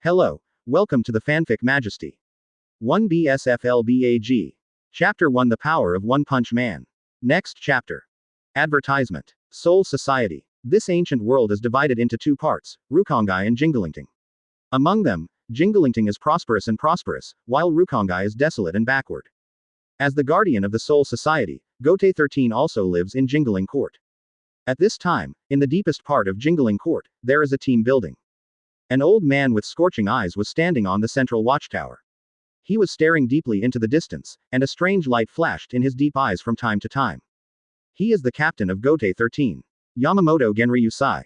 Hello, welcome to the Fanfic Majesty. 1BSFLBAG. Chapter 1 The Power of One Punch Man. Next chapter. Advertisement. Soul Society. This ancient world is divided into two parts, Rukongai and Jingalingting. Among them, Jingalingting is prosperous, while Rukongai is desolate and backward. As the guardian of the Soul Society, Gote 13 also lives in Jingaling Court. At this time, in the deepest part of Jingaling Court, there is a team building. An old man with scorching eyes was standing on the central watchtower. He was staring deeply into the distance, and a strange light flashed in his deep eyes from time to time. He is the captain of Gote 13. Yamamoto Genryusai.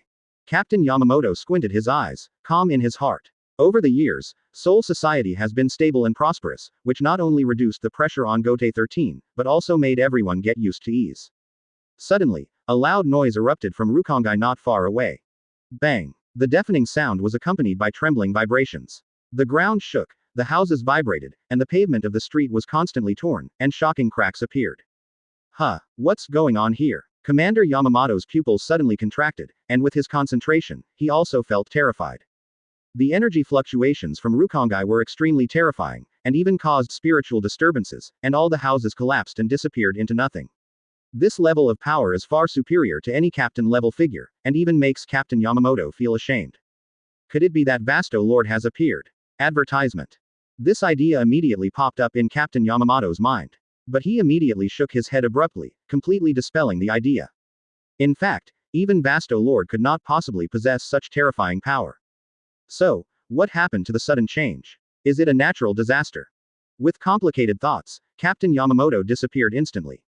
Captain Yamamoto squinted his eyes, calm in his heart. Over the years, Soul Society has been stable and prosperous, which not only reduced the pressure on Gote 13, but also made everyone get used to ease. Suddenly, a loud noise erupted from Rukongai not far away. Bang! The deafening sound was accompanied by trembling vibrations. The ground shook, the houses vibrated, and the pavement of the street was constantly torn, and shocking cracks appeared. What's going on here? Commander Yamamoto's pupils suddenly contracted, and with his concentration, he also felt terrified. The energy fluctuations from Rukongai were extremely terrifying, and even caused spiritual disturbances, and all the houses collapsed and disappeared into nothing. This level of power is far superior to any captain-level figure, and even makes Captain Yamamoto feel ashamed. Could it be that Vasto Lord has appeared? Advertisement. This idea immediately popped up in Captain Yamamoto's mind. But he immediately shook his head abruptly, completely dispelling the idea. In fact, even Vasto Lord could not possibly possess such terrifying power. So, what happened to the sudden change? Is it a natural disaster? With complicated thoughts, Captain Yamamoto disappeared instantly.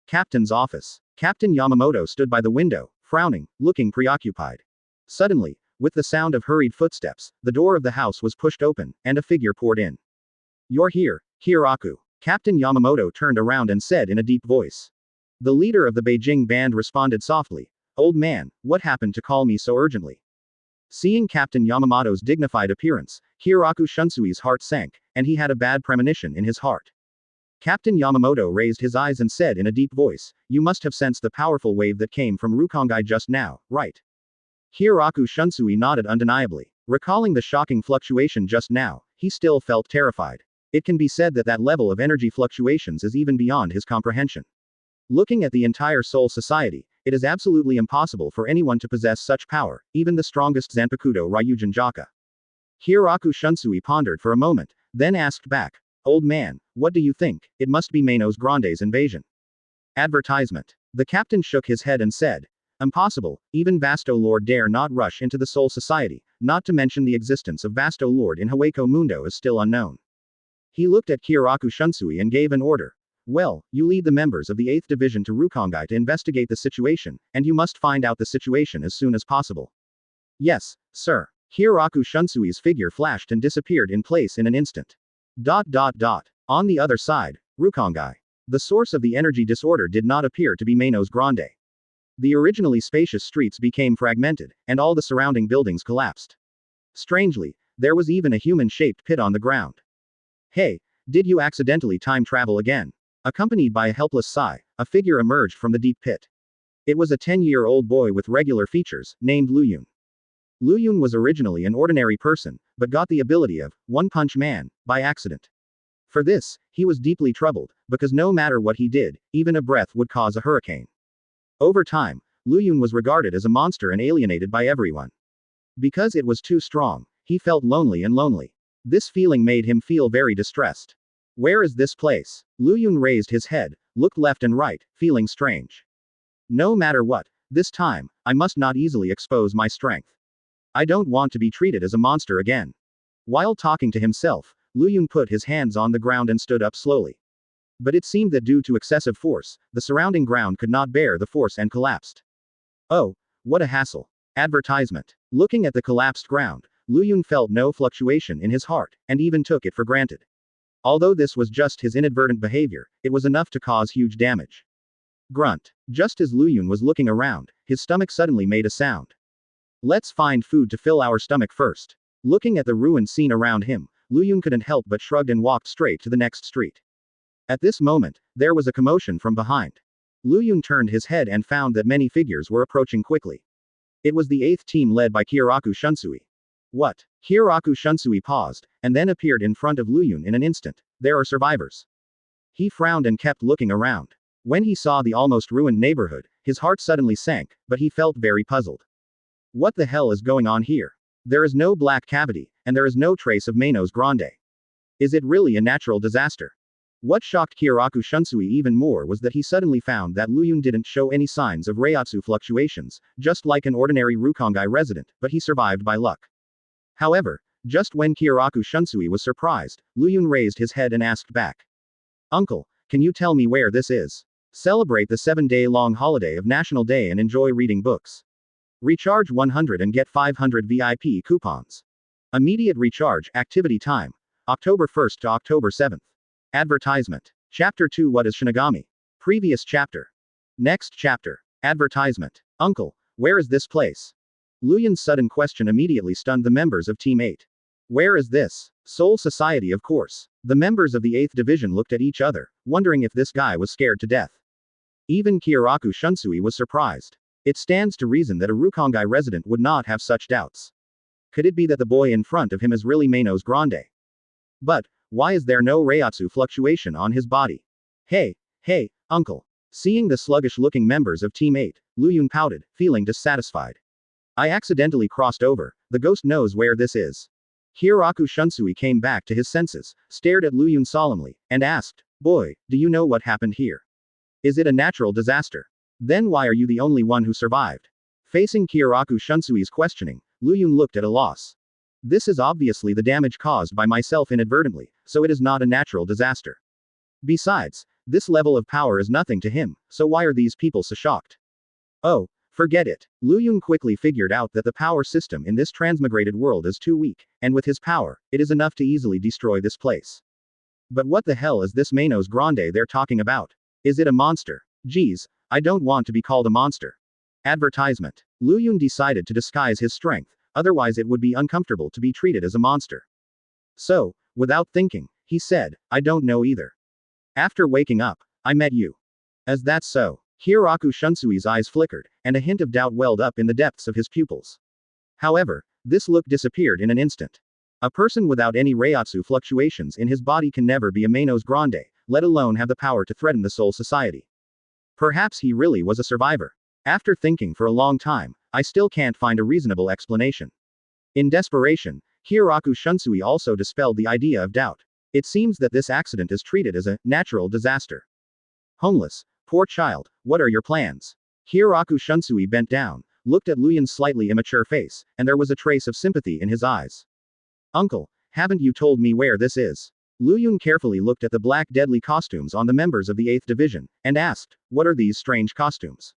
Captain's office. Captain Yamamoto stood by the window, frowning, looking preoccupied. Suddenly, with the sound of hurried footsteps, the door of the house was pushed open, and a figure poured in. "You're here, Kyoraku." Captain Yamamoto turned around and said in a deep voice. The leader of the Beijing band responded softly, "Old man, what happened to call me so urgently?" Seeing Captain Yamamoto's dignified appearance, Kyoraku Shunsui's heart sank, and he had a bad premonition in his heart. Captain Yamamoto raised his eyes and said in a deep voice, "You must have sensed the powerful wave that came from Rukongai just now, right?" Kyoraku Shunsui nodded undeniably. Recalling the shocking fluctuation just now, he still felt terrified. It can be said that that level of energy fluctuations is even beyond his comprehension. Looking at the entire Soul Society, it is absolutely impossible for anyone to possess such power, even the strongest Zanpakuto Ryujin Jaka. Kyoraku Shunsui pondered for a moment, then asked back, "Old man, what do you think? It must be Manos Grande's invasion." Advertisement. The captain shook his head and said, "Impossible, even Vasto Lord dare not rush into the Soul Society, not to mention the existence of Vasto Lord in Hawako Mundo is still unknown." He looked at Kyoraku Shunsui and gave an order. "Well, you lead the members of the 8th Division to Rukongai to investigate the situation, and you must find out the situation as soon as possible." "Yes, sir." Kyoraku Shunsui's figure flashed and disappeared in place in an instant. On the other side, Rukongai. The source of the energy disorder did not appear to be Manos Grande. The originally spacious streets became fragmented, and all the surrounding buildings collapsed. Strangely, there was even a human-shaped pit on the ground. "Hey, did you accidentally time travel again?" Accompanied by a helpless sigh, a figure emerged from the deep pit. It was a 10-year-old boy with regular features, named Luyun. Luyun was originally an ordinary person, but got the ability of One Punch Man by accident. For this, he was deeply troubled, because no matter what he did, even a breath would cause a hurricane. Over time, Luyun was regarded as a monster and alienated by everyone. Because it was too strong, he felt lonely. This feeling made him feel very distressed. "Where is this place?" Luyun raised his head, looked left and right, feeling strange. "No matter what, this time, I must not easily expose my strength. I don't want to be treated as a monster again." While talking to himself, Luyun put his hands on the ground and stood up slowly. But it seemed that due to excessive force, the surrounding ground could not bear the force and collapsed. Oh, what a hassle. Advertisement. Looking at the collapsed ground, Luyun felt no fluctuation in his heart, and even took it for granted. Although this was just his inadvertent behavior, it was enough to cause huge damage. Grunt. Just as Luyun was looking around, his stomach suddenly made a sound. "Let's find food to fill our stomach first." Looking at the ruined scene around him, Luyun couldn't help but shrugged and walked straight to the next street. At this moment, there was a commotion from behind. Luyun turned his head and found that many figures were approaching quickly. It was the 8th team led by Kyoraku Shunsui. What? Kyoraku Shunsui paused, and then appeared in front of Luyun in an instant. There are survivors. He frowned and kept looking around. When he saw the almost ruined neighborhood, his heart suddenly sank, but he felt very puzzled. What the hell is going on here? There is no black cavity, and there is no trace of Manos Grande. Is it really a natural disaster? What shocked Kyoraku Shunsui even more was that he suddenly found that Luyun didn't show any signs of Reiatsu fluctuations, just like an ordinary Rukongai resident, but he survived by luck. However, just when Kyoraku Shunsui was surprised, Luyun raised his head and asked back. Uncle, can you tell me where this is? Celebrate the 7-day-long holiday of National Day and enjoy reading books. Recharge 100 and get 500 VIP coupons. Immediate recharge, activity time. October 1st to October 7th. Advertisement. Chapter 2 What is Shinigami? Previous chapter. Next chapter. Advertisement. Uncle, where is this place? Luyun's sudden question immediately stunned the members of Team 8. Where is this? Soul Society, of course. The members of the 8th Division looked at each other, wondering if this guy was scared to death. Even Kyoraku Shunsui was surprised. It stands to reason that a Rukongai resident would not have such doubts. Could it be that the boy in front of him is really Manos Grande? But, why is there no Reiatsu fluctuation on his body? Hey, uncle. Seeing the sluggish-looking members of Team 8, Luyun pouted, feeling dissatisfied. I accidentally crossed over. The ghost knows where this is. Kyoraku Shunsui came back to his senses, stared at Luyun solemnly, and asked, Boy, do you know what happened here? Is it a natural disaster? Then why are you the only one who survived? Facing Kyoraku Shunsui's questioning, Luyun looked at a loss. This is obviously the damage caused by myself inadvertently, so it is not a natural disaster. Besides, this level of power is nothing to him, so why are these people so shocked? Oh, forget it. Luyun quickly figured out that the power system in this transmigrated world is too weak, and with his power, it is enough to easily destroy this place. But what the hell is this Manos Grande they're talking about? Is it a monster? Geez, I don't want to be called a monster. Advertisement. Luyun decided to disguise his strength, otherwise it would be uncomfortable to be treated as a monster. So, without thinking, he said, I don't know either. After waking up, I met you. As that's so. Kyoraku Shunsui's eyes flickered, and a hint of doubt welled up in the depths of his pupils. However, this look disappeared in an instant. A person without any Reiatsu fluctuations in his body can never be a Manos Grande, let alone have the power to threaten the Soul Society. Perhaps he really was a survivor. After thinking for a long time, I still can't find a reasonable explanation. In desperation, Kyoraku Shunsui also dispelled the idea of doubt. It seems that this accident is treated as a natural disaster. Homeless, poor child, what are your plans? Kyoraku Shunsui bent down, looked at Luyun's slightly immature face, and there was a trace of sympathy in his eyes. Uncle, haven't you told me where this is? Luyun carefully looked at the black deadly costumes on the members of the 8th Division, and asked, what are these strange costumes?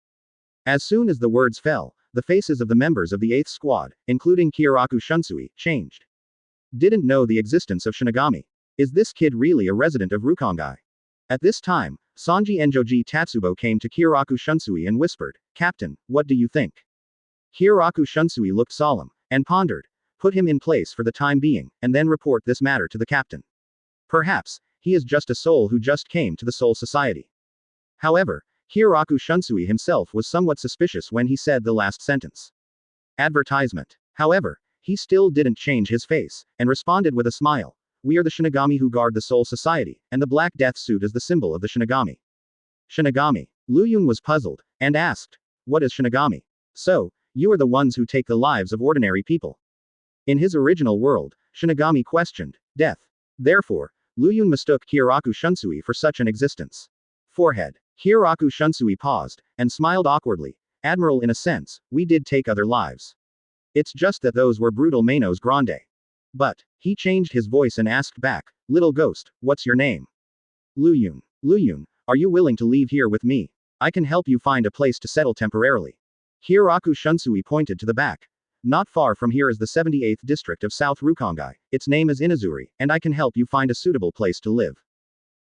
As soon as the words fell, the faces of the members of the 8th Squad, including Kyoraku Shunsui, changed. Didn't know the existence of Shinigami. Is this kid really a resident of Rukongai? At this time, Sanji Enjoji Tatsubo came to Kyoraku Shunsui and whispered, Captain, what do you think? Kyoraku Shunsui looked solemn, and pondered. Put him in place for the time being, and then report this matter to the captain. Perhaps, he is just a soul who just came to the Soul Society. However, Kyoraku Shunsui himself was somewhat suspicious when he said the last sentence. Advertisement. However, he still didn't change his face, and responded with a smile. We are the Shinigami who guard the Soul Society, and the black death suit is the symbol of the Shinigami. Shinigami. Luyun was puzzled, and asked, what is Shinigami? So, you are the ones who take the lives of ordinary people. In his original world, Shinigami questioned death. Therefore, Luyun mistook Kyoraku Shunsui for such an existence. Forehead. Kyoraku Shunsui paused, and smiled awkwardly. Admiral, in a sense, we did take other lives. It's just that those were brutal Manos Grande. But, he changed his voice and asked back, little ghost, what's your name? Luyun. Luyun, are you willing to leave here with me? I can help you find a place to settle temporarily. Kyoraku Shunsui pointed to the back. Not far from here is the 78th district of South Rukongai. Its name is Inazuri, and I can help you find a suitable place to live.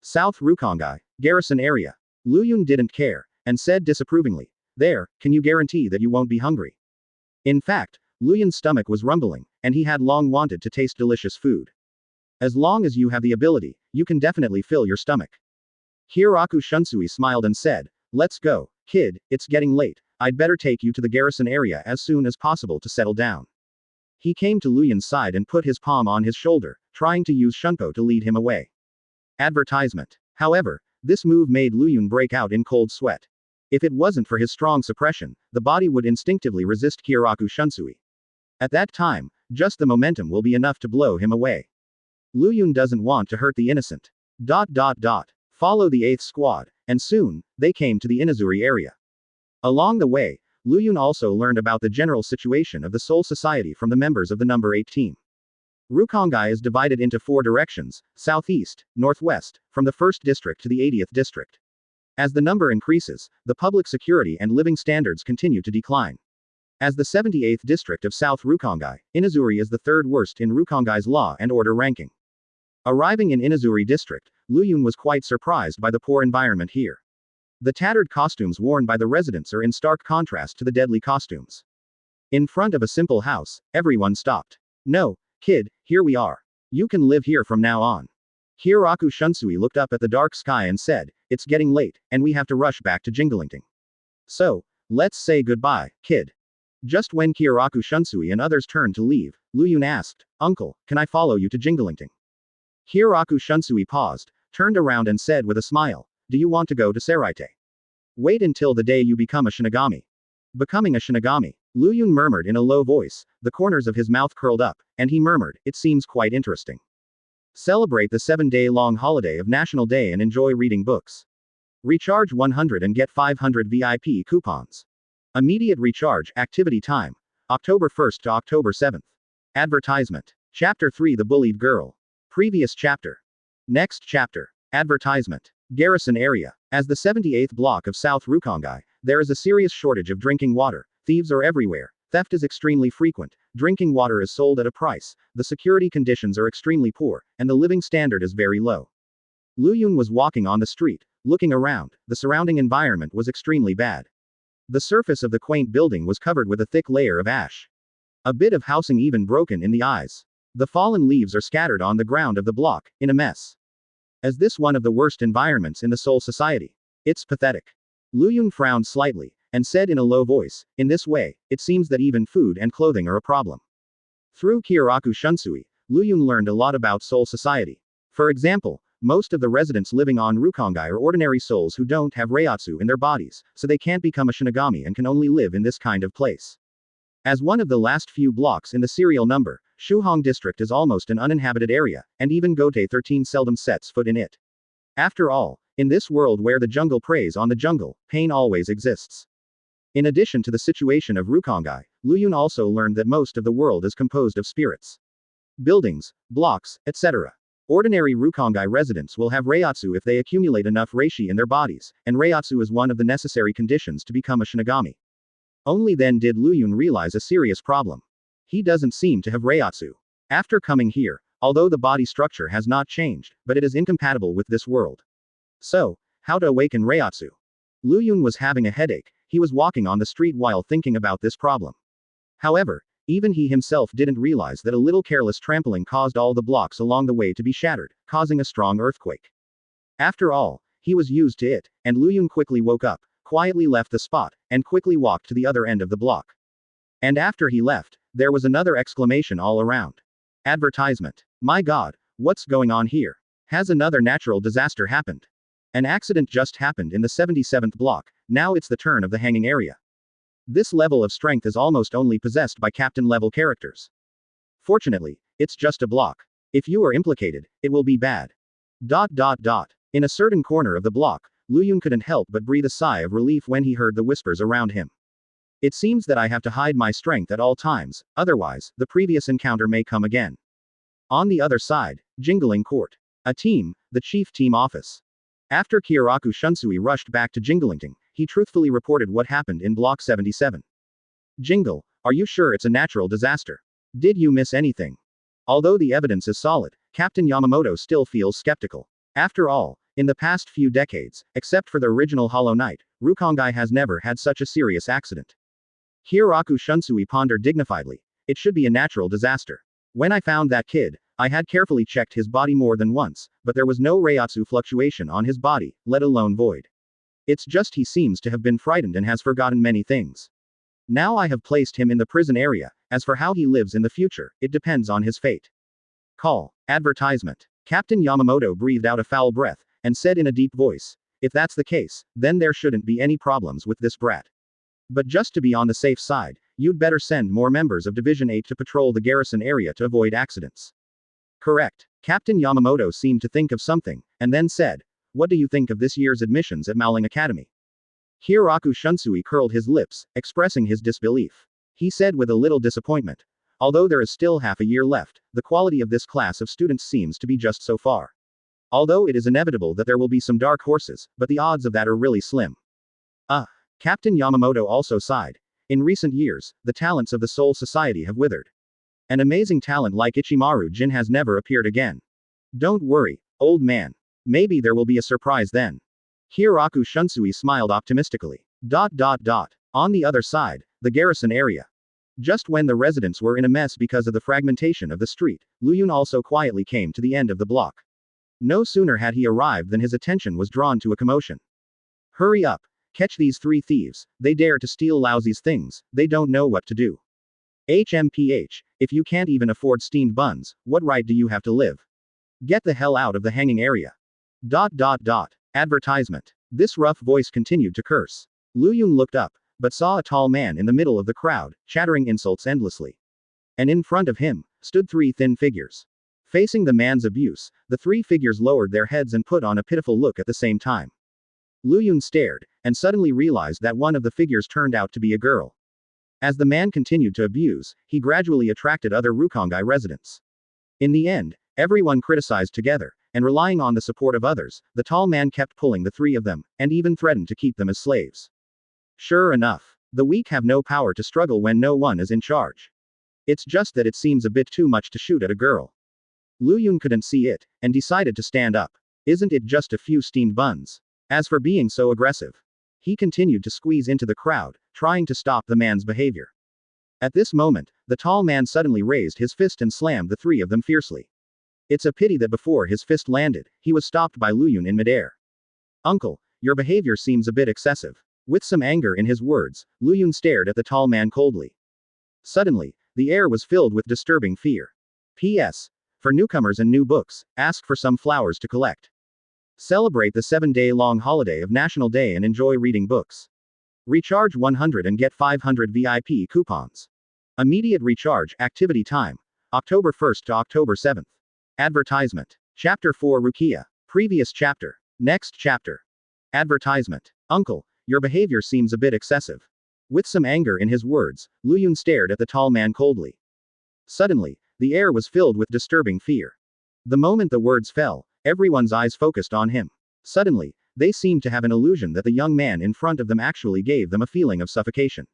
South Rukongai, garrison area. Luyun didn't care, and said disapprovingly, there, can you guarantee that you won't be hungry? In fact, Luyun's stomach was rumbling, and he had long wanted to taste delicious food. As long as you have the ability, you can definitely fill your stomach. Kyoraku Shunsui smiled and said, let's go, kid, it's getting late. I'd better take you to the garrison area as soon as possible to settle down. He came to Luyun's side and put his palm on his shoulder, trying to use Shunpo to lead him away. Advertisement. However, this move made Luyun break out in cold sweat. If it wasn't for his strong suppression, the body would instinctively resist Kyoraku Shunsui. At that time, just the momentum will be enough to blow him away. Luyun doesn't want to hurt the innocent. Follow the 8th squad, and soon, they came to the Inazuri area. Along the way, Luyun also learned about the general situation of the Soul Society from the members of the number 8 team. Rukongai is divided into 4 directions, southeast, northwest, from the 1st district to the 80th district. As the number increases, the public security and living standards continue to decline. As the 78th district of South Rukongai, Inazuri is the 3rd worst in Rukongai's law and order ranking. Arriving in Inazuri district, Luyun was quite surprised by the poor environment here. The tattered costumes worn by the residents are in stark contrast to the deadly costumes. In front of a simple house, everyone stopped. "No, kid, here we are. You can live here from now on." Kyoraku Shunsui looked up at the dark sky and said, "It's getting late, and we have to rush back to Jingalingting. So, let's say goodbye, kid." Just when Kyoraku Shunsui and others turned to leave, Luyun asked, "Uncle, can I follow you to Jingalingting?" Kyoraku Shunsui paused, turned around and said with a smile, "Do you want to go to Seraite? Wait until the day you become a Shinigami." Becoming a Shinigami. Luyun murmured in a low voice, the corners of his mouth curled up, and he murmured, "It seems quite interesting. Celebrate the 7-day-long holiday of National Day and enjoy reading books. Recharge 100 and get 500 VIP coupons. Immediate recharge, activity time. October 1st to October 7th. Advertisement. Chapter 3 The Bullied Girl. Previous chapter. Next chapter. Advertisement. Garrison area. As the 78th block of South Rukongai, there is a serious shortage of drinking water. Thieves are everywhere. Theft is extremely frequent. Drinking water is sold at a price. The security conditions are extremely poor, and the living standard is very low. Luyun was walking on the street, looking around. The surrounding environment was extremely bad. The surface of the quaint building was covered with a thick layer of ash. A bit of housing even broken in the eyes. The fallen leaves are scattered on the ground of the block, in a mess. Is this one of the worst environments in the Soul Society? It's pathetic. Luyun frowned slightly, and said in a low voice, "In this way, it seems that even food and clothing are a problem." Through Kyoraku Shunsui, Luyun learned a lot about Soul Society. For example, most of the residents living on Rukongai are ordinary souls who don't have Reiatsu in their bodies, so they can't become a Shinigami and can only live in this kind of place. As one of the last few blocks in the serial number, Shuhong district is almost an uninhabited area, and even Gote 13 seldom sets foot in it. After all, in this world where the jungle preys on the jungle, pain always exists. In addition to the situation of Rukongai, Luyun also learned that most of the world is composed of spirits. Buildings, blocks, etc. Ordinary Rukongai residents will have Reiatsu if they accumulate enough Reishi in their bodies, and Reiatsu is one of the necessary conditions to become a Shinigami. Only then did Luyun realize a serious problem. He doesn't seem to have Reiatsu. After coming here, although the body structure has not changed, but it is incompatible with this world. So, how to awaken Reiatsu? Luyun was having a headache. He was walking on the street while thinking about this problem. However, even he himself didn't realize that a little careless trampling caused all the blocks along the way to be shattered, causing a strong earthquake. After all, he was used to it, and Luyun quickly woke up, quietly left the spot, and quickly walked to the other end of the block. And after he left, there was another exclamation all around. Advertisement. My God, what's going on here? Has another natural disaster happened? An accident just happened in the 77th block, now it's the turn of the hanging area. This level of strength is almost only possessed by captain-level characters. Fortunately, it's just a block. If you are implicated, it will be bad. In a certain corner of the block, Luyun couldn't help but breathe a sigh of relief when he heard the whispers around him. It seems that I have to hide my strength at all times, otherwise, the previous encounter may come again. On the other side, Jingling Court. A team, the chief team office. After Kyoraku Shunsui rushed back to Jingalingting, he truthfully reported what happened in Block 77. Jingle, are you sure it's a natural disaster? Did you miss anything? Although the evidence is solid, Captain Yamamoto still feels skeptical. After all, in the past few decades, except for the original Hollow Knight, Rukongai has never had such a serious accident. Kyoraku Shunsui pondered dignifiedly. It should be a natural disaster. When I found that kid, I had carefully checked his body more than once, but there was no Reiatsu fluctuation on his body, let alone void. It's just he seems to have been frightened and has forgotten many things. Now I have placed him in the prison area, As for how he lives in the future, it depends on his fate. Call. Advertisement. Captain Yamamoto breathed out a foul breath, and said in a deep voice, if that's the case, then there shouldn't be any problems with this brat. But just to be on the safe side, you'd better send more members of Division 8 to patrol the garrison area to avoid accidents. Correct. Captain Yamamoto seemed to think of something, and then said, what do you think of this year's admissions at Maling Academy? Kyoraku Shunsui curled his lips, expressing his disbelief. He said with a little disappointment, although there is still half a year left, the quality of this class of students seems to be just so far. Although it is inevitable that there will be some dark horses, but the odds of that are really slim. Captain Yamamoto also sighed. In recent years, the talents of the Soul Society have withered. An amazing talent like Ichimaru Jin has never appeared again. Don't worry, old man. Maybe there will be a surprise then. Kyoraku Shunsui smiled optimistically. On the other side, the garrison area. Just when the residents were in a mess because of the fragmentation of the street, Luyun also quietly came to the end of the block. No sooner had he arrived than his attention was drawn to a commotion. Hurry up. Catch these 3 thieves, they dare to steal Lousy's things, they don't know what to do. HMPH, if you can't even afford steamed buns, what right do you have to live? Get the hell out of the hanging area. Advertisement. This rough voice continued to curse. Luyun looked up, but saw a tall man in the middle of the crowd, chattering insults endlessly. And in front of him, stood 3 thin figures. Facing the man's abuse, the 3 figures lowered their heads and put on a pitiful look at the same time. Luyun stared, and suddenly realized that one of the figures turned out to be a girl. As the man continued to abuse, he gradually attracted other Rukongai residents. In the end, everyone criticized together, and relying on the support of others, the tall man kept pulling the 3 of them, and even threatened to keep them as slaves. Sure enough, the weak have no power to struggle when no one is in charge. It's just that it seems a bit too much to shoot at a girl. Luyun couldn't see it, and decided to stand up. Isn't it just a few steamed buns? As for being so aggressive, he continued to squeeze into the crowd, trying to stop the man's behavior. At this moment, the tall man suddenly raised his fist and slammed the 3 of them fiercely. It's a pity that before his fist landed, he was stopped by Luyun in midair. Uncle, your behavior seems a bit excessive. With some anger in his words, Luyun stared at the tall man coldly. Suddenly, the air was filled with disturbing fear. P.S. For newcomers and new books, ask for some flowers to collect. Celebrate the 7-day-long holiday of National Day and enjoy reading books. Recharge 100 and get 500 VIP coupons. Immediate recharge, activity time. October 1st to October 7th. Advertisement. Chapter 4 Rukia. Previous chapter. Next chapter. Advertisement. Uncle, your behavior seems a bit excessive. With some anger in his words, Luyun stared at the tall man coldly. Suddenly, the air was filled with disturbing fear. The moment the words fell, everyone's eyes focused on him. Suddenly, they seemed to have an illusion that the young man in front of them actually gave them a feeling of suffocation.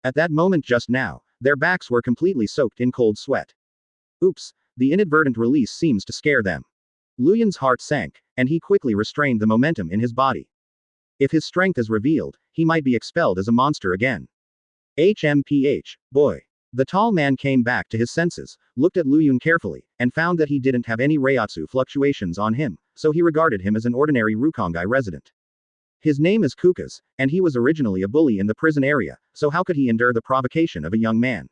At that moment just now, their backs were completely soaked in cold sweat. Oops, the inadvertent release seems to scare them. Luyun's heart sank, and he quickly restrained the momentum in his body. If his strength is revealed, he might be expelled as a monster again. HMPH, boy. The tall man came back to his senses, looked at Luyun carefully, and found that he didn't have any Reiatsu fluctuations on him, so he regarded him as an ordinary Rukongai resident. His name is Kukas, and he was originally a bully in the prison area, so how could he endure the provocation of a young man?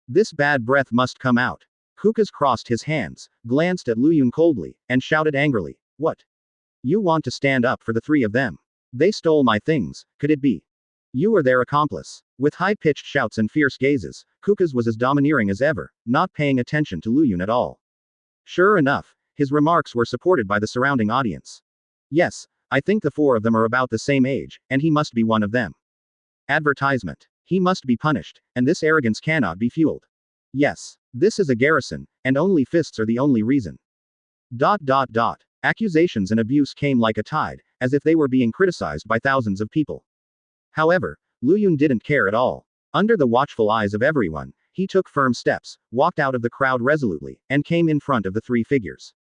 This bad breath must come out. Kukas crossed his hands, glanced at Luyun coldly, and shouted angrily, what? You want to stand up for the 3 of them? They stole my things, could it be? You are their accomplice. With high-pitched shouts and fierce gazes, Kukas was as domineering as ever, not paying attention to Luyun at all. Sure enough, his remarks were supported by the surrounding audience. Yes, I think the 4 of them are about the same age, and he must be one of them. Advertisement. He must be punished, and this arrogance cannot be fueled. Yes, this is a garrison, and only fists are the only reason. Accusations and abuse came like a tide, as if they were being criticized by thousands of people. However, Luyun didn't care at all. Under the watchful eyes of everyone, he took firm steps, walked out of the crowd resolutely, and came in front of the 3 figures.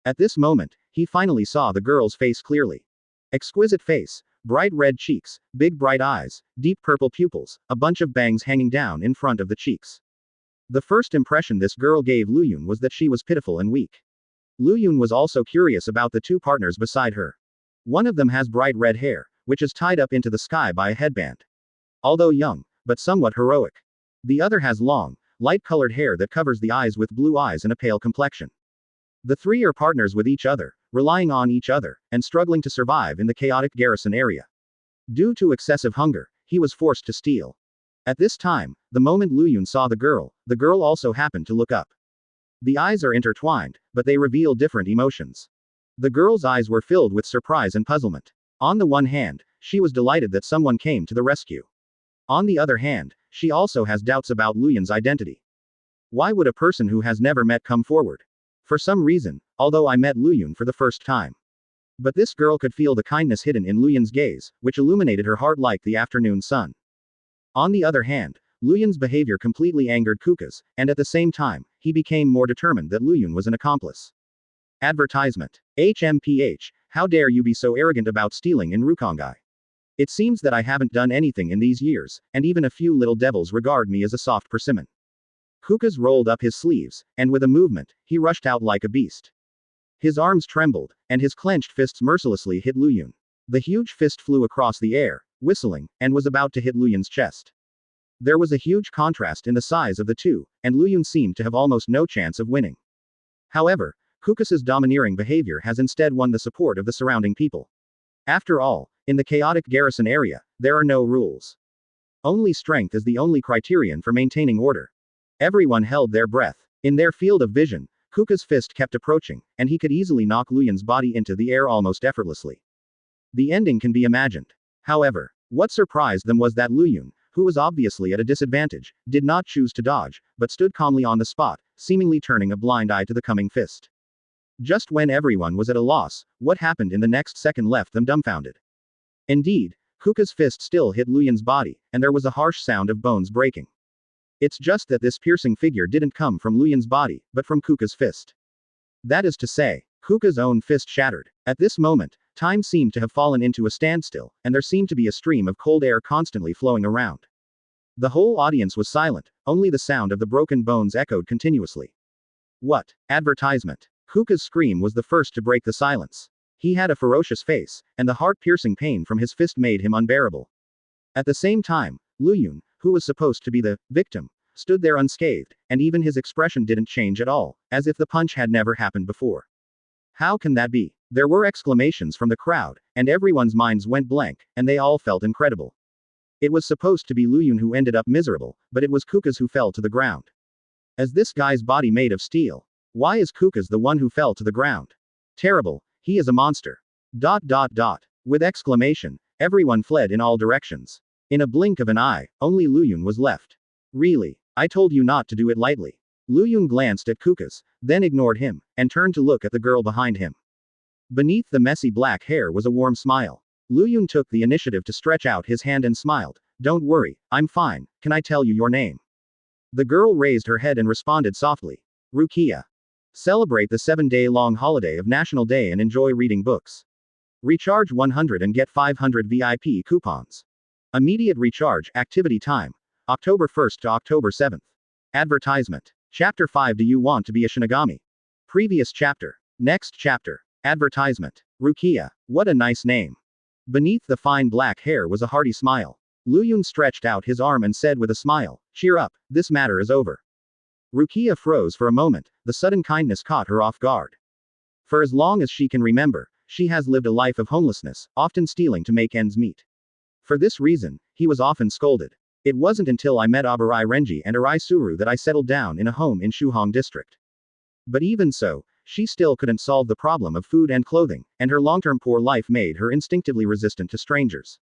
At this moment, he finally saw the girl's face clearly. Exquisite face, bright red cheeks, big bright eyes, deep purple pupils, a bunch of bangs hanging down in front of the cheeks. The first impression this girl gave Luyun was that she was pitiful and weak. Luyun was also curious about the 2 partners beside her. One of them has bright red hair, which is tied up into the sky by a headband. Although young, but somewhat heroic. The other has long, light-colored hair that covers the eyes with blue eyes and a pale complexion. The three are partners with each other, relying on each other, and struggling to survive in the chaotic garrison area. Due to excessive hunger, he was forced to steal. At this time, the moment Lu Yun saw the girl also happened to look up. The eyes are intertwined, but they reveal different emotions. The girl's eyes were filled with surprise and puzzlement. On the one hand, she was delighted that someone came to the rescue. On the other hand, she also has doubts about Lu Yun's identity. Why would a person who has never met come forward? For some reason, although I met Lu Yun for the first time. But this girl could feel the kindness hidden in Lu Yun's gaze, which illuminated her heart like the afternoon sun. On the other hand, Lu Yun's behavior completely angered Kuka's, and at the same time, he became more determined that Lu Yun was an accomplice. Advertisement. HMPH, how dare you be so arrogant about stealing in Rukongai? It seems that I haven't done anything in these years, and even a few little devils regard me as a soft persimmon. Kuka's rolled up his sleeves, and with a movement, he rushed out like a beast. His arms trembled, and his clenched fists mercilessly hit Lu Yun. The huge fist flew across the air, whistling, and was about to hit Lu Yun's chest. There was a huge contrast in the size of the two, and Lu Yun seemed to have almost no chance of winning. However, Kuka's domineering behavior has instead won the support of the surrounding people. After all, in the chaotic garrison area, there are no rules. Only strength is the only criterion for maintaining order. Everyone held their breath. In their field of vision, Kuka's fist kept approaching, and he could easily knock Lu Yun's body into the air almost effortlessly. The ending can be imagined. However, what surprised them was that Lu Yun, who was obviously at a disadvantage, did not choose to dodge, but stood calmly on the spot, seemingly turning a blind eye to the coming fist. Just when everyone was at a loss, what happened in the next second left them dumbfounded. Indeed, Kuka's fist still hit Lu Yun's body, and there was a harsh sound of bones breaking. It's just that this piercing figure didn't come from Lu Yun's body, but from Kuka's fist. That is to say, Kuka's own fist shattered. At this moment, time seemed to have fallen into a standstill, and there seemed to be a stream of cold air constantly flowing around. The whole audience was silent, only the sound of the broken bones echoed continuously. What? Advertisement. Kuka's scream was the first to break the silence. He had a ferocious face, and the heart-piercing pain from his fist made him unbearable. At the same time, Lu Yun, who was supposed to be the victim, stood there unscathed, and even his expression didn't change at all, as if the punch had never happened before. How can that be? There were exclamations from the crowd, and everyone's minds went blank, and they all felt incredible. It was supposed to be Lu Yun who ended up miserable, but it was Kuka's who fell to the ground. Is this guy's body made of steel? Why is Kuka's the one who fell to the ground? Terrible, he is a monster. ... With exclamation, everyone fled in all directions. In a blink of an eye, only Lu Yun was left. Really? I told you not to do it lightly. Lu Yun glanced at Kuka's, then ignored him, and turned to look at the girl behind him. Beneath the messy black hair was a warm smile. Lu Yun took the initiative to stretch out his hand and smiled. Don't worry, I'm fine, can I tell you your name? The girl raised her head and responded softly. Rukia. Celebrate the 7-day-long holiday of National Day and enjoy reading books. Recharge 100 and get 500 VIP coupons. Immediate recharge, activity time. October 1st to October 7th. Advertisement. Chapter 5. Do you want to be a Shinigami? Previous chapter. Next chapter. Advertisement. Rukia. What a nice name. Beneath the fine black hair was a hearty smile. Lu Yun stretched out his arm and said with a smile, cheer up, this matter is over. Rukia froze for a moment, the sudden kindness caught her off guard. For as long as she can remember, she has lived a life of homelessness, often stealing to make ends meet. For this reason, he was often scolded. It wasn't until I met Abarai Renji and Arai Suru that I settled down in a home in Shuhong district. But even so, she still couldn't solve the problem of food and clothing, and her long-term poor life made her instinctively resistant to strangers.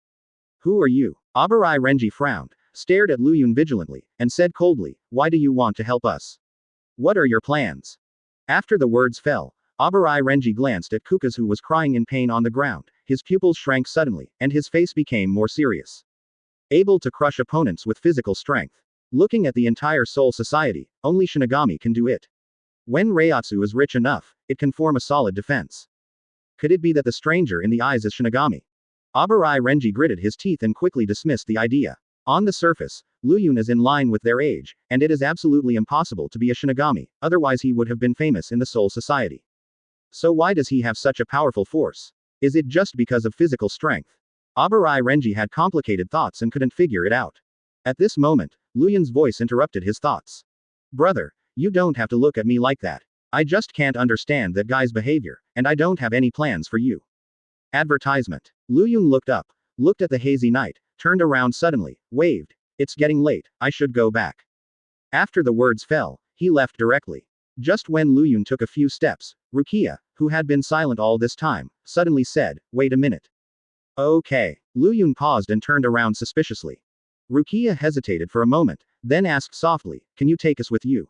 Who are you? Abarai Renji frowned, stared at Lu Yun vigilantly, and said coldly, why do you want to help us? What are your plans? After the words fell, Abarai Renji glanced at Kuka's who was crying in pain on the ground, his pupils shrank suddenly, and his face became more serious. Able to crush opponents with physical strength. Looking at the entire Soul Society, only Shinigami can do it. When Reiatsu is rich enough, it can form a solid defense. Could it be that the stranger in the eyes is Shinigami? Abarai Renji gritted his teeth and quickly dismissed the idea. On the surface, Lu Yun is in line with their age, and it is absolutely impossible to be a Shinigami, otherwise he would have been famous in the Soul Society. So why does he have such a powerful force? Is it just because of physical strength? Abarai Renji had complicated thoughts and couldn't figure it out. At this moment, Lu Yun's voice interrupted his thoughts. Brother, you don't have to look at me like that. I just can't understand that guy's behavior, and I don't have any plans for you. Advertisement. Lu Yun looked up, looked at the hazy night, turned around suddenly, waved. It's getting late, I should go back. After the words fell, he left directly. Just when Lu Yun took a few steps, Rukia, who had been silent all this time, suddenly said, "Wait a minute." Okay. Lu Yun paused and turned around suspiciously. Rukia hesitated for a moment, then asked softly, "Can you take us with you?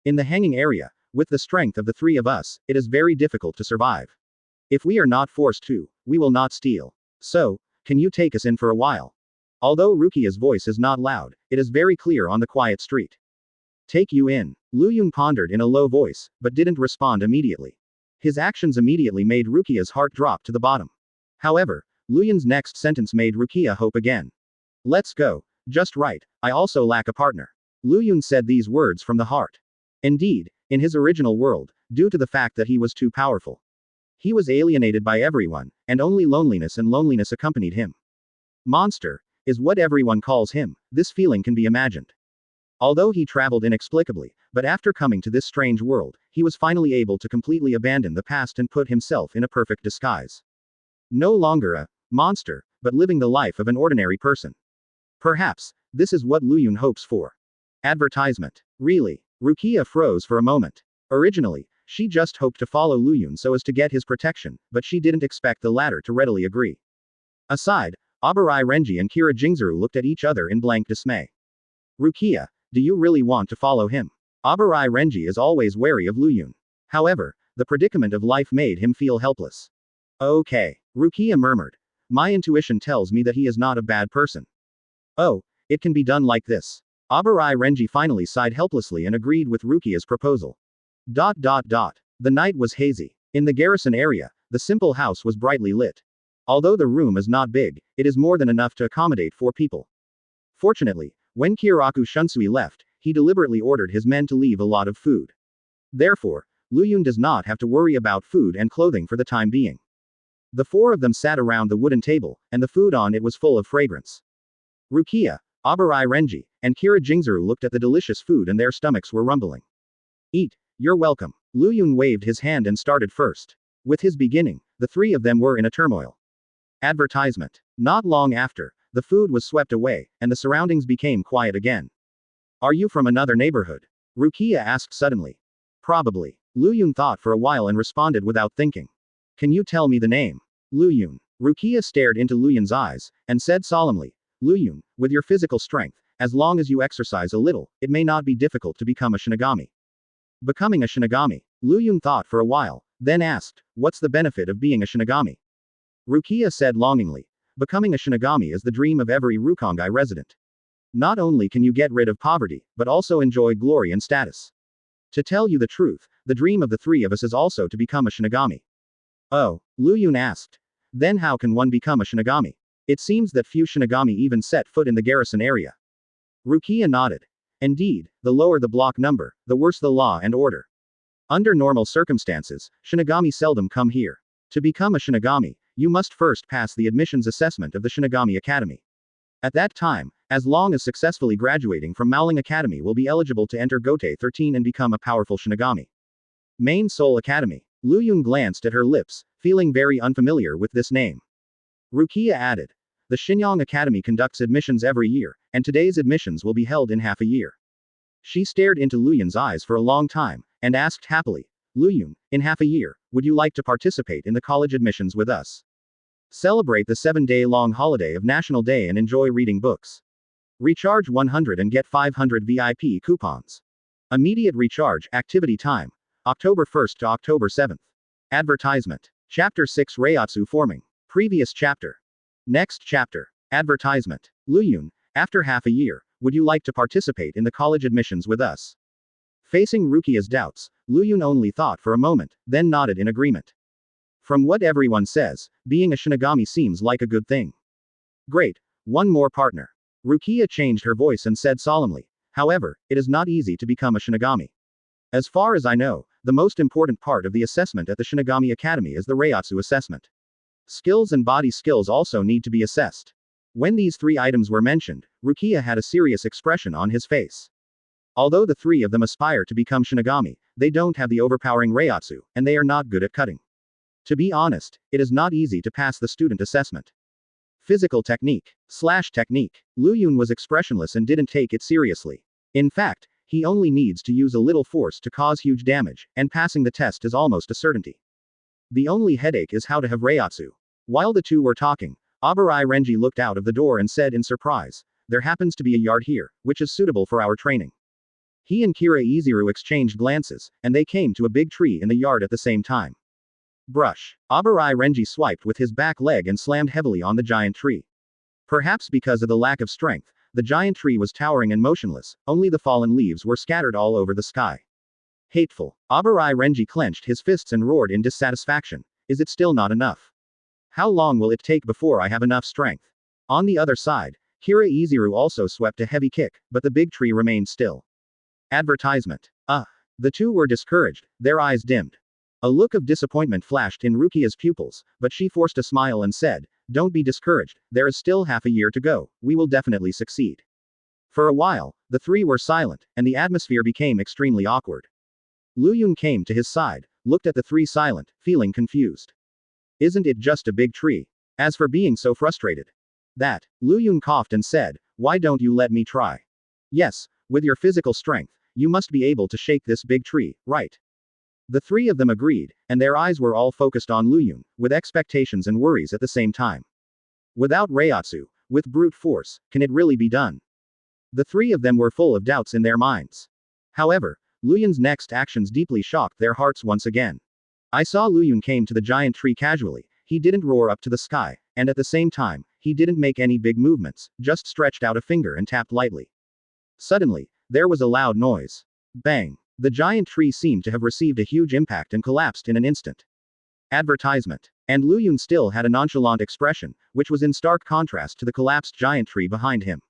In the hanging area, with the strength of the three of us, it is very difficult to survive. If we are not forced to, we will not steal. So, can you take us in for a while?" Although Rukia's voice is not loud, it is very clear on the quiet street. Take you in. Lu Yun pondered in a low voice, but didn't respond immediately. His actions immediately made Rukia's heart drop to the bottom. However, Lu Yun's next sentence made Rukia hope again. Let's go. Just right, I also lack a partner. Lu Yun said these words from the heart. Indeed, in his original world, due to the fact that he was too powerful, he was alienated by everyone, and only loneliness accompanied him. Monster is what everyone calls him, this feeling can be imagined. Although he traveled inexplicably, but after coming to this strange world, he was finally able to completely abandon the past and put himself in a perfect disguise. No longer a monster, but living the life of an ordinary person. Perhaps, this is what Lu Yun hopes for. Advertisement. Really? Rukia froze for a moment. Originally, she just hoped to follow Lu Yun so as to get his protection, but she didn't expect the latter to readily agree. Aside, Abarai Renji and Kira Jingzuru looked at each other in blank dismay. Rukia, do you really want to follow him? Abarai Renji is always wary of Lu Yun. However, the predicament of life made him feel helpless. Okay. Rukia murmured. My intuition tells me that he is not a bad person. Oh, it can be done like this. Abarai Renji finally sighed helplessly and agreed with Rukia's proposal. The night was hazy. In the garrison area, the simple house was brightly lit. Although the room is not big, it is more than enough to accommodate 4 people. Fortunately, when Kyoraku Shunsui left, he deliberately ordered his men to leave a lot of food. Therefore, Lu Yun does not have to worry about food and clothing for the time being. The 4 of them sat around the wooden table, and the food on it was full of fragrance. Rukia, Abarai Renji, and Kira Jingzuru looked at the delicious food and their stomachs were rumbling. Eat, you're welcome. Lu Yun waved his hand and started first. With his beginning, the 3 of them were in a turmoil. Advertisement. Not long after, the food was swept away, and the surroundings became quiet again. Are you from another neighborhood? Rukia asked suddenly. Probably. Lu Yun thought for a while and responded without thinking. Can you tell me the name? Lu Yun. Rukia stared into Lu Yun's eyes, and said solemnly, Lu Yun, with your physical strength, as long as you exercise a little, it may not be difficult to become a Shinigami. Becoming a Shinigami. Lu Yun thought for a while, then asked, what's the benefit of being a Shinigami? Rukia said longingly, becoming a Shinigami is the dream of every Rukongai resident. Not only can you get rid of poverty, but also enjoy glory and status. To tell you the truth, the dream of the 3 of us is also to become a Shinigami. Oh, Lu Yun asked. Then how can one become a Shinigami? It seems that few Shinigami even set foot in the garrison area. Rukia nodded. Indeed, the lower the block number, the worse the law and order. Under normal circumstances, Shinigami seldom come here. To become a Shinigami, you must first pass the admissions assessment of the Shinigami Academy. At that time, as long as successfully graduating from Maoling Academy will be eligible to enter Gotei 13 and become a powerful Shinigami. Main Soul Academy. Lu Yun glanced at her lips, feeling very unfamiliar with this name. Rukia added. The Shinyang Academy conducts admissions every year, and today's admissions will be held in half a year. She stared into Lu Yun's eyes for a long time, and asked happily, Lu Yun, in half a year, would you like to participate in the college admissions with us? Celebrate the 7-day-long holiday of National Day and enjoy reading books. Recharge 100 and get 500 VIP coupons. Immediate recharge, activity time. October 1st to October 7th. Advertisement. Chapter 6 Reiatsu forming. Previous chapter. Next chapter. Advertisement. Lu Yun, after half a year, would you like to participate in the college admissions with us? Facing Rukia's doubts, Lu Yun only thought for a moment, then nodded in agreement. From what everyone says, being a Shinigami seems like a good thing. Great, one more partner. Rukia changed her voice and said solemnly, however, it is not easy to become a Shinigami. As far as I know, the most important part of the assessment at the Shinigami Academy is the Reiatsu assessment. Skills and body skills also need to be assessed. When these 3 items were mentioned, Rukia had a serious expression on his face. Although the three of them aspire to become Shinigami, they don't have the overpowering Reiatsu, and they are not good at cutting. To be honest, it is not easy to pass the student assessment. Physical technique. Lu Yun was expressionless and didn't take it seriously. In fact, he only needs to use a little force to cause huge damage, and passing the test is almost a certainty. The only headache is how to have Reiatsu. While the two were talking, Abarai Renji looked out of the door and said in surprise, "There happens to be a yard here, which is suitable for our training." He and Kira Izuru exchanged glances, and they came to a big tree in the yard at the same time. Brush. Abarai Renji swiped with his back leg and slammed heavily on the giant tree. Perhaps because of the lack of strength, the giant tree was towering and motionless, only the fallen leaves were scattered all over the sky. Hateful. Abarai Renji clenched his fists and roared in dissatisfaction. Is it still not enough? How long will it take before I have enough strength? On the other side, Kira Izuru also swept a heavy kick, but the big tree remained still. Advertisement. The two were discouraged, their eyes dimmed. A look of disappointment flashed in Rukia's pupils, but she forced a smile and said, "Don't be discouraged, there is still half a year to go, we will definitely succeed." For a while, the three were silent, and the atmosphere became extremely awkward. Lu Yun came to his side, looked at the three silent, feeling confused. Isn't it just a big tree? As for being so frustrated. Lu Yun coughed and said, "Why don't you let me try? Yes, with your physical strength, you must be able to shake this big tree, right?" The three of them agreed, and their eyes were all focused on Lu Yun, with expectations and worries at the same time. Without Reiatsu, with brute force, can it really be done? The three of them were full of doubts in their minds. However, Lu Yun's next actions deeply shocked their hearts once again. I saw Lu Yun came to the giant tree casually, he didn't roar up to the sky, and at the same time, he didn't make any big movements, just stretched out a finger and tapped lightly. Suddenly, there was a loud noise. Bang! The giant tree seemed to have received a huge impact and collapsed in an instant. Advertisement. And Lu Yun still had a nonchalant expression, which was in stark contrast to the collapsed giant tree behind him.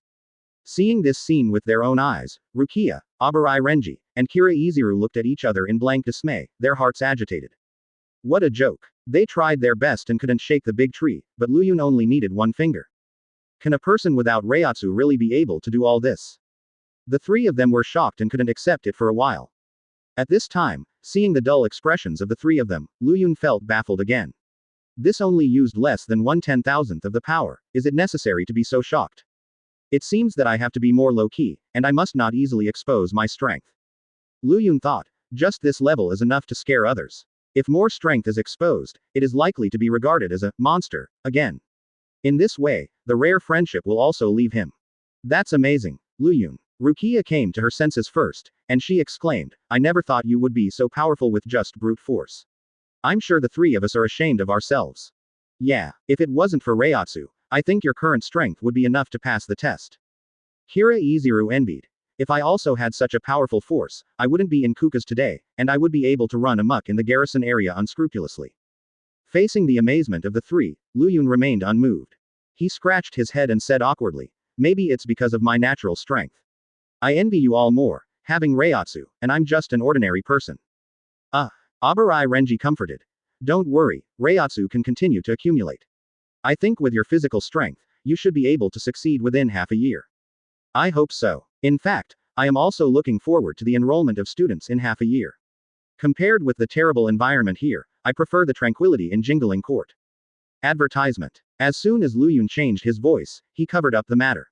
Seeing this scene with their own eyes, Rukia, Abarai Renji, and Kira Izuru looked at each other in blank dismay, their hearts agitated. What a joke. They tried their best and couldn't shake the big tree, but Lu Yun only needed one finger. Can a person without Reiatsu really be able to do all this? The three of them were shocked and couldn't accept it for a while. At this time, seeing the dull expressions of the three of them, Lu Yun felt baffled again. This only used less than 1/10,000th of the power, is it necessary to be so shocked? It seems that I have to be more low-key, and I must not easily expose my strength. Lu Yun thought, just this level is enough to scare others. If more strength is exposed, it is likely to be regarded as a monster, again. In this way, the rare friendship will also leave him. That's amazing, Lu Yun. Rukia came to her senses first, and she exclaimed, I never thought you would be so powerful with just brute force. I'm sure the three of us are ashamed of ourselves. Yeah, if it wasn't for Reiatsu, I think your current strength would be enough to pass the test. Kira Izuru envied. If I also had such a powerful force, I wouldn't be in Kukas today, and I would be able to run amok in the garrison area unscrupulously. Facing the amazement of the three, Lu Yun remained unmoved. He scratched his head and said awkwardly, maybe it's because of my natural strength. I envy you all more, having Reiatsu, and I'm just an ordinary person. Abarai Renji comforted. Don't worry, Reiatsu can continue to accumulate. I think with your physical strength, you should be able to succeed within half a year. I hope so. In fact, I am also looking forward to the enrollment of students in half a year. Compared with the terrible environment here, I prefer the tranquility in Jingling Court. Advertisement. As soon as Lu Yun changed his voice, he covered up the matter.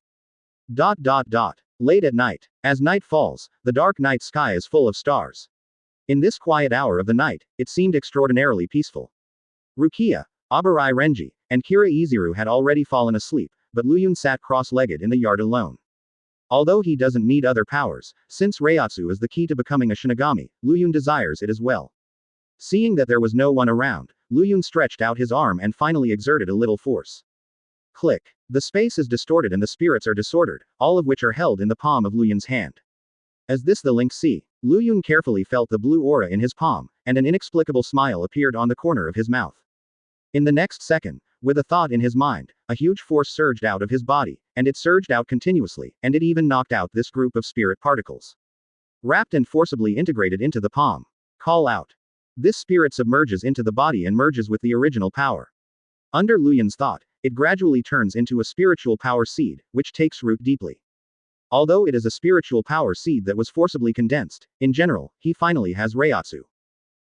Late at night. As night falls, the dark night sky is full of stars. In this quiet hour of the night, it seemed extraordinarily peaceful. Rukia, Abarai Renji, and Kira Izuru had already fallen asleep, but Lu Yun sat cross-legged in the yard alone. Although he doesn't need other powers, since Reiatsu is the key to becoming a Shinigami, Lu Yun desires it as well. Seeing that there was no one around, Lu Yun stretched out his arm and finally exerted a little force. Click. The space is distorted and the spirits are disordered, all of which are held in the palm of Lu Yun's hand. As this the link see, Lu Yun carefully felt the blue aura in his palm, and an inexplicable smile appeared on the corner of his mouth. In the next second, with a thought in his mind, a huge force surged out of his body, and it surged out continuously, and it even knocked out this group of spirit particles. Wrapped and forcibly integrated into the palm. Call out. This spirit submerges into the body and merges with the original power. Under Lu Yun's thought, it gradually turns into a spiritual power seed, which takes root deeply. Although it is a spiritual power seed that was forcibly condensed, in general, he finally has Reiatsu.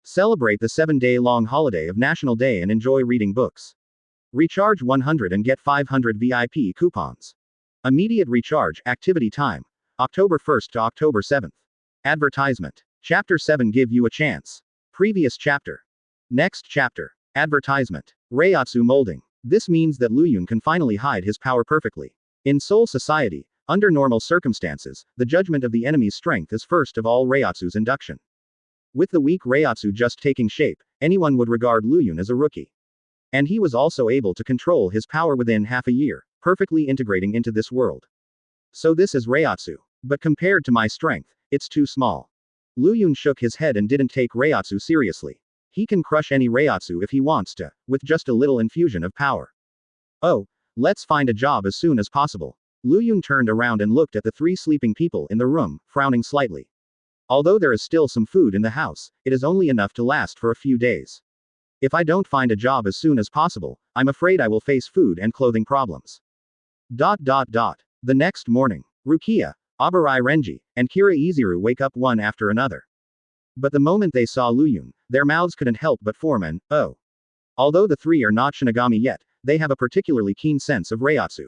Celebrate the 7-day-long holiday of National Day and enjoy reading books. Recharge 100 and get 500 VIP coupons. Immediate recharge, activity time. October 1st to October 7th. Advertisement. Chapter 7 Give you a chance. Previous chapter. Next chapter. Advertisement. Reiatsu molding. This means that Luyun can finally hide his power perfectly. In Soul Society, under normal circumstances, the judgment of the enemy's strength is first of all Reiatsu's induction. With the weak Reiatsu just taking shape, anyone would regard Luyun as a rookie. And he was also able to control his power within half a year, perfectly integrating into this world. So this is Reiatsu. But compared to my strength, it's too small. Luyun shook his head and didn't take Reiatsu seriously. He can crush any Reiatsu if he wants to, with just a little infusion of power. Oh, let's find a job as soon as possible. Luyun turned around and looked at the 3 sleeping people in the room, frowning slightly. Although there is still some food in the house, it is only enough to last for a few days. If I don't find a job as soon as possible, I'm afraid I will face food and clothing problems. The next morning, Rukia, Abarai Renji, and Kira Izuru wake up one after another. But the moment they saw Luyun, their mouths couldn't help but form an, oh. Although the 3 are not Shinigami yet, they have a particularly keen sense of Reiatsu.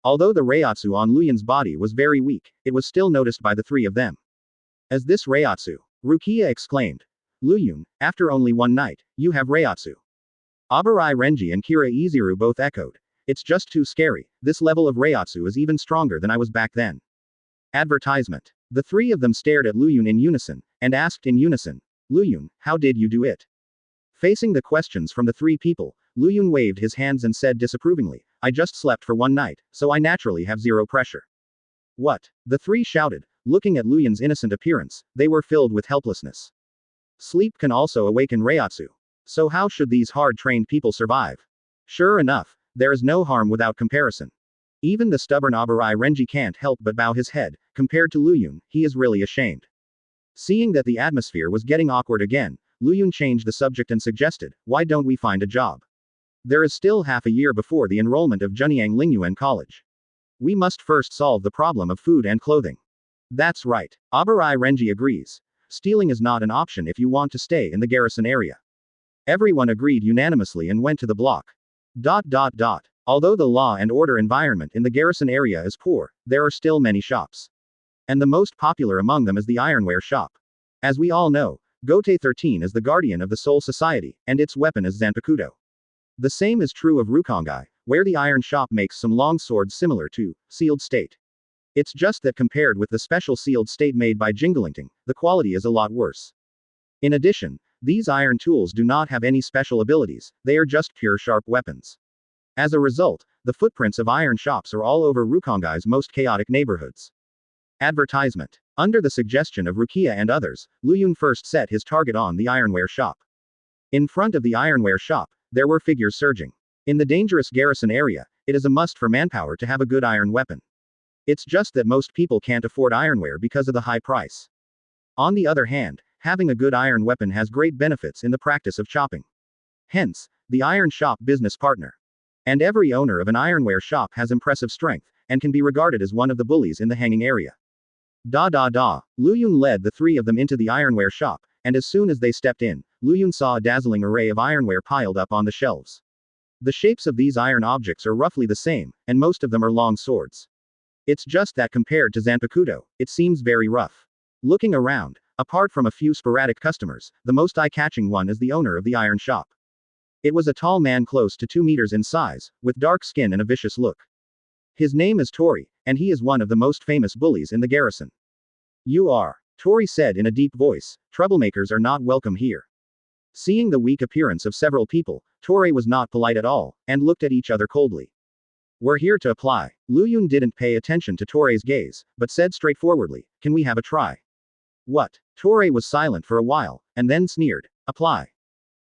Although the Reiatsu on Luyun's body was very weak, it was still noticed by the 3 of them. As this Reiatsu? Rukia exclaimed. Luyun, after only one night, you have Reiatsu. Abarai Renji and Kira Izuru both echoed. It's just too scary, this level of Reiatsu is even stronger than I was back then. Advertisement. The 3 of them stared at Luyun in unison, and asked in unison, Luyun, how did you do it? Facing the questions from the 3 people, Luyun waved his hands and said disapprovingly, I just slept for one night, so I naturally have zero pressure. What? The 3 shouted, looking at Luyun's innocent appearance, they were filled with helplessness. Sleep can also awaken Reiatsu. So how should these hard-trained people survive? Sure enough, there is no harm without comparison. Even the stubborn Abarai Renji can't help but bow his head. Compared to Luyun, he is really ashamed. Seeing that the atmosphere was getting awkward again, Luyun changed the subject and suggested, why don't we find a job? There is still half a year before the enrollment of Junyang Lingyuan College. We must first solve the problem of food and clothing. That's right. Abarai Renji agrees. Stealing is not an option if you want to stay in the garrison area. Everyone agreed unanimously and went to the block. Although the law and order environment in the garrison area is poor, there are still many shops. And the most popular among them is the ironware shop. As we all know, Gote 13 is the guardian of the Soul Society, and its weapon is Zanpakuto. The same is true of Rukongai, where the iron shop makes some long swords similar to sealed state. It's just that compared with the special sealed state made by Jingalingting, the quality is a lot worse. In addition, these iron tools do not have any special abilities, they are just pure sharp weapons. As a result, the footprints of iron shops are all over Rukongai's most chaotic neighborhoods. Advertisement. Under the suggestion of Rukia and others, Luyun first set his target on the ironware shop. In front of the ironware shop, there were figures surging. In the dangerous garrison area, it is a must for manpower to have a good iron weapon. It's just that most people can't afford ironware because of the high price. On the other hand, having a good iron weapon has great benefits in the practice of chopping. Hence, the iron shop business partner. And every owner of an ironware shop has impressive strength, and can be regarded as one of the bullies in the hanging area. Luyun led the 3 of them into the ironware shop, and as soon as they stepped in, Luyun saw a dazzling array of ironware piled up on the shelves. The shapes of these iron objects are roughly the same, and most of them are long swords. It's just that compared to Zanpakuto, it seems very rough. Looking around, apart from a few sporadic customers, the most eye-catching one is the owner of the iron shop. It was a tall man close to 2 meters in size, with dark skin and a vicious look. His name is Tori, and he is one of the most famous bullies in the garrison. You are, Tori said in a deep voice, troublemakers are not welcome here. Seeing the weak appearance of several people, Tori was not polite at all, and looked at each other coldly. We're here to apply. Luyun didn't pay attention to Tori's gaze, but said straightforwardly, can we have a try? What? Tori was silent for a while, and then sneered. Apply.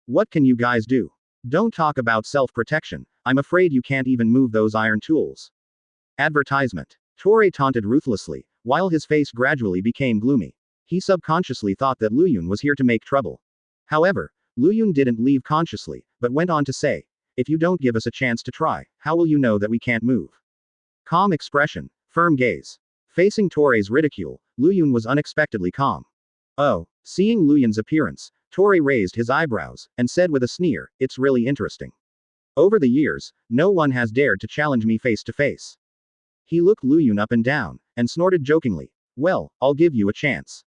What can you guys do? Don't talk about self-protection, I'm afraid you can't even move those iron tools. Advertisement. Tori taunted ruthlessly, while his face gradually became gloomy. He subconsciously thought that Luyun was here to make trouble. However, Luyun didn't leave consciously, but went on to say, if you don't give us a chance to try, how will you know that we can't move? Calm expression, firm gaze. Facing Torei's ridicule, Lu Yun was unexpectedly calm. Oh. Seeing Lu Yun's appearance, Torei raised his eyebrows, and said with a sneer, "It's really interesting. Over the years, no one has dared to challenge me face to face." He looked Lu Yun up and down, and snorted jokingly. "Well, I'll give you a chance."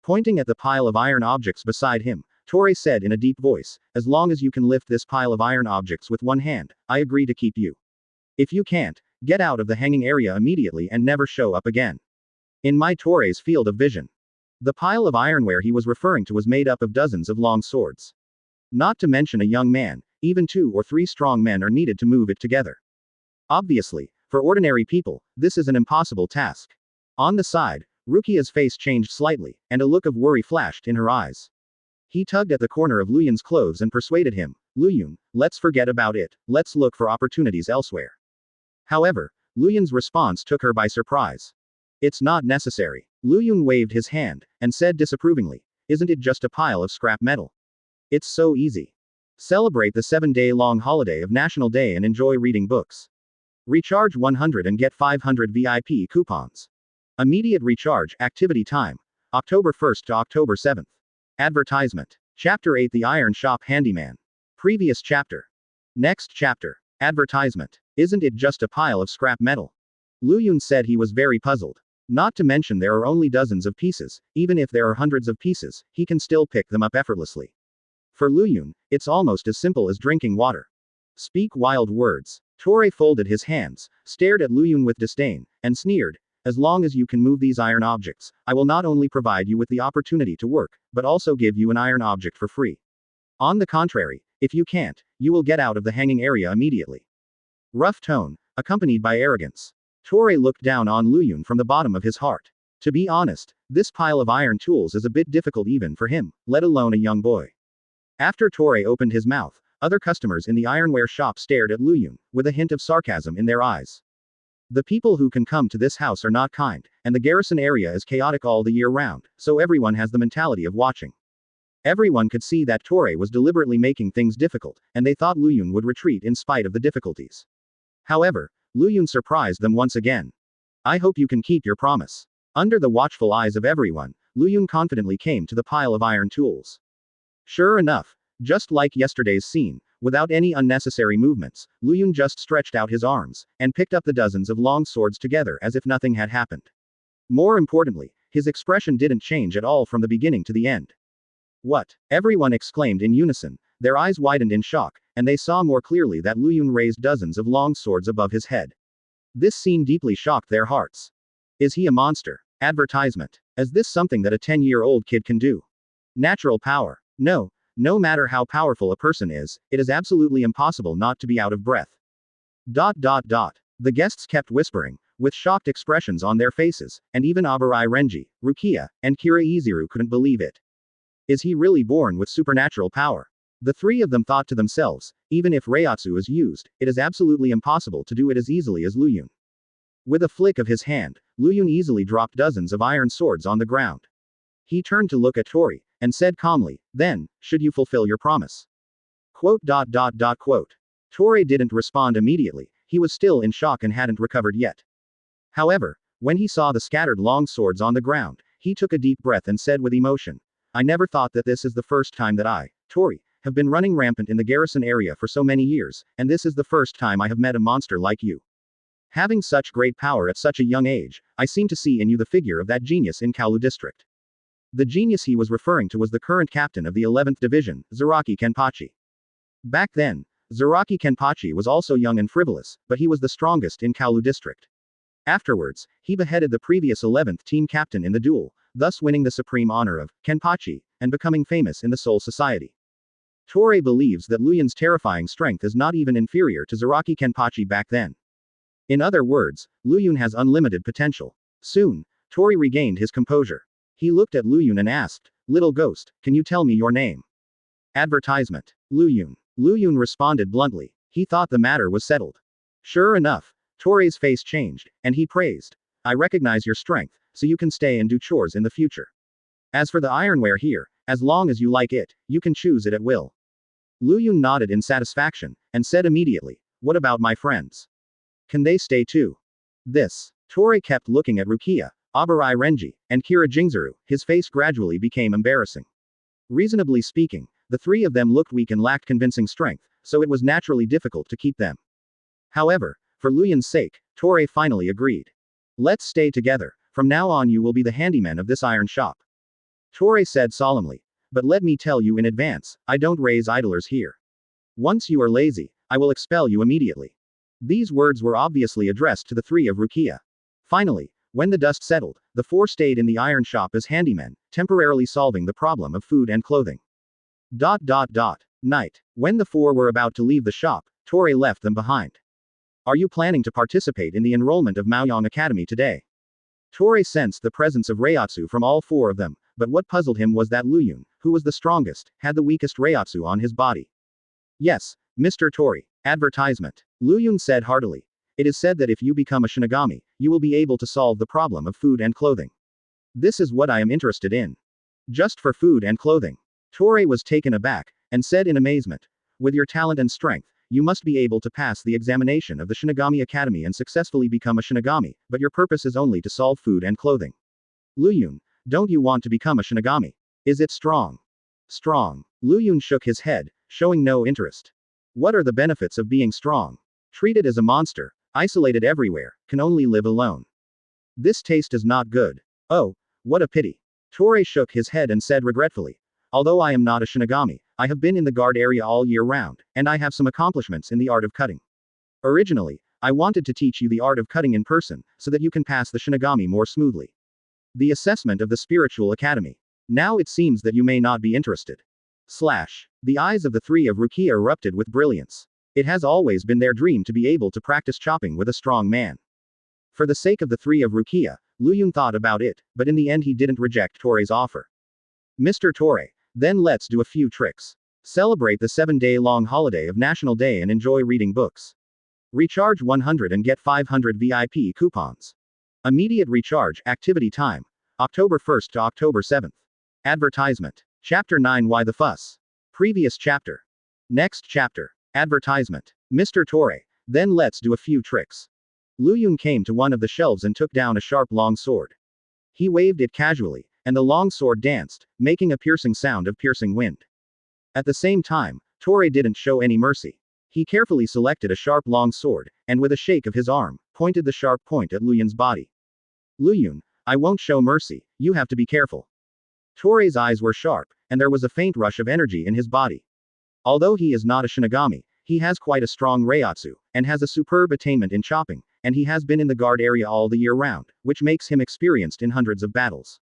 Pointing at the pile of iron objects beside him, Torei said in a deep voice, "As long as you can lift this pile of iron objects with one hand, I agree to keep you. If you can't, get out of the hanging area immediately and never show up again." In my Torei's field of vision. The pile of ironware he was referring to was made up of dozens of long swords. Not to mention a young man, even 2 or 3 strong men are needed to move it together. Obviously, for ordinary people, this is an impossible task. On the side, Rukia's face changed slightly, and a look of worry flashed in her eyes. He tugged at the corner of Lu Yun's clothes and persuaded him, "Lu Yun, let's forget about it, let's look for opportunities elsewhere." However, Lu Yun's response took her by surprise. "It's not necessary." Lu Yun waved his hand, and said disapprovingly, "Isn't it just a pile of scrap metal? It's so easy. Celebrate the 7-day-long holiday of National Day and enjoy reading books. Recharge 100 and get 500 VIP coupons. Immediate recharge, activity time. October 1st to October 7th. Advertisement. Chapter 8 The Iron Shop Handyman. Previous chapter. Next chapter. Advertisement. Isn't it just a pile of scrap metal?" Lu Yun said he was very puzzled. Not to mention there are only dozens of pieces, even if there are hundreds of pieces, he can still pick them up effortlessly. For Lu Yun, it's almost as simple as drinking water. Speak wild words. Torei folded his hands, stared at Lu Yun with disdain, and sneered, "As long as you can move these iron objects, I will not only provide you with the opportunity to work, but also give you an iron object for free. On the contrary, if you can't, you will get out of the hanging area immediately." Rough tone, accompanied by arrogance. Torei looked down on Lu Yun from the bottom of his heart. To be honest, this pile of iron tools is a bit difficult even for him, let alone a young boy. After Torei opened his mouth, other customers in the ironware shop stared at Lu Yun, with a hint of sarcasm in their eyes. The people who can come to this house are not kind, and the garrison area is chaotic all the year round, so everyone has the mentality of watching. Everyone could see that Torei was deliberately making things difficult, and they thought Lu Yun would retreat in spite of the difficulties. However, Lu Yun surprised them once again. "I hope you can keep your promise." Under the watchful eyes of everyone, Lu Yun confidently came to the pile of iron tools. Sure enough, just like yesterday's scene, without any unnecessary movements, Lu Yun just stretched out his arms, and picked up the dozens of long swords together as if nothing had happened. More importantly, his expression didn't change at all from the beginning to the end. "What?" everyone exclaimed in unison, their eyes widened in shock, and they saw more clearly that Lu Yun raised dozens of long swords above his head. This scene deeply shocked their hearts. Is he a monster? Advertisement. Is this something that a 10-year-old kid can do? Natural power. No. No matter how powerful a person is, it is absolutely impossible not to be out of breath. ... The guests kept whispering, with shocked expressions on their faces, and even Abarai Renji, Rukia, and Kira Izuru couldn't believe it. Is he really born with supernatural power? The 3 of them thought to themselves, even if Reiatsu is used, it is absolutely impossible to do it as easily as Lu Yun. With a flick of his hand, Lu Yun easily dropped dozens of iron swords on the ground. He turned to look at Torei, and said calmly, "Then, should you fulfill your promise?" ... Torei didn't respond immediately, he was still in shock and hadn't recovered yet. However, when he saw the scattered long swords on the ground, he took a deep breath and said with emotion, "I never thought that this is the first time that I, Torei, have been running rampant in the garrison area for so many years, and this is the first time I have met a monster like you. Having such great power at such a young age, I seem to see in you the figure of that genius in Kaolu district." The genius he was referring to was the current captain of the 11th Division, Zaraki Kenpachi. Back then, Zaraki Kenpachi was also young and frivolous, but he was the strongest in Kaolu district. Afterwards, he beheaded the previous 11th team captain in the duel, thus winning the supreme honor of Kenpachi, and becoming famous in the Soul Society. Torei believes that Lu Yun's terrifying strength is not even inferior to Zaraki Kenpachi back then. In other words, Lu Yun has unlimited potential. Soon, Torei regained his composure. He looked at Lu Yun and asked, "Little ghost, can you tell me your name?" Advertisement. Lu Yun. Lu Yun responded bluntly. He thought the matter was settled. Sure enough, Torei's face changed, and he praised, "I recognize your strength, so you can stay and do chores in the future. As for the ironware here, as long as you like it, you can choose it at will." Lu Yun nodded in satisfaction, and said immediately, "What about my friends? Can they stay too?" This Toray kept looking at Rukia, Abarai Renji, and Kira Jingzuru. His face gradually became embarrassing. Reasonably speaking, the three of them looked weak and lacked convincing strength, so it was naturally difficult to keep them. However, for Luyun's sake, Toray finally agreed. Let's stay together. From now on you will be the handyman of this iron shop. Toray said solemnly. But let me tell you in advance, I don't raise idlers here. Once you are lazy, I will expel you immediately. These words were obviously addressed to the three of Rukia. Finally, when the dust settled, the four stayed in the iron shop as handymen, temporarily solving the problem of food and clothing. Night. When the four were about to leave the shop, Toray left them behind. Are you planning to participate in the enrollment of Maoyong Academy today? Toray sensed the presence of Reiatsu from all four of them, but what puzzled him was that Luyun, who was the strongest, had the weakest Reiatsu on his body. Yes, Mr. Toray. Advertisement. Luyun said heartily. It is said that if you become a Shinigami, you will be able to solve the problem of food and clothing. This is what I am interested in. Just for food and clothing. Toray was taken aback, and said in amazement. With your talent and strength, you must be able to pass the examination of the Shinigami Academy and successfully become a Shinigami, but your purpose is only to solve food and clothing. Luyun, don't you want to become a Shinigami? Is it strong? Strong. Luyun shook his head, showing no interest. What are the benefits of being strong? Treated as a monster, isolated everywhere, can only live alone. This taste is not good. Oh, what a pity. Toray shook his head and said regretfully. Although I am not a Shinigami, I have been in the guard area all year round, and I have some accomplishments in the art of cutting. Originally, I wanted to teach you the art of cutting in person, so that you can pass the Shinigami more smoothly. The assessment of the spiritual academy. Now it seems that you may not be interested. The eyes of the three of Rukia erupted with brilliance. It has always been their dream to be able to practice chopping with a strong man. For the sake of the three of Rukia, Luyun thought about it, but in the end he didn't reject Toray's offer. Mr. Toray, then let's do a few tricks. Celebrate the 7-day-long holiday of National Day and enjoy reading books. Recharge 100 and get 500 VIP coupons. Immediate recharge, activity time. October 1st to October 7th. Advertisement. Chapter 9 Why the Fuss? Previous chapter. Next chapter. Advertisement. Mr. Toray, then let's do a few tricks. Luyun came to one of the shelves and took down a sharp long sword. He waved it casually, and the long sword danced, making a piercing sound of piercing wind. At the same time, Toray didn't show any mercy. He carefully selected a sharp long sword, and with a shake of his arm, pointed the sharp point at Luyun's body. Luyun, I won't show mercy, you have to be careful. Toray's eyes were sharp, and there was a faint rush of energy in his body. Although he is not a Shinigami, he has quite a strong Reiatsu, and has a superb attainment in chopping, and he has been in the guard area all the year round, which makes him experienced in hundreds of battles.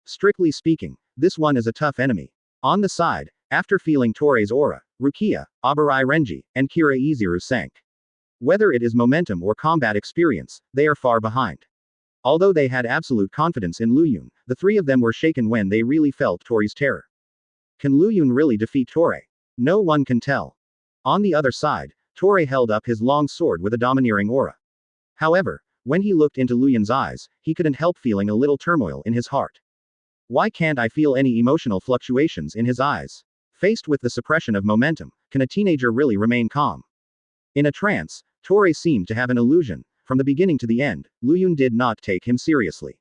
Strictly speaking, this one is a tough enemy. On the side, after feeling Toray's aura, Rukia, Abarai Renji, and Kira Izuru sank. Whether it is momentum or combat experience, they are far behind. Although they had absolute confidence in Luyun, the three of them were shaken when they really felt Toray's terror. Can Luyun really defeat Toray? No one can tell. On the other side, Toray held up his long sword with a domineering aura. However, when he looked into Luyun's eyes, he couldn't help feeling a little turmoil in his heart. Why can't I feel any emotional fluctuations in his eyes? Faced with the suppression of momentum, can a teenager really remain calm? In a trance, Toray seemed to have an illusion. From the beginning to the end, Luyun did not take him seriously.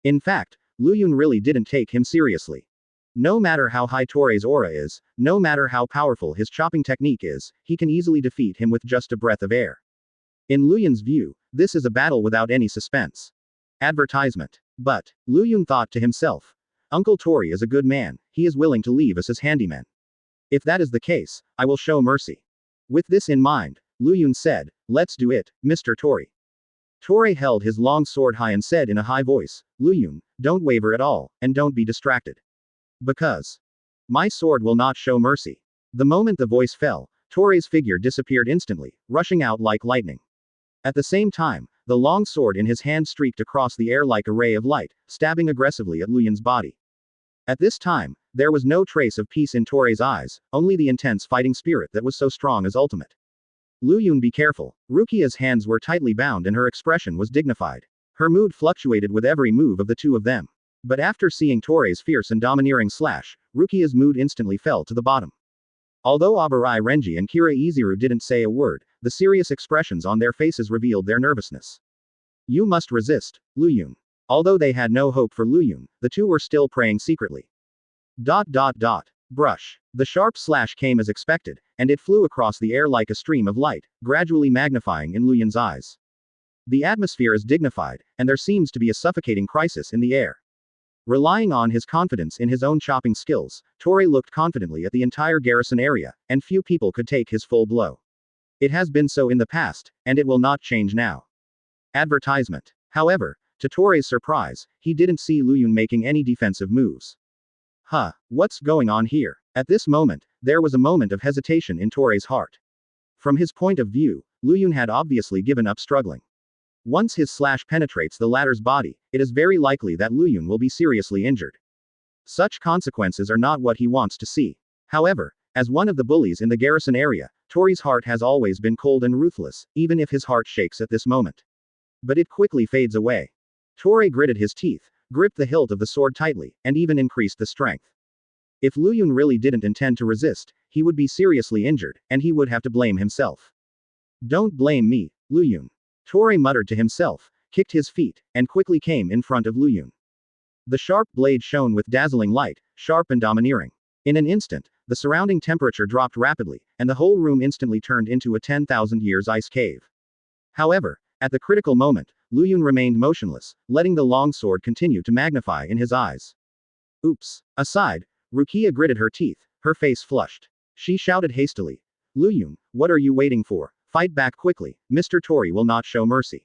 In fact, Luyun really didn't take him seriously. No matter how high Toray's aura is, no matter how powerful his chopping technique is, he can easily defeat him with just a breath of air. In Luyun's view, this is a battle without any suspense. Advertisement. But, Luyun thought to himself, Uncle Toray is a good man, he is willing to leave us as handymen. If that is the case, I will show mercy. With this in mind, Luyun said, let's do it, Mr. Toray. Toray held his long sword high and said in a high voice, Luyun, don't waver at all, and don't be distracted. Because my sword will not show mercy. The moment the voice fell, Toray's figure disappeared instantly, rushing out like lightning. At the same time, the long sword in his hand streaked across the air like a ray of light, stabbing aggressively at Luyun's body. At this time, there was no trace of peace in Toray's eyes, only the intense fighting spirit that was so strong as ultimate. Luyun, be careful. Rukia's hands were tightly bound and her expression was dignified. Her mood fluctuated with every move of the two of them. But after seeing Toray's fierce and domineering slash, Rukia's mood instantly fell to the bottom. Although Abarai Renji and Kira Izuru didn't say a word, the serious expressions on their faces revealed their nervousness. You must resist, Luyun. Although they had no hope for Luyun, the two were still praying secretly. Brush. The sharp slash came as expected, and it flew across the air like a stream of light, gradually magnifying in Luyun's eyes. The atmosphere is dignified, and there seems to be a suffocating crisis in the air. Relying on his confidence in his own chopping skills, Toray looked confidently at the entire garrison area, and few people could take his full blow. It has been so in the past, and it will not change now. Advertisement. However, to Toray's surprise, he didn't see Luyun making any defensive moves. What's going on here? At this moment, there was a moment of hesitation in Toray's heart. From his point of view, Luyun had obviously given up struggling. Once his slash penetrates the latter's body, it is very likely that Luyun will be seriously injured. Such consequences are not what he wants to see. However, as one of the bullies in the garrison area, Toray's heart has always been cold and ruthless, even if his heart shakes at this moment. But it quickly fades away. Toray gritted his teeth, gripped the hilt of the sword tightly, and even increased the strength. If Luyun really didn't intend to resist, he would be seriously injured, and he would have to blame himself. Don't blame me, Luyun. Toray muttered to himself, kicked his feet, and quickly came in front of Luyun. The sharp blade shone with dazzling light, sharp and domineering. In an instant, the surrounding temperature dropped rapidly, and the whole room instantly turned into a 10,000 years ice cave. However, at the critical moment, Luyun remained motionless, letting the long sword continue to magnify in his eyes. Oops. Aside, Rukia gritted her teeth, her face flushed. She shouted hastily. Luyun, what are you waiting for? Fight back quickly, Mr. Toray will not show mercy.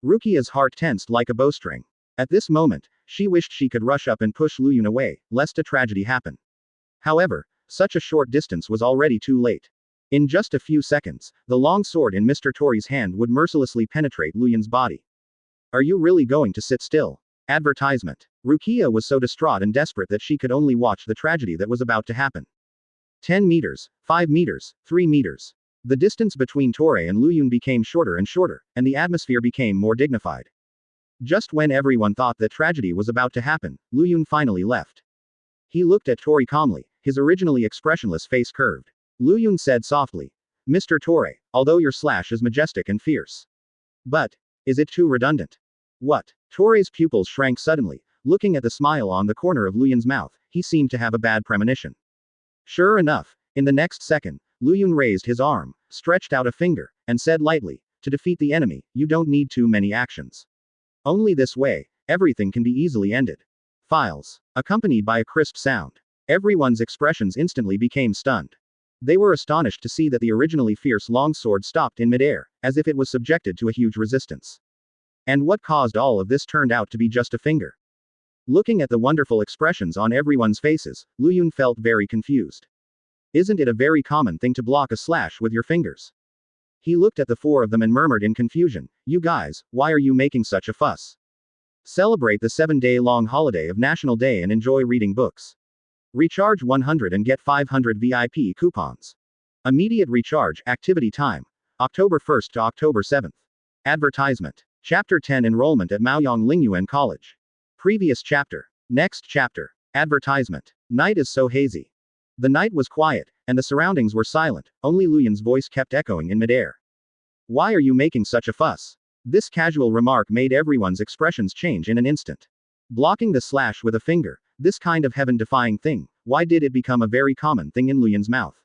Rukia's heart tensed like a bowstring. At this moment, she wished she could rush up and push Luyun away, lest a tragedy happen. However, such a short distance was already too late. In just a few seconds, the long sword in Mr. Toray's hand would mercilessly penetrate Luyun's body. Are you really going to sit still? Advertisement. Rukia was so distraught and desperate that she could only watch the tragedy that was about to happen. 10 meters, 5 meters, 3 meters. The distance between Toray and Luyun became shorter and shorter, and the atmosphere became more dignified. Just when everyone thought that tragedy was about to happen, Luyun finally left. He looked at Toray calmly, his originally expressionless face curved. Luyun said softly, Mr. Toray, although your slash is majestic and fierce. But, is it too redundant? What? Toray's pupils shrank suddenly, looking at the smile on the corner of Luyun's mouth, he seemed to have a bad premonition. Sure enough, in the next second, Luyun raised his arm, stretched out a finger, and said lightly, to defeat the enemy, you don't need too many actions. Only this way, everything can be easily ended. Files. Accompanied by a crisp sound. Everyone's expressions instantly became stunned. They were astonished to see that the originally fierce longsword stopped in midair, as if it was subjected to a huge resistance. And what caused all of this turned out to be just a finger. Looking at the wonderful expressions on everyone's faces, Luyun felt very confused. Isn't it a very common thing to block a slash with your fingers? He looked at the four of them and murmured in confusion, you guys, why are you making such a fuss? Celebrate the 7-day-long holiday of National Day and enjoy reading books. Recharge 100 and get 500 VIP coupons. Immediate recharge, activity time. October 1st to October 7th. Advertisement. Chapter 10 Enrollment at Maoyong Lingyuan College. Previous chapter. Next chapter. Advertisement. Night is so hazy. The night was quiet, and the surroundings were silent, only Luyun's voice kept echoing in midair. Why are you making such a fuss? This casual remark made everyone's expressions change in an instant. Blocking the slash with a finger, this kind of heaven-defying thing, why did it become a very common thing in Luyun's mouth?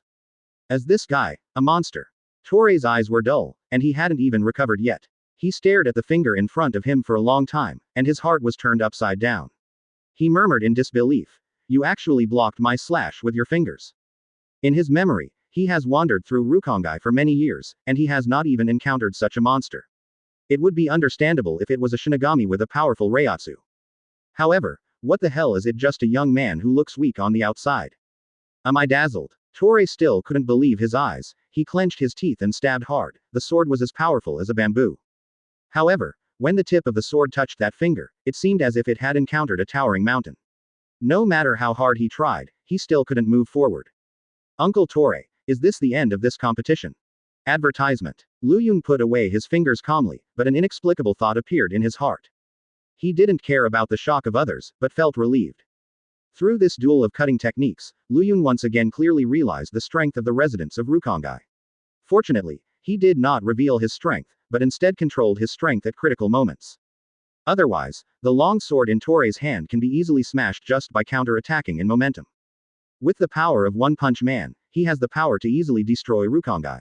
As this guy, a monster. Toray's eyes were dull, and he hadn't even recovered yet. He stared at the finger in front of him for a long time, and his heart was turned upside down. He murmured in disbelief. You actually blocked my slash with your fingers. In his memory, he has wandered through Rukongai for many years, and he has not even encountered such a monster. It would be understandable if it was a Shinigami with a powerful Reiatsu. However, what the hell is it just a young man who looks weak on the outside? Am I dazzled? Toray still couldn't believe his eyes, he clenched his teeth and stabbed hard, the sword was as powerful as a bamboo. However, when the tip of the sword touched that finger, it seemed as if it had encountered a towering mountain. No matter how hard he tried, he still couldn't move forward. Uncle Toray, is this the end of this competition? Advertisement. Luyun put away his fingers calmly, but an inexplicable thought appeared in his heart. He didn't care about the shock of others, but felt relieved. Through this duel of cutting techniques, Luyun once again clearly realized the strength of the residents of Rukongai. Fortunately, he did not reveal his strength, but instead controlled his strength at critical moments. Otherwise, the long sword in Torei's hand can be easily smashed just by counter-attacking in momentum. With the power of One Punch Man, he has the power to easily destroy Rukongai.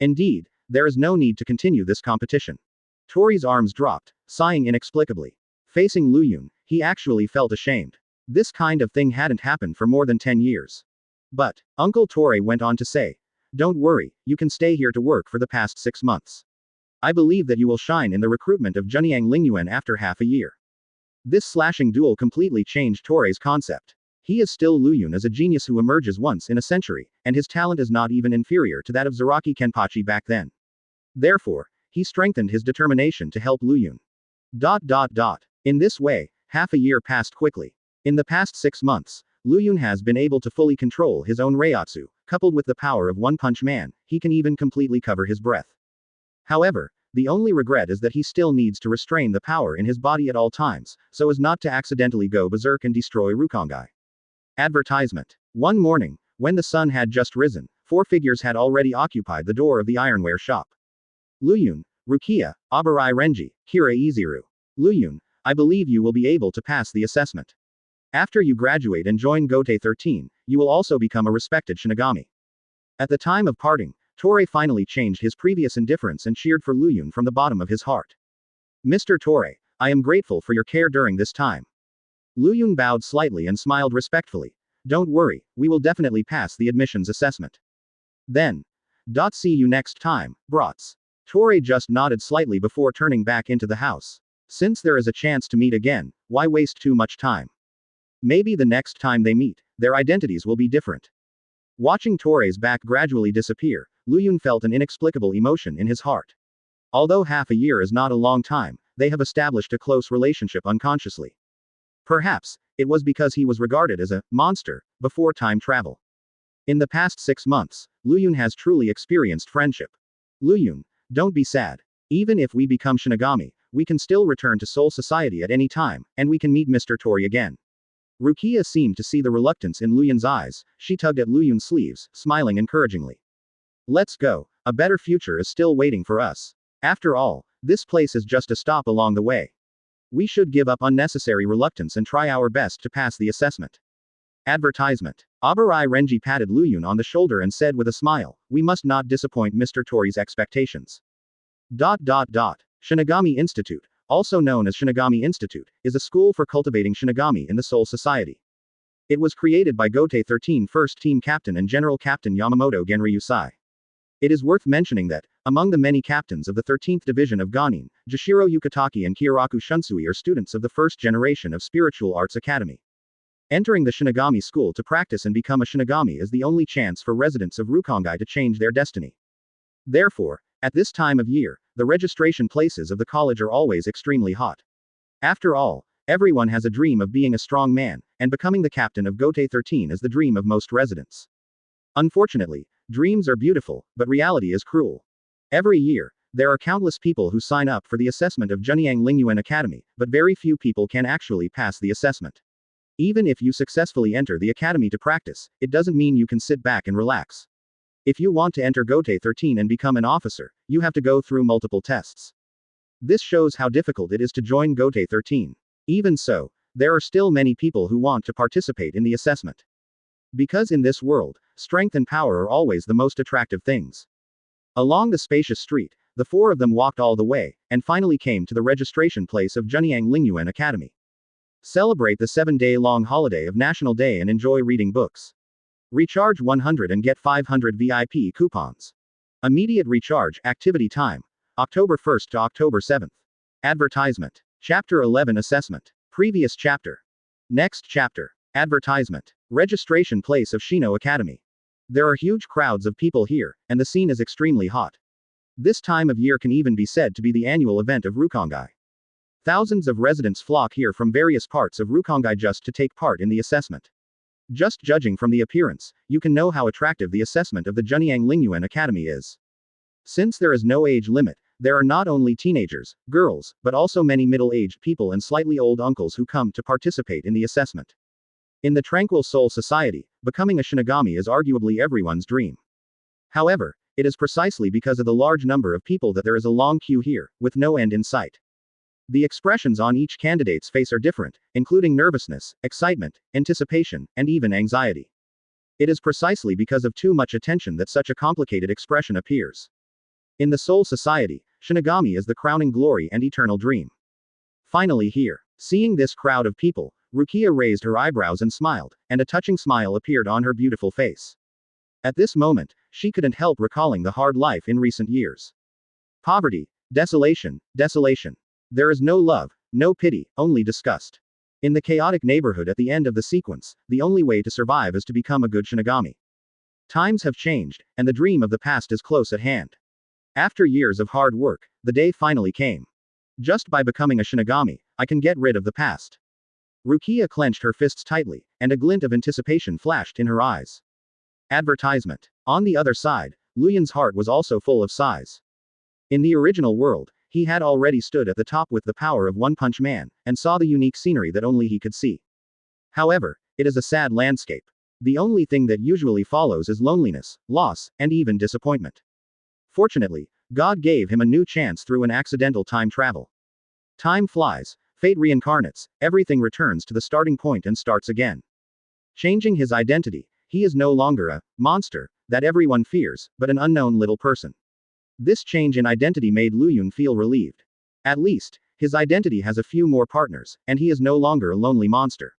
Indeed, there is no need to continue this competition. Torei's arms dropped, sighing inexplicably. Facing Lu Yun, he actually felt ashamed. This kind of thing hadn't happened for more than 10 years. But, Uncle Torei went on to say, "Don't worry, you can stay here to work for the past 6 months. I believe that you will shine in the recruitment of Junyang Lingyuan after half a year." This slashing duel completely changed Torei's concept. He is still Lu Yun as a genius who emerges once in a century, and his talent is not even inferior to that of Zaraki Kenpachi back then. Therefore, he strengthened his determination to help Lu Yun. In this way, half a year passed quickly. In the past 6 months, Lu Yun has been able to fully control his own Reiatsu, coupled with the power of One Punch Man, he can even completely cover his breath. However, the only regret is that he still needs to restrain the power in his body at all times, so as not to accidentally go berserk and destroy Rukongai. Advertisement. One morning, when the sun had just risen, 4 figures had already occupied the door of the ironware shop. Lu Yun, Rukia, Abarai Renji, Kira Iziru. Lu Yun, I believe you will be able to pass the assessment. After you graduate and join Gotei 13, you will also become a respected Shinigami. At the time of parting, Torei finally changed his previous indifference and cheered for Lu Yun from the bottom of his heart. Mr. Torei, I am grateful for your care during this time. Lu Yun bowed slightly and smiled respectfully. Don't worry, we will definitely pass the admissions assessment. Then. See you next time, brats. Torei just nodded slightly before turning back into the house. Since there is a chance to meet again, why waste too much time? Maybe the next time they meet, their identities will be different. Watching Torei's back gradually disappear, Lu Yun felt an inexplicable emotion in his heart. Although half a year is not a long time, they have established a close relationship unconsciously. Perhaps, it was because he was regarded as a monster before time travel. In the past 6 months, Lu Yun has truly experienced friendship. Lu Yun, don't be sad. Even if we become Shinigami, we can still return to Soul Society at any time, and we can meet Mr. Torei again. Rukia seemed to see the reluctance in Lu Yun's eyes, she tugged at Lu Yun's sleeves, smiling encouragingly. Let's go, a better future is still waiting for us. After all, this place is just a stop along the way. We should give up unnecessary reluctance and try our best to pass the assessment. Advertisement. Abarai Renji patted Lu Yun on the shoulder and said with a smile, we must not disappoint Mr. Torei's expectations. Shinigami Institute, also known as Shinigami Institute, is a school for cultivating Shinigami in the Soul Society. It was created by Gotei 13 First Team Captain and General Captain Yamamoto Genryusai. It is worth mentioning that, among the many captains of the 13th Division of Ganin, Jashiro Yukitaki and Kyoraku Shunsui are students of the first generation of Spiritual Arts Academy. Entering the Shinigami school to practice and become a Shinigami is the only chance for residents of Rukongai to change their destiny. Therefore, at this time of year, the registration places of the college are always extremely hot. After all, everyone has a dream of being a strong man, and becoming the captain of Gotei 13 is the dream of most residents. Unfortunately, dreams are beautiful, but reality is cruel. Every year, there are countless people who sign up for the assessment of Junyang Lingyuan Academy, but very few people can actually pass the assessment. Even if you successfully enter the academy to practice, it doesn't mean you can sit back and relax. If you want to enter Gotei 13 and become an officer, you have to go through multiple tests. This shows how difficult it is to join Gotei 13. Even so, there are still many people who want to participate in the assessment. Because in this world, strength and power are always the most attractive things. Along the spacious street, the 4 of them walked all the way, and finally came to the registration place of Junyang Lingyuan Academy. Celebrate the 7-day-long holiday of National Day and enjoy reading books. Recharge 100 and get 500 VIP coupons. Immediate recharge, activity time. October 1st to October 7th. Advertisement. Chapter 11 Assessment. Previous chapter. Next chapter. Advertisement. Registration place of Shino Academy. There are huge crowds of people here, and the scene is extremely hot. This time of year can even be said to be the annual event of Rukongai. Thousands of residents flock here from various parts of Rukongai just to take part in the assessment. Just judging from the appearance, you can know how attractive the assessment of the Junyang Lingyuan Academy is. Since there is no age limit, there are not only teenagers, girls, but also many middle-aged people and slightly old uncles who come to participate in the assessment. In the Tranquil Soul Society, becoming a Shinigami is arguably everyone's dream. However, it is precisely because of the large number of people that there is a long queue here, with no end in sight. The expressions on each candidate's face are different, including nervousness, excitement, anticipation, and even anxiety. It is precisely because of too much attention that such a complicated expression appears. In the Soul Society, Shinigami is the crowning glory and eternal dream. Finally here, seeing this crowd of people, Rukia raised her eyebrows and smiled, and a touching smile appeared on her beautiful face. At this moment, she couldn't help recalling the hard life in recent years. Poverty, desolation, desolation. There is no love, no pity, only disgust. In the chaotic neighborhood at the end of the sequence, the only way to survive is to become a good Shinigami. Times have changed, and the dream of the past is close at hand. After years of hard work, the day finally came. Just by becoming a Shinigami, I can get rid of the past. Rukia clenched her fists tightly, and a glint of anticipation flashed in her eyes. Advertisement. On the other side, Luyun's heart was also full of sighs. In the original world, he had already stood at the top with the power of One Punch Man, and saw the unique scenery that only he could see. However, it is a sad landscape. The only thing that usually follows is loneliness, loss, and even disappointment. Fortunately, God gave him a new chance through an accidental time travel. Time flies, fate reincarnates, everything returns to the starting point and starts again. Changing his identity, he is no longer a monster that everyone fears, but an unknown little person. This change in identity made Luyun feel relieved. At least, his identity has a few more partners, and he is no longer a lonely monster.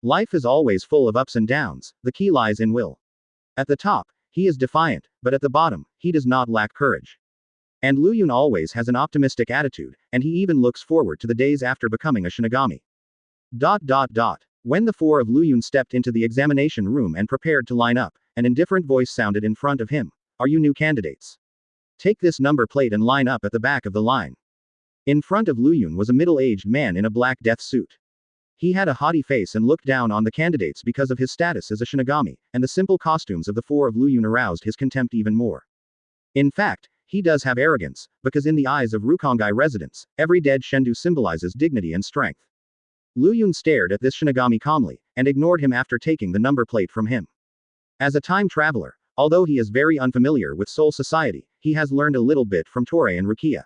Life is always full of ups and downs, the key lies in will. At the top, he is defiant, but at the bottom, he does not lack courage. And Luyun always has an optimistic attitude, and he even looks forward to the days after becoming a Shinigami. When the four of Luyun stepped into the examination room and prepared to line up, an indifferent voice sounded in front of him. Are you new candidates? Take this number plate and line up at the back of the line. In front of Luyun was a middle-aged man in a black death suit. He had a haughty face and looked down on the candidates because of his status as a Shinigami, and the simple costumes of the four of Luyun aroused his contempt even more. In fact, he does have arrogance, because in the eyes of Rukongai residents, every dead Shendu symbolizes dignity and strength. Luyun stared at this Shinigami calmly, and ignored him after taking the number plate from him. As a time traveler, although he is very unfamiliar with Soul Society, he has learned a little bit from Toray and Rukia.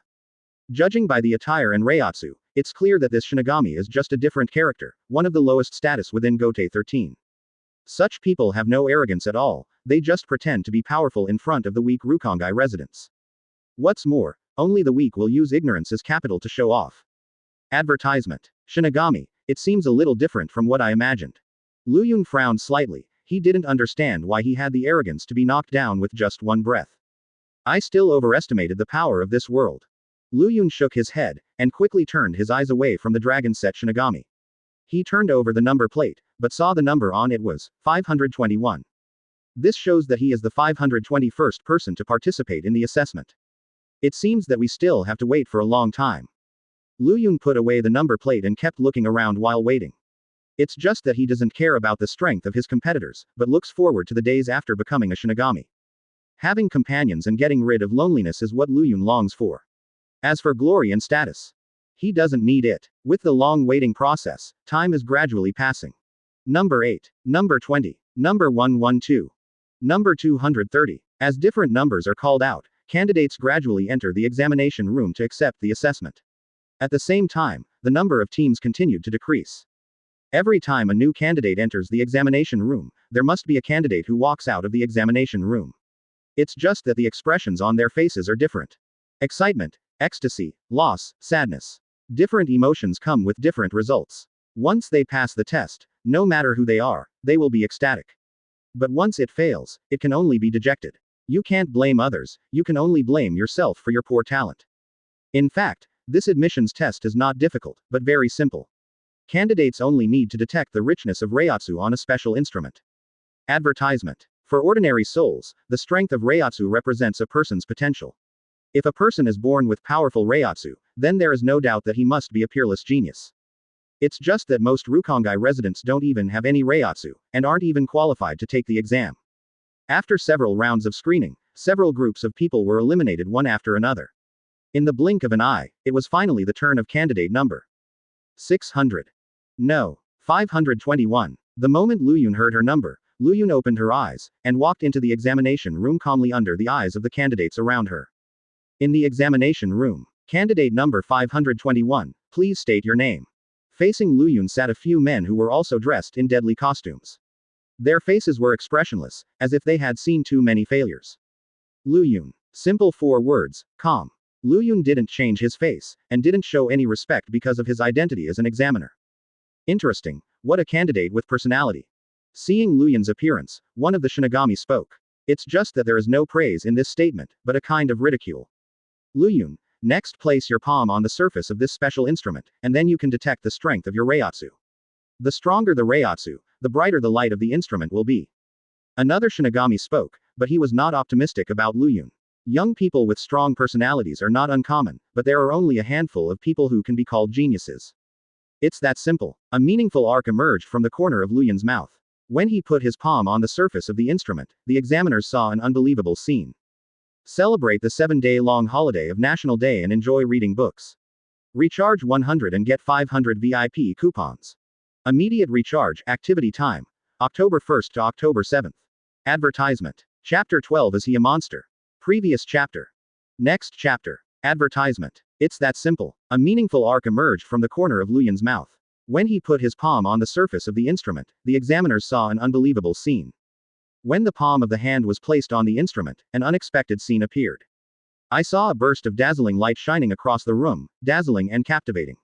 Judging by the attire and Reiatsu, it's clear that this Shinigami is just a different character, one of the lowest status within Gotei 13. Such people have no arrogance at all, they just pretend to be powerful in front of the weak Rukongai residents. What's more, only the weak will use ignorance as capital to show off. Advertisement. Shinigami, it seems a little different from what I imagined. Luyun frowned slightly, he didn't understand why he had the arrogance to be knocked down with just one breath. I still overestimated the power of this world. Luyun shook his head, and quickly turned his eyes away from the dragon set Shinigami. He turned over the number plate, but saw the number on it was 521. This shows that he is the 521st person to participate in the assessment. It seems that we still have to wait for a long time. Luyun put away the number plate and kept looking around while waiting. It's just that he doesn't care about the strength of his competitors, but looks forward to the days after becoming a Shinigami. Having companions and getting rid of loneliness is what Luyun longs for. As for glory and status, he doesn't need it. With the long waiting process, time is gradually passing. Number 8, number 20, number 112, number 230. As different numbers are called out, candidates gradually enter the examination room to accept the assessment. At the same time, the number of teams continued to decrease. Every time a new candidate enters the examination room, there must be a candidate who walks out of the examination room. It's just that the expressions on their faces are different. Excitement, ecstasy, loss, sadness. Different emotions come with different results. Once they pass the test, no matter who they are, they will be ecstatic. But once it fails, it can only be dejected. You can't blame others, you can only blame yourself for your poor talent. In fact, this admissions test is not difficult, but very simple. Candidates only need to detect the richness of Reiatsu on a special instrument. Advertisement. For ordinary souls, the strength of Reiatsu represents a person's potential. If a person is born with powerful Reiatsu, then there is no doubt that he must be a peerless genius. It's just that most Rukongai residents don't even have any Reiatsu, and aren't even qualified to take the exam. After several rounds of screening, several groups of people were eliminated one after another. In the blink of an eye, it was finally the turn of candidate number 600. No. 521. The moment Luyun heard her number, Luyun opened her eyes, and walked into the examination room calmly under the eyes of the candidates around her. In the examination room, candidate number 521, please state your name. Facing Luyun sat a few men who were also dressed in deadly costumes. Their faces were expressionless, as if they had seen too many failures. Luyun. Simple 4 words, calm. Luyun didn't change his face, and didn't show any respect because of his identity as an examiner. Interesting, what a candidate with personality. Seeing Luyun's appearance, one of the Shinigami spoke. It's just that there is no praise in this statement, but a kind of ridicule. Luyun, next place your palm on the surface of this special instrument, and then you can detect the strength of your Reiatsu. The stronger the Reiatsu, the brighter the light of the instrument will be. Another Shinigami spoke, but he was not optimistic about Luyun. Young people with strong personalities are not uncommon, but there are only a handful of people who can be called geniuses. It's that simple. A meaningful arc emerged from the corner of Luyun's mouth. When he put his palm on the surface of the instrument, the examiners saw an unbelievable scene. Celebrate the 7-day-long holiday of National Day and enjoy reading books. Recharge 100 and get 500 VIP coupons. Immediate recharge, activity time. October 1st to October 7th. Advertisement. Chapter 12. Is he a monster? Previous chapter. Next chapter. Advertisement. It's that simple. A meaningful arc emerged from the corner of Luyun's mouth. When he put his palm on the surface of the instrument, the examiners saw an unbelievable scene. When the palm of the hand was placed on the instrument, an unexpected scene appeared. I saw a burst of dazzling light shining across the room, dazzling and captivating.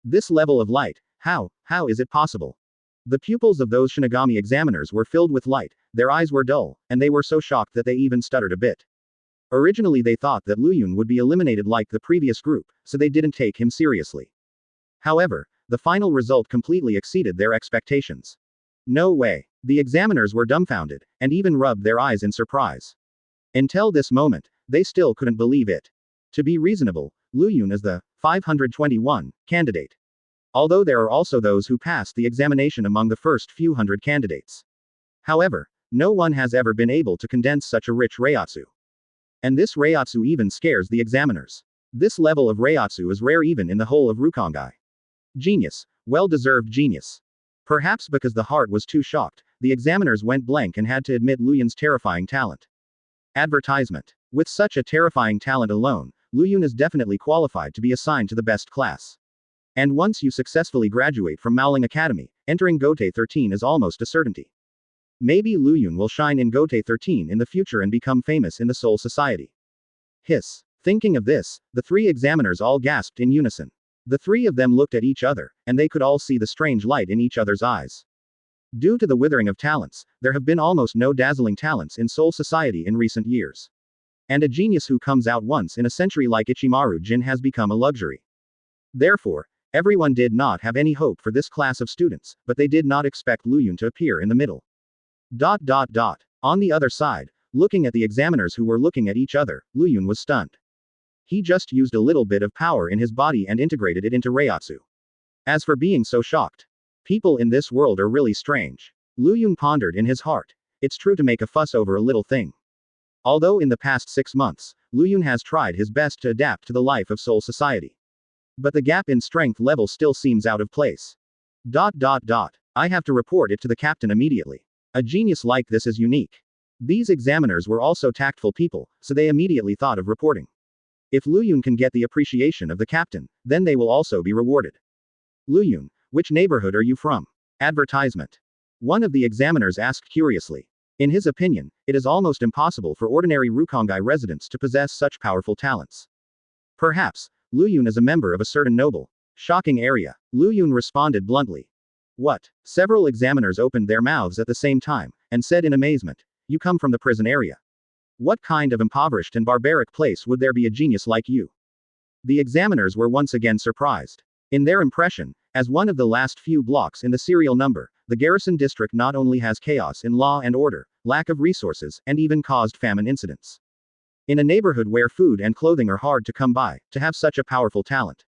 This level of light, how is it possible? The pupils of those Shinigami examiners were filled with light, their eyes were dull, and they were so shocked that they even stuttered a bit. Originally they thought that Luyun would be eliminated like the previous group, so they didn't take him seriously. However, the final result completely exceeded their expectations. No way. The examiners were dumbfounded, and even rubbed their eyes in surprise. Until this moment, they still couldn't believe it. To be reasonable, Luyun is the 521 candidate. Although there are also those who passed the examination among the first few hundred candidates. However, no one has ever been able to condense such a rich Reiatsu. And this Reiatsu even scares the examiners. This level of Reiatsu is rare even in the whole of Rukongai. Genius. Well-deserved genius. Perhaps because the heart was too shocked, the examiners went blank and had to admit Luyun's terrifying talent. Advertisement. With such a terrifying talent alone, Luyun is definitely qualified to be assigned to the best class. And once you successfully graduate from Maoling Academy, entering Gotei 13 is almost a certainty. Maybe Luyun will shine in Gotei 13 in the future and become famous in the Soul Society. Hiss. Thinking of this, the 3 examiners all gasped in unison. The 3 of them looked at each other, and they could all see the strange light in each other's eyes. Due to the withering of talents, there have been almost no dazzling talents in Soul Society in recent years. And a genius who comes out once in a century like Ichimaru Jin has become a luxury. Therefore, everyone did not have any hope for this class of students, but they did not expect Luyun to appear in the middle. On the other side, looking at the examiners who were looking at each other, Luyun was stunned. He just used a little bit of power in his body and integrated it into Reiatsu. As for being so shocked, people in this world are really strange. Luyun pondered in his heart. It's true to make a fuss over a little thing. Although in the past 6 months, Luyun has tried his best to adapt to the life of Soul Society. But the gap in strength level still seems out of place. I have to report it to the captain immediately. A genius like this is unique. These examiners were also tactful people, so they immediately thought of reporting. If Luyun can get the appreciation of the captain, then they will also be rewarded. Luyun, which neighborhood are you from? Advertisement. One of the examiners asked curiously. In his opinion, it is almost impossible for ordinary Rukongai residents to possess such powerful talents. Perhaps, Luyun is a member of a certain noble, shocking area. Luyun responded bluntly. What? Several examiners opened their mouths at the same time, and said in amazement, you come from the prison area. What kind of impoverished and barbaric place would there be a genius like you? The examiners were once again surprised. In their impression, as one of the last few blocks in the serial number, the garrison district not only has chaos in law and order, lack of resources, and even caused famine incidents. In a neighborhood where food and clothing are hard to come by, to have such a powerful talent.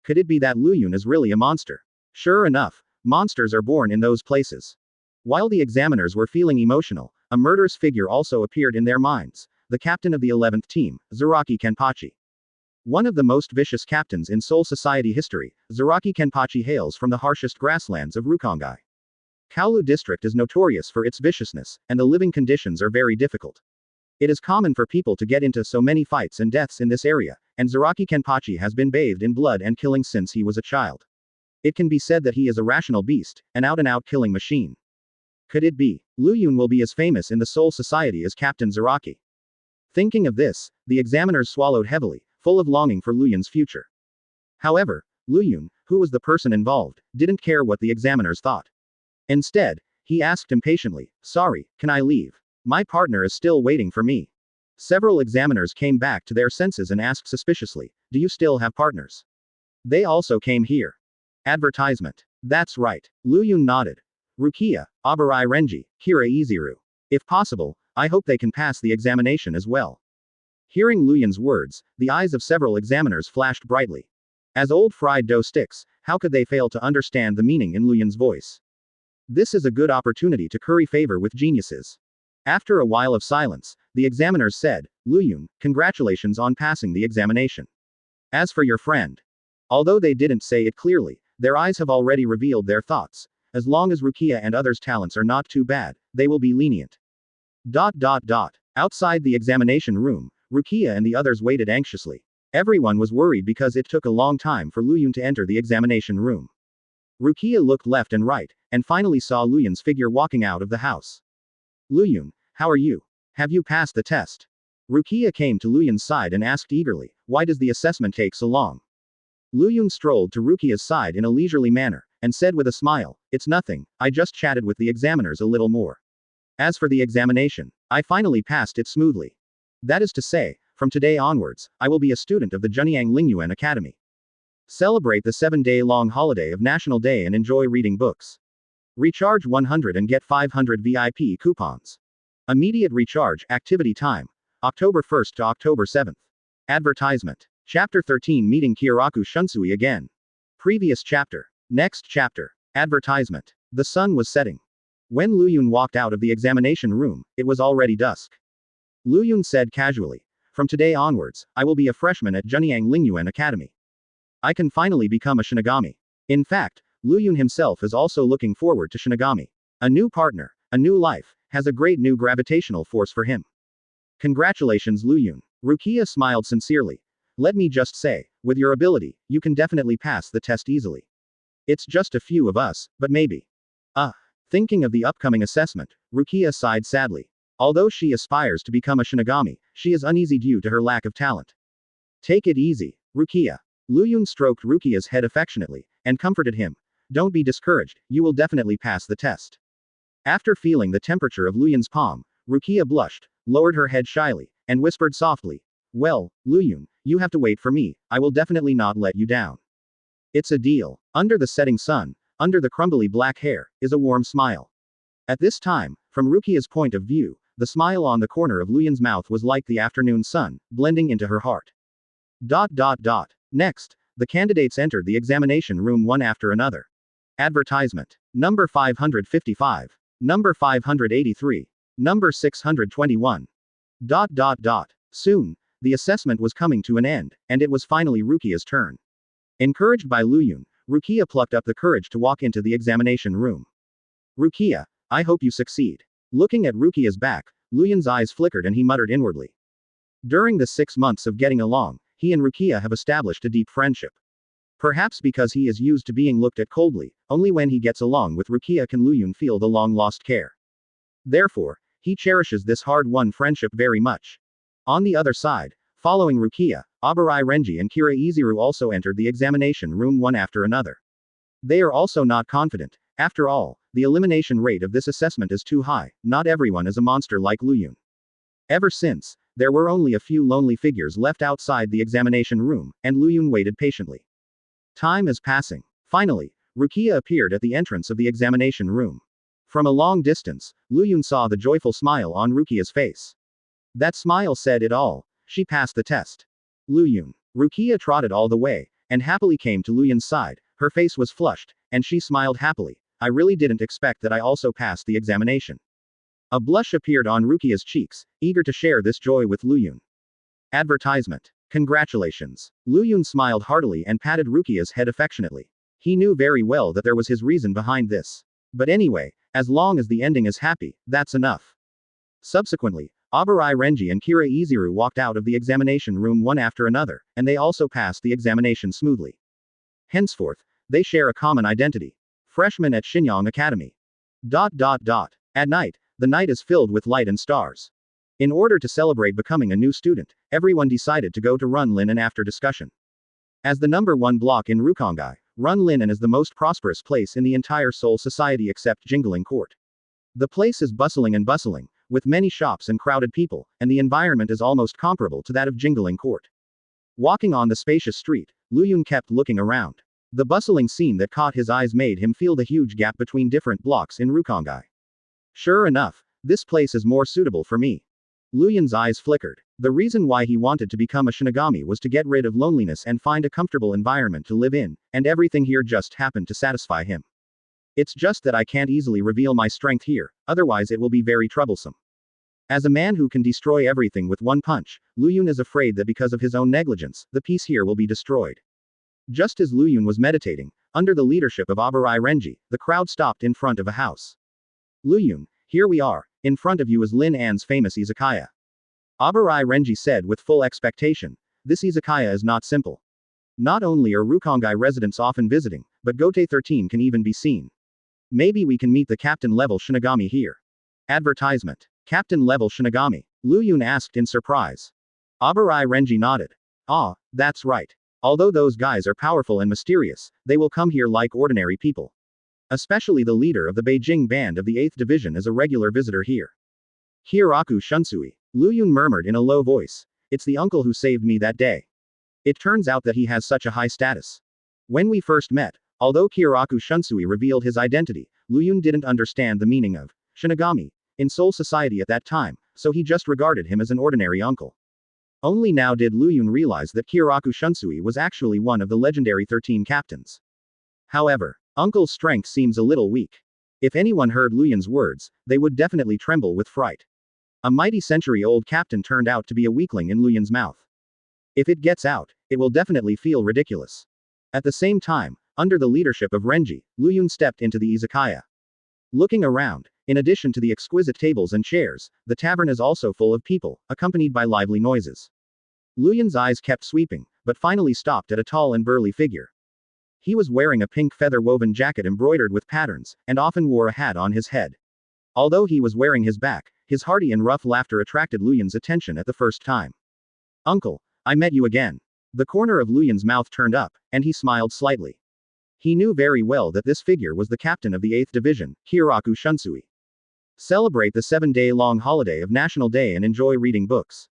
Could it be that Luyun is really a monster? Sure enough, monsters are born in those places. While the examiners were feeling emotional, a murderous figure also appeared in their minds, the captain of the 11th team, Zaraki Kenpachi. One of the most vicious captains in Soul Society history, Zaraki Kenpachi hails from the harshest grasslands of Rukongai. Kaolu district is notorious for its viciousness, and the living conditions are very difficult. It is common for people to get into so many fights and deaths in this area, and Zaraki Kenpachi has been bathed in blood and killing since he was a child. It can be said that he is a rational beast, an out-and-out killing machine. Could it be? Lu Yun will be as famous in the Soul Society as Captain Zaraki. Thinking of this, the examiners swallowed heavily, full of longing for Lu Yun's future. However, Lu Yun, who was the person involved, didn't care what the examiners thought. Instead, he asked impatiently, "Sorry, can I leave? My partner is still waiting for me." Several examiners came back to their senses and asked suspiciously, "Do you still have partners?" They also came here. Advertisement. That's right. Lu Yun nodded. Rukia, Abarai Renji, Kira Iziru. If possible, I hope they can pass the examination as well. Hearing Lu Yun's words, the eyes of several examiners flashed brightly. As old fried dough sticks, how could they fail to understand the meaning in Lu Yun's voice? This is a good opportunity to curry favor with geniuses. After a while of silence, the examiners said, "Lu Yun, congratulations on passing the examination. As for your friend." Although they didn't say it clearly, their eyes have already revealed their thoughts. As long as Rukia and others' talents are not too bad, they will be lenient. Outside the examination room, Rukia and the others waited anxiously. Everyone was worried because it took a long time for Lu Yun to enter the examination room. Rukia looked left and right, and finally saw Lu Yun's figure walking out of the house. "Lu Yun, how are you? Have you passed the test?" Rukia came to Lu Yun's side and asked eagerly, "Why does the assessment take so long?" Lu Yun strolled to Rukia's side in a leisurely manner, and said with a smile, "It's nothing, I just chatted with the examiners a little more. As for the examination, I finally passed it smoothly. That is to say, from today onwards, I will be a student of the Junyang Lingyuan Academy. Celebrate the 7-day-long holiday of National Day and enjoy reading books. Recharge 100 and get 500 VIP coupons. Immediate recharge, activity time. October 1st to October 7th. Advertisement. Chapter 13 Meeting Kyoraku Shunsui again. Previous chapter. Next chapter. Advertisement. The sun was setting. When Lu Yun walked out of the examination room, it was already dusk. Lu Yun said casually, "From today onwards, I will be a freshman at Junyang Lingyuan Academy. I can finally become a Shinigami." In fact, Lu Yun himself is also looking forward to Shinigami. A new partner, a new life, has a great new gravitational force for him. Congratulations Lu Yun. Rukia smiled sincerely. "Let me just say, with your ability, you can definitely pass the test easily. It's just a few of us, but maybe." Thinking of the upcoming assessment, Rukia sighed sadly. Although she aspires to become a Shinigami, she is uneasy due to her lack of talent. "Take it easy, Rukia." Lu Yun stroked Rukia's head affectionately, and comforted him. "Don't be discouraged, you will definitely pass the test." After feeling the temperature of Lu Yun's palm, Rukia blushed, lowered her head shyly, and whispered softly, "Well, Lu Yun, you have to wait for me, I will definitely not let you down. It's a deal." Under the setting sun, under the crumbly black hair, is a warm smile. At this time, from Rukia's point of view, the smile on the corner of Lu Yun's mouth was like the afternoon sun, blending into her heart. Next, the candidates entered the examination room one after another. Advertisement. Number 555. Number 583. Number 621. Soon, the assessment was coming to an end, and it was finally Rukia's turn. Encouraged by Lu Yun, Rukia plucked up the courage to walk into the examination room. "Rukia, I hope you succeed." Looking at Rukia's back, Lu Yun's eyes flickered and he muttered inwardly. During the 6 months of getting along, he and Rukia have established a deep friendship. Perhaps because he is used to being looked at coldly, only when he gets along with Rukia can Lu Yun feel the long-lost care. Therefore, he cherishes this hard-won friendship very much. On the other side, following Rukia, Abarai Renji and Kira Iziru also entered the examination room one after another. They are also not confident. After all, the elimination rate of this assessment is too high, not everyone is a monster like Lu Yun. Ever since, there were only a few lonely figures left outside the examination room, and Lu Yun waited patiently. Time is passing. Finally, Rukia appeared at the entrance of the examination room. From a long distance, Lu Yun saw the joyful smile on Rukia's face. That smile said it all. She passed the test. Lu Yun. Rukia trotted all the way, and happily came to Lu Yun's side. Her face was flushed, and she smiled happily. "I really didn't expect that I also passed the examination." A blush appeared on Rukia's cheeks, eager to share this joy with Lu Yun. Advertisement. Congratulations. Lu Yun smiled heartily and patted Rukia's head affectionately. He knew very well that there was his reason behind this. But anyway, as long as the ending is happy, that's enough. Subsequently, Abarai Renji and Kira Izuru walked out of the examination room one after another, and they also passed the examination smoothly. Henceforth, they share a common identity. Freshmen at Shinyang Academy. At night, the night is filled with light and stars. In order to celebrate becoming a new student, everyone decided to go to Runlinen after discussion. As the number one block in Rukongai, Runlinen is the most prosperous place in the entire Seoul society except Jingling Court. The place is bustling, with many shops and crowded people, and the environment is almost comparable to that of Jingling Court. Walking on the spacious street, Luyun kept looking around. The bustling scene that caught his eyes made him feel the huge gap between different blocks in Rukongai. Sure enough, this place is more suitable for me. Luyun's eyes flickered. The reason why he wanted to become a Shinigami was to get rid of loneliness and find a comfortable environment to live in, and everything here just happened to satisfy him. It's just that I can't easily reveal my strength here, otherwise it will be very troublesome. As a man who can destroy everything with one punch, Luyun is afraid that because of his own negligence, the peace here will be destroyed. Just as Luyun was meditating, under the leadership of Abarai Renji, the crowd stopped in front of a house. Luyun, here we are. In front of you is Lin An's famous izakaya. Abarai Renji said with full expectation. This izakaya is not simple. Not only are Rukongai residents often visiting, but Gote 13 can even be seen. Maybe we can meet the captain-level Shinigami here. Advertisement. Captain-level Shinigami? Luyun asked in surprise. Abarai Renji nodded. Ah, that's right. Although those guys are powerful and mysterious, they will come here like ordinary people. Especially the leader of the Beijing band of the 8th Division is a regular visitor here. Kyoraku Shunsui. Luyun murmured in a low voice. It's the uncle who saved me that day. It turns out that he has such a high status. When we first met, although Kyoraku Shunsui revealed his identity, Luyun didn't understand the meaning of Shinigami in Seoul society at that time, so he just regarded him as an ordinary uncle. Only now did Luyun realize that Kyoraku Shunsui was actually one of the legendary 13 captains. However, Uncle's strength seems a little weak. If anyone heard Luyun's words, they would definitely tremble with fright. A mighty century-old captain turned out to be a weakling in Luyun's mouth. If it gets out, it will definitely feel ridiculous. At the same time, under the leadership of Renji, Luyun stepped into the izakaya. Looking around, in addition to the exquisite tables and chairs, the tavern is also full of people, accompanied by lively noises. Luyun's eyes kept sweeping, but finally stopped at a tall and burly figure. He was wearing a pink feather-woven jacket embroidered with patterns, and often wore a hat on his head. Although he was wearing his back, his hearty and rough laughter attracted Luyun's attention at the first time. Uncle, I met you again. The corner of Luyun's mouth turned up, and he smiled slightly. He knew very well that this figure was the captain of the 8th Division, Kyoraku Shunsui. Celebrate the 7-day-long holiday of National Day and enjoy reading books.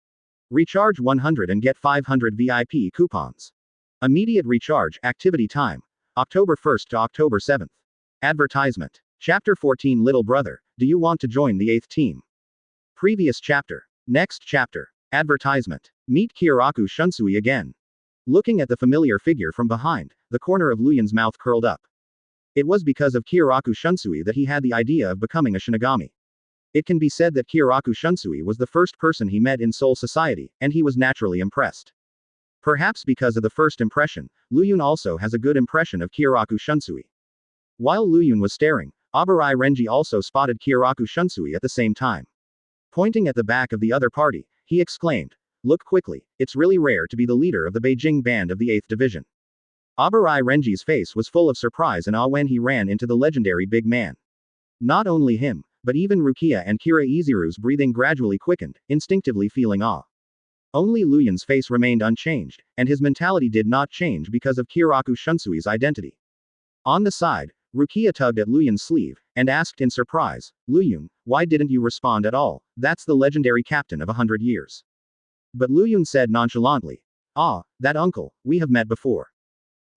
Recharge 100 and get 500 VIP coupons. Immediate recharge, activity time. October 1st to October 7th. Advertisement. Chapter 14 Little Brother, do you want to join the 8th team? Previous chapter. Next chapter. Advertisement. Meet Kyoraku Shunsui again. Looking at the familiar figure from behind, the corner of Luyun's mouth curled up. It was because of Kyoraku Shunsui that he had the idea of becoming a Shinigami. It can be said that Kyoraku Shunsui was the first person he met in Seoul society, and he was naturally impressed. Perhaps because of the first impression, Luyun also has a good impression of Kyoraku Shunsui. While Luyun was staring, Abarai Renji also spotted Kyoraku Shunsui at the same time. Pointing at the back of the other party, he exclaimed, "Look quickly, it's really rare to be the leader of the Beijing band of the 8th Division." Abarai Renji's face was full of surprise and awe when he ran into the legendary big man. Not only him, but even Rukia and Kira Izuru's breathing gradually quickened, instinctively feeling awe. Only Luyun's face remained unchanged, and his mentality did not change because of Kyoraku Shunsui's identity. On the side, Rukia tugged at Luyun's sleeve, and asked in surprise, "Luyun, why didn't you respond at all? That's the legendary captain of 100 years. But Luyun said nonchalantly, "Ah, that uncle, we have met before."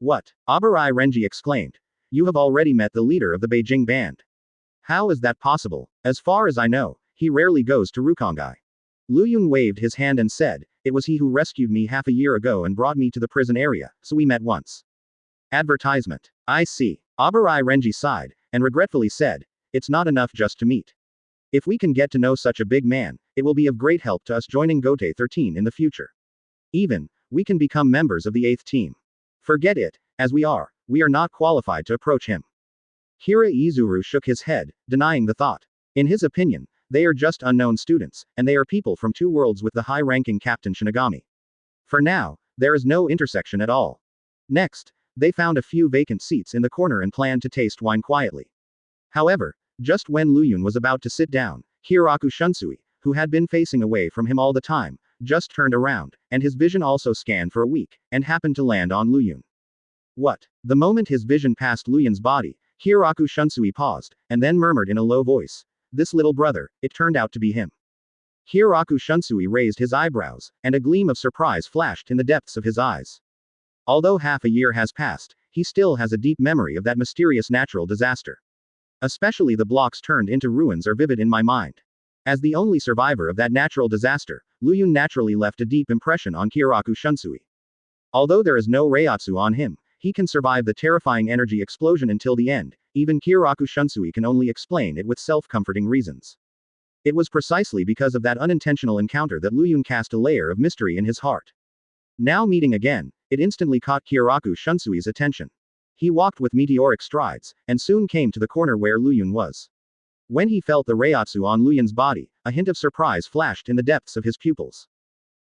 "What?" Abarai Renji exclaimed. "You have already met the leader of the Beijing band. How is that possible? As far as I know, he rarely goes to Rukongai." Luyun waved his hand and said, "It was he who rescued me half a year ago and brought me to the prison area, so we met once." Advertisement. I see. Abarai Renji sighed, and regretfully said, "It's not enough just to meet. If we can get to know such a big man, it will be of great help to us joining Gote 13 in the future. Even, we can become members of the 8th team. Forget it, as we are not qualified to approach him." Hira Izuru shook his head, denying the thought. In his opinion, they are just unknown students, and they are people from two worlds with the high-ranking Captain Shinigami. For now, there is no intersection at all. Next, they found a few vacant seats in the corner and planned to taste wine quietly. However, just when Luyun was about to sit down, Kyoraku Shunsui, who had been facing away from him all the time, just turned around, and his vision also scanned for a week, and happened to land on Luyun. What? The moment his vision passed Luyun's body, Kyoraku Shunsui paused, and then murmured in a low voice, "This little brother, it turned out to be him." Kyoraku Shunsui raised his eyebrows, and a gleam of surprise flashed in the depths of his eyes. Although half a year has passed, he still has a deep memory of that mysterious natural disaster. Especially the blocks turned into ruins are vivid in my mind. As the only survivor of that natural disaster, Luyun naturally left a deep impression on Kyoraku Shunsui. Although there is no Reiatsu on him, he can survive the terrifying energy explosion until the end. Even Kyoraku Shunsui can only explain it with self-comforting reasons. It was precisely because of that unintentional encounter that Luyun cast a layer of mystery in his heart. Now meeting again, it instantly caught Kyoraku Shunsui's attention. He walked with meteoric strides, and soon came to the corner where Luyun was. When he felt the Reiatsu on Luyun's body, a hint of surprise flashed in the depths of his pupils.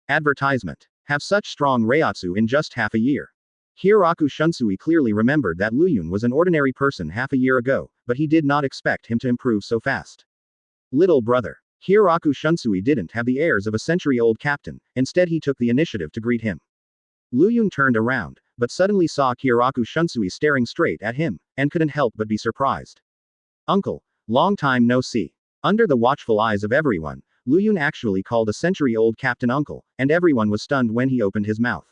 Advertisement. Have such strong Reiatsu in just half a year. Kyoraku Shunsui clearly remembered that Luyun was an ordinary person half a year ago, but he did not expect him to improve so fast. Little brother. Kyoraku Shunsui didn't have the airs of a century-old captain, instead he took the initiative to greet him. Luyun turned around, but suddenly saw Kyoraku Shunsui staring straight at him, and couldn't help but be surprised. Uncle. Long time no see. Under the watchful eyes of everyone, Luyun actually called a century-old captain uncle, and everyone was stunned when he opened his mouth.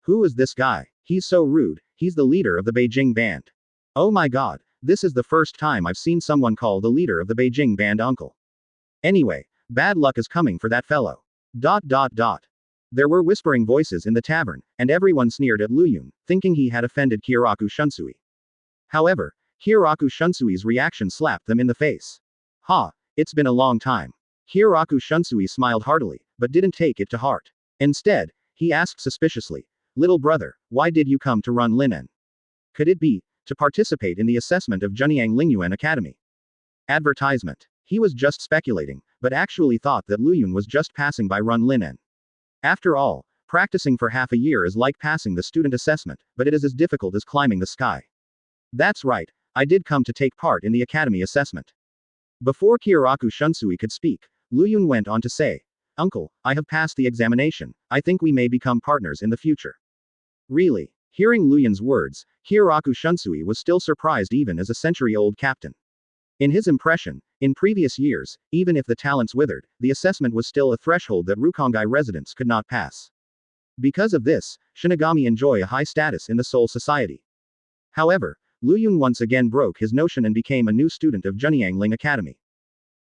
Who is this guy? He's so rude, he's the leader of the Beijing band. Oh my god, this is the first time I've seen someone call the leader of the Beijing band uncle. Anyway, bad luck is coming for that fellow. ... There were whispering voices in the tavern, and everyone sneered at Luyun, thinking he had offended Kyoraku Shunsui. However, Kyoraku Shunsui's reaction slapped them in the face. Ha, it's been a long time. Kyoraku Shunsui smiled heartily, but didn't take it to heart. Instead, he asked suspiciously, "Little brother, why did you come to run Linen? Could it be to participate in the assessment of Junyang Lingyuan Academy?" Advertisement. He was just speculating, but actually thought that Luyun was just passing by Run Linen. After all, practicing for half a year is like passing the student assessment, but it is as difficult as climbing the sky. That's right, I did come to take part in the academy assessment. Before Kyoraku Shunsui could speak, Luyun went on to say, "Uncle, I have passed the examination, I think we may become partners in the future." Really? Hearing Luyun's words, Kyoraku Shunsui was still surprised even as a century-old captain. In his impression, in previous years, even if the talents withered, the assessment was still a threshold that Rukongai residents could not pass. Because of this, Shinigami enjoy a high status in the Soul Society. However, Luyun once again broke his notion and became a new student of Junyang Ling Academy.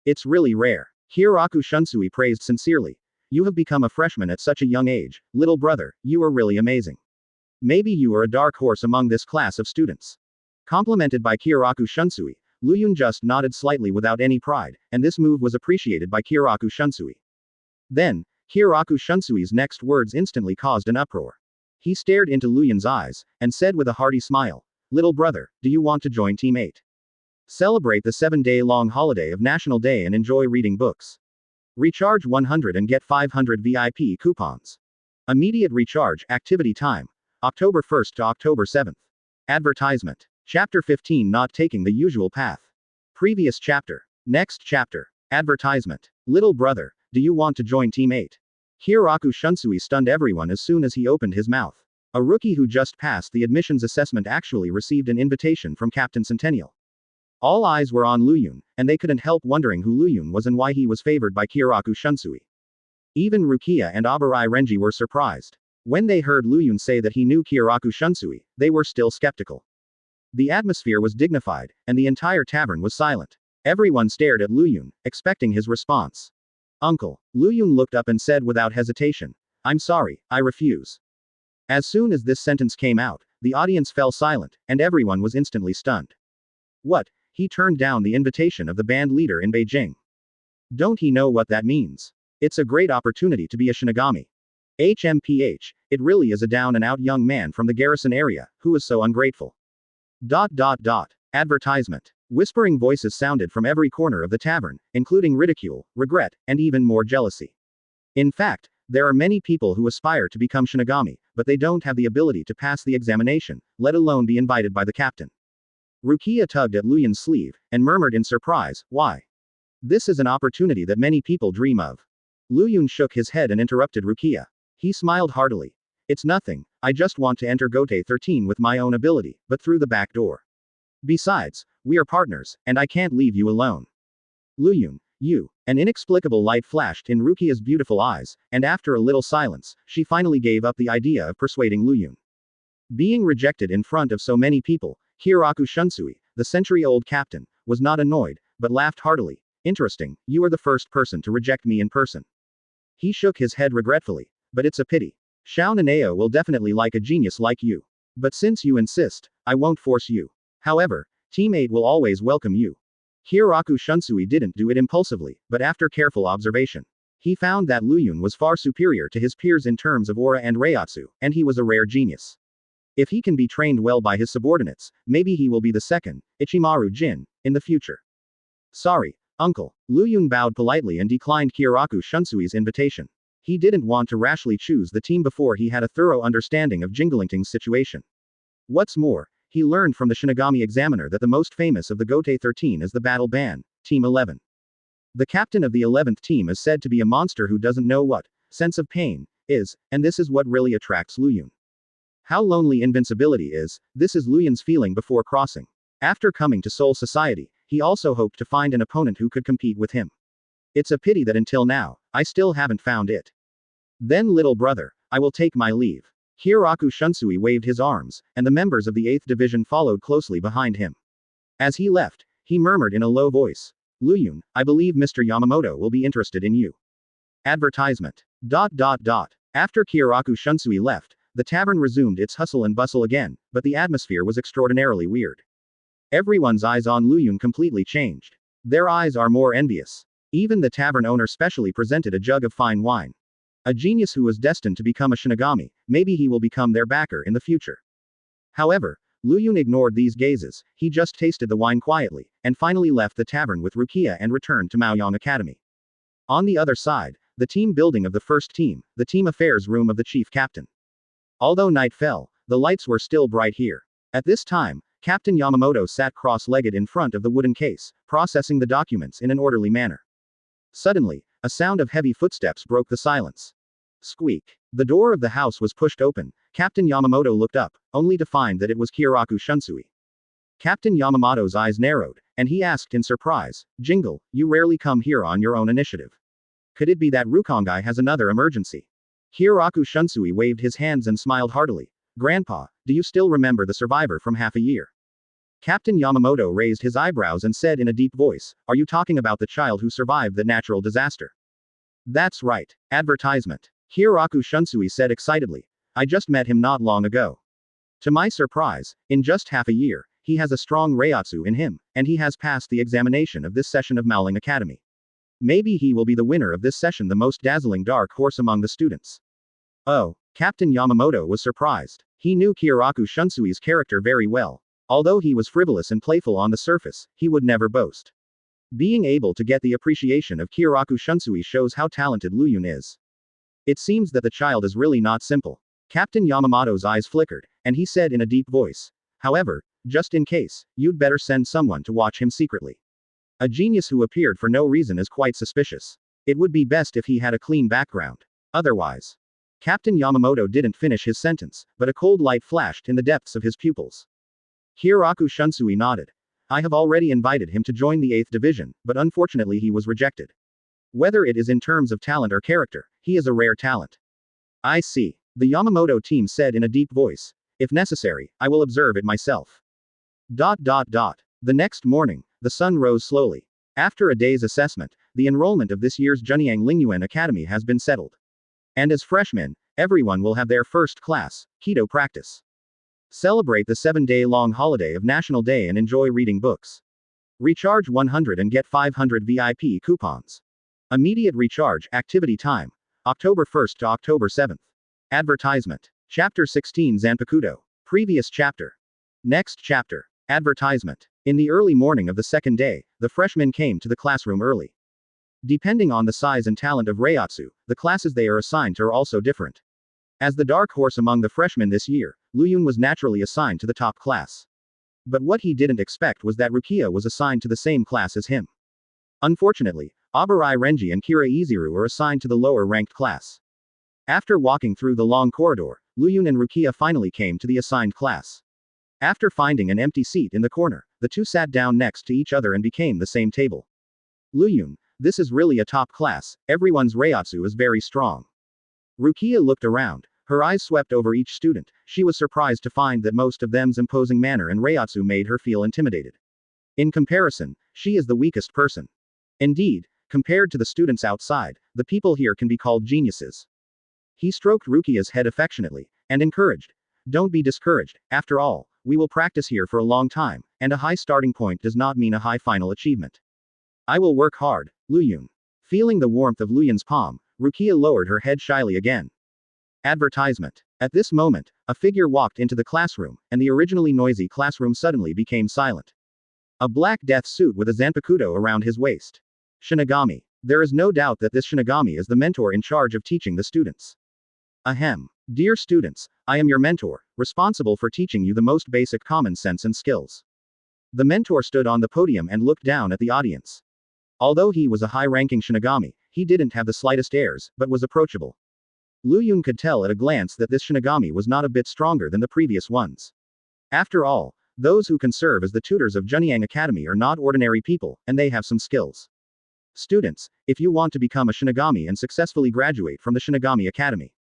It's really rare. Kyoraku Shunsui praised sincerely. You have become a freshman at such a young age, little brother, you are really amazing. Maybe you are a dark horse among this class of students. Complimented by Kyoraku Shunsui, Luyun just nodded slightly without any pride, and this move was appreciated by Kyoraku Shunsui. Then, Kyoraku Shunsui's next words instantly caused an uproar. He stared into Luyun's eyes, and said with a hearty smile, "Little brother, do you want to join Team 8? Celebrate the 7-day-long holiday of National Day and enjoy reading books. Recharge 100 and get 500 VIP coupons. Immediate recharge, activity time. October 1st to October 7th. Advertisement. Chapter 15 Not taking the usual path. Previous chapter. Next chapter. Advertisement. Little brother, do you want to join Team 8? Kyoraku Shunsui stunned everyone as soon as he opened his mouth. A rookie who just passed the admissions assessment actually received an invitation from Captain Centennial. All eyes were on Luyun, and they couldn't help wondering who Luyun was and why he was favored by Kyoraku Shunsui. Even Rukia and Abarai Renji were surprised. When they heard Luyun say that he knew Kyoraku Shunsui, they were still skeptical. The atmosphere was dignified, and the entire tavern was silent. Everyone stared at Luyun, expecting his response. Uncle. Luyun looked up and said without hesitation, "I'm sorry, I refuse." As soon as this sentence came out, the audience fell silent, and everyone was instantly stunned. What? He turned down the invitation of the band leader in Beijing. Don't he know what that means? It's a great opportunity to be a Shinigami. HMPH, it really is a down-and-out young man from the garrison area, who is so ungrateful. Advertisement. Whispering voices sounded from every corner of the tavern, including ridicule, regret, and even more jealousy. In fact, there are many people who aspire to become Shinigami, but they don't have the ability to pass the examination, let alone be invited by the captain. Rukia tugged at Luyun's sleeve, and murmured in surprise, "Why? This is an opportunity that many people dream of." Luyun shook his head and interrupted Rukia. He smiled heartily. "It's nothing, I just want to enter Gote 13 with my own ability, but through the back door. Besides, we are partners, and I can't leave you alone." "Luyun, you." An inexplicable light flashed in Rukia's beautiful eyes, and after a little silence, she finally gave up the idea of persuading Luyun. Being rejected in front of so many people, Kyoraku Shunsui, the century-old captain, was not annoyed, but laughed heartily. "Interesting, you are the first person to reject me in person." He shook his head regretfully. "But it's a pity. Shao Naneo will definitely like a genius like you. But since you insist, I won't force you. However, Team 8 will always welcome you." Kyoraku Shunsui didn't do it impulsively, but after careful observation. He found that Luyun was far superior to his peers in terms of aura and reiatsu, and he was a rare genius. If he can be trained well by his subordinates, maybe he will be the second, Ichimaru Jin, in the future. "Sorry, uncle." Luyun bowed politely and declined Kyoraku Shunsui's invitation. He didn't want to rashly choose the team before he had a thorough understanding of Jinglingting's situation. What's more, he learned from the Shinigami examiner that the most famous of the Gote 13 is the Battle Band, Team 11. The captain of the 11th team is said to be a monster who doesn't know what sense of pain is, and this is what really attracts Luyun. How lonely invincibility is, this is Luyun's feeling before crossing. After coming to Soul Society, he also hoped to find an opponent who could compete with him. It's a pity that until now, I still haven't found it. Then little brother, I will take my leave. Kyoraku Shunsui waved his arms, and the members of the 8th division followed closely behind him. As he left, he murmured in a low voice, "Luyun, I believe Mr. Yamamoto will be interested in you." Advertisement. After Kyoraku Shunsui left, the tavern resumed its hustle and bustle again, but the atmosphere was extraordinarily weird. Everyone's eyes on Luyun completely changed. Their eyes are more envious. Even the tavern owner specially presented a jug of fine wine. A genius who was destined to become a Shinigami, maybe he will become their backer in the future. However, Luyun ignored these gazes, he just tasted the wine quietly, and finally left the tavern with Rukia and returned to Maoyong Academy. On the other side, the team building of the first team, the team affairs room of the chief captain. Although night fell, the lights were still bright here. At this time, Captain Yamamoto sat cross-legged in front of the wooden case, processing the documents in an orderly manner. Suddenly, a sound of heavy footsteps broke the silence. Squeak. The door of the house was pushed open. Captain Yamamoto looked up, only to find that it was Kyoraku Shunsui. Captain Yamamoto's eyes narrowed, and he asked in surprise, "Jingle, you rarely come here on your own initiative. Could it be that Rukongai has another emergency?" Kyoraku Shunsui waved his hands and smiled heartily. "Grandpa, do you still remember the survivor from half a year?" Captain Yamamoto raised his eyebrows and said in a deep voice, "Are you talking about the child who survived the natural disaster?" "That's right." Advertisement. Kyoraku Shunsui said excitedly. "I just met him not long ago. To my surprise, in just half a year, he has a strong reiatsu in him, and he has passed the examination of this session of Maoling Academy. Maybe he will be the winner of this session, the most dazzling dark horse among the students." Oh, Captain Yamamoto was surprised. He knew Kyoraku Shunsui's character very well. Although he was frivolous and playful on the surface, he would never boast. Being able to get the appreciation of Kyoraku Shunsui shows how talented Luyun is. It seems that the child is really not simple. Captain Yamamoto's eyes flickered, and he said in a deep voice, "However, just in case, you'd better send someone to watch him secretly. A genius who appeared for no reason is quite suspicious. It would be best if he had a clean background. Otherwise." Captain Yamamoto didn't finish his sentence, but a cold light flashed in the depths of his pupils. Kyoraku Shunsui nodded. "I have already invited him to join the 8th division, but unfortunately he was rejected. Whether it is in terms of talent or character, he is a rare talent." "I see." The Yamamoto team said in a deep voice. "If necessary, I will observe it myself." The next morning, the sun rose slowly. After a day's assessment, the enrollment of this year's Junyang Lingyuan Academy has been settled. And as freshmen, everyone will have their first class, kido practice. Celebrate the 7-day-long holiday of National Day and enjoy reading books. Recharge 100 and get 500 VIP coupons. Immediate recharge, activity time. October 1st to October 7th. Advertisement. Chapter 16 Zanpakudo. Previous chapter. Next chapter. Advertisement. In the early morning of the second day, the freshmen came to the classroom early. Depending on the size and talent of Reiatsu, the classes they are assigned to are also different. As the dark horse among the freshmen this year, Luyun was naturally assigned to the top class. But what he didn't expect was that Rukia was assigned to the same class as him. Unfortunately, Abarai Renji and Kira Izuru are assigned to the lower-ranked class. After walking through the long corridor, Luyun and Rukia finally came to the assigned class. After finding an empty seat in the corner, the two sat down next to each other and became the same table. Luyun, this is really a top class, everyone's Reiatsu is very strong. Rukia looked around, her eyes swept over each student, she was surprised to find that most of them's imposing manner and Reiatsu made her feel intimidated. In comparison, she is the weakest person. Indeed, compared to the students outside, the people here can be called geniuses. He stroked Rukia's head affectionately, and encouraged. Don't be discouraged, after all, we will practice here for a long time, and a high starting point does not mean a high final achievement. I will work hard, Luyun. Feeling the warmth of Luyun's palm, Rukia lowered her head shyly again. Advertisement. At this moment, a figure walked into the classroom, and the originally noisy classroom suddenly became silent. A black death suit with a zanpakuto around his waist. Shinigami. There is no doubt that this Shinigami is the mentor in charge of teaching the students. Ahem. Dear students, I am your mentor, responsible for teaching you the most basic common sense and skills. The mentor stood on the podium and looked down at the audience. Although he was a high-ranking Shinigami, he didn't have the slightest airs, but was approachable. Luyun could tell at a glance that this Shinigami was not a bit stronger than the previous ones. After all, those who can serve as the tutors of Junyang Academy are not ordinary people, and they have some skills. Students, if you want to become a Shinigami and successfully graduate from the Shinigami Academy,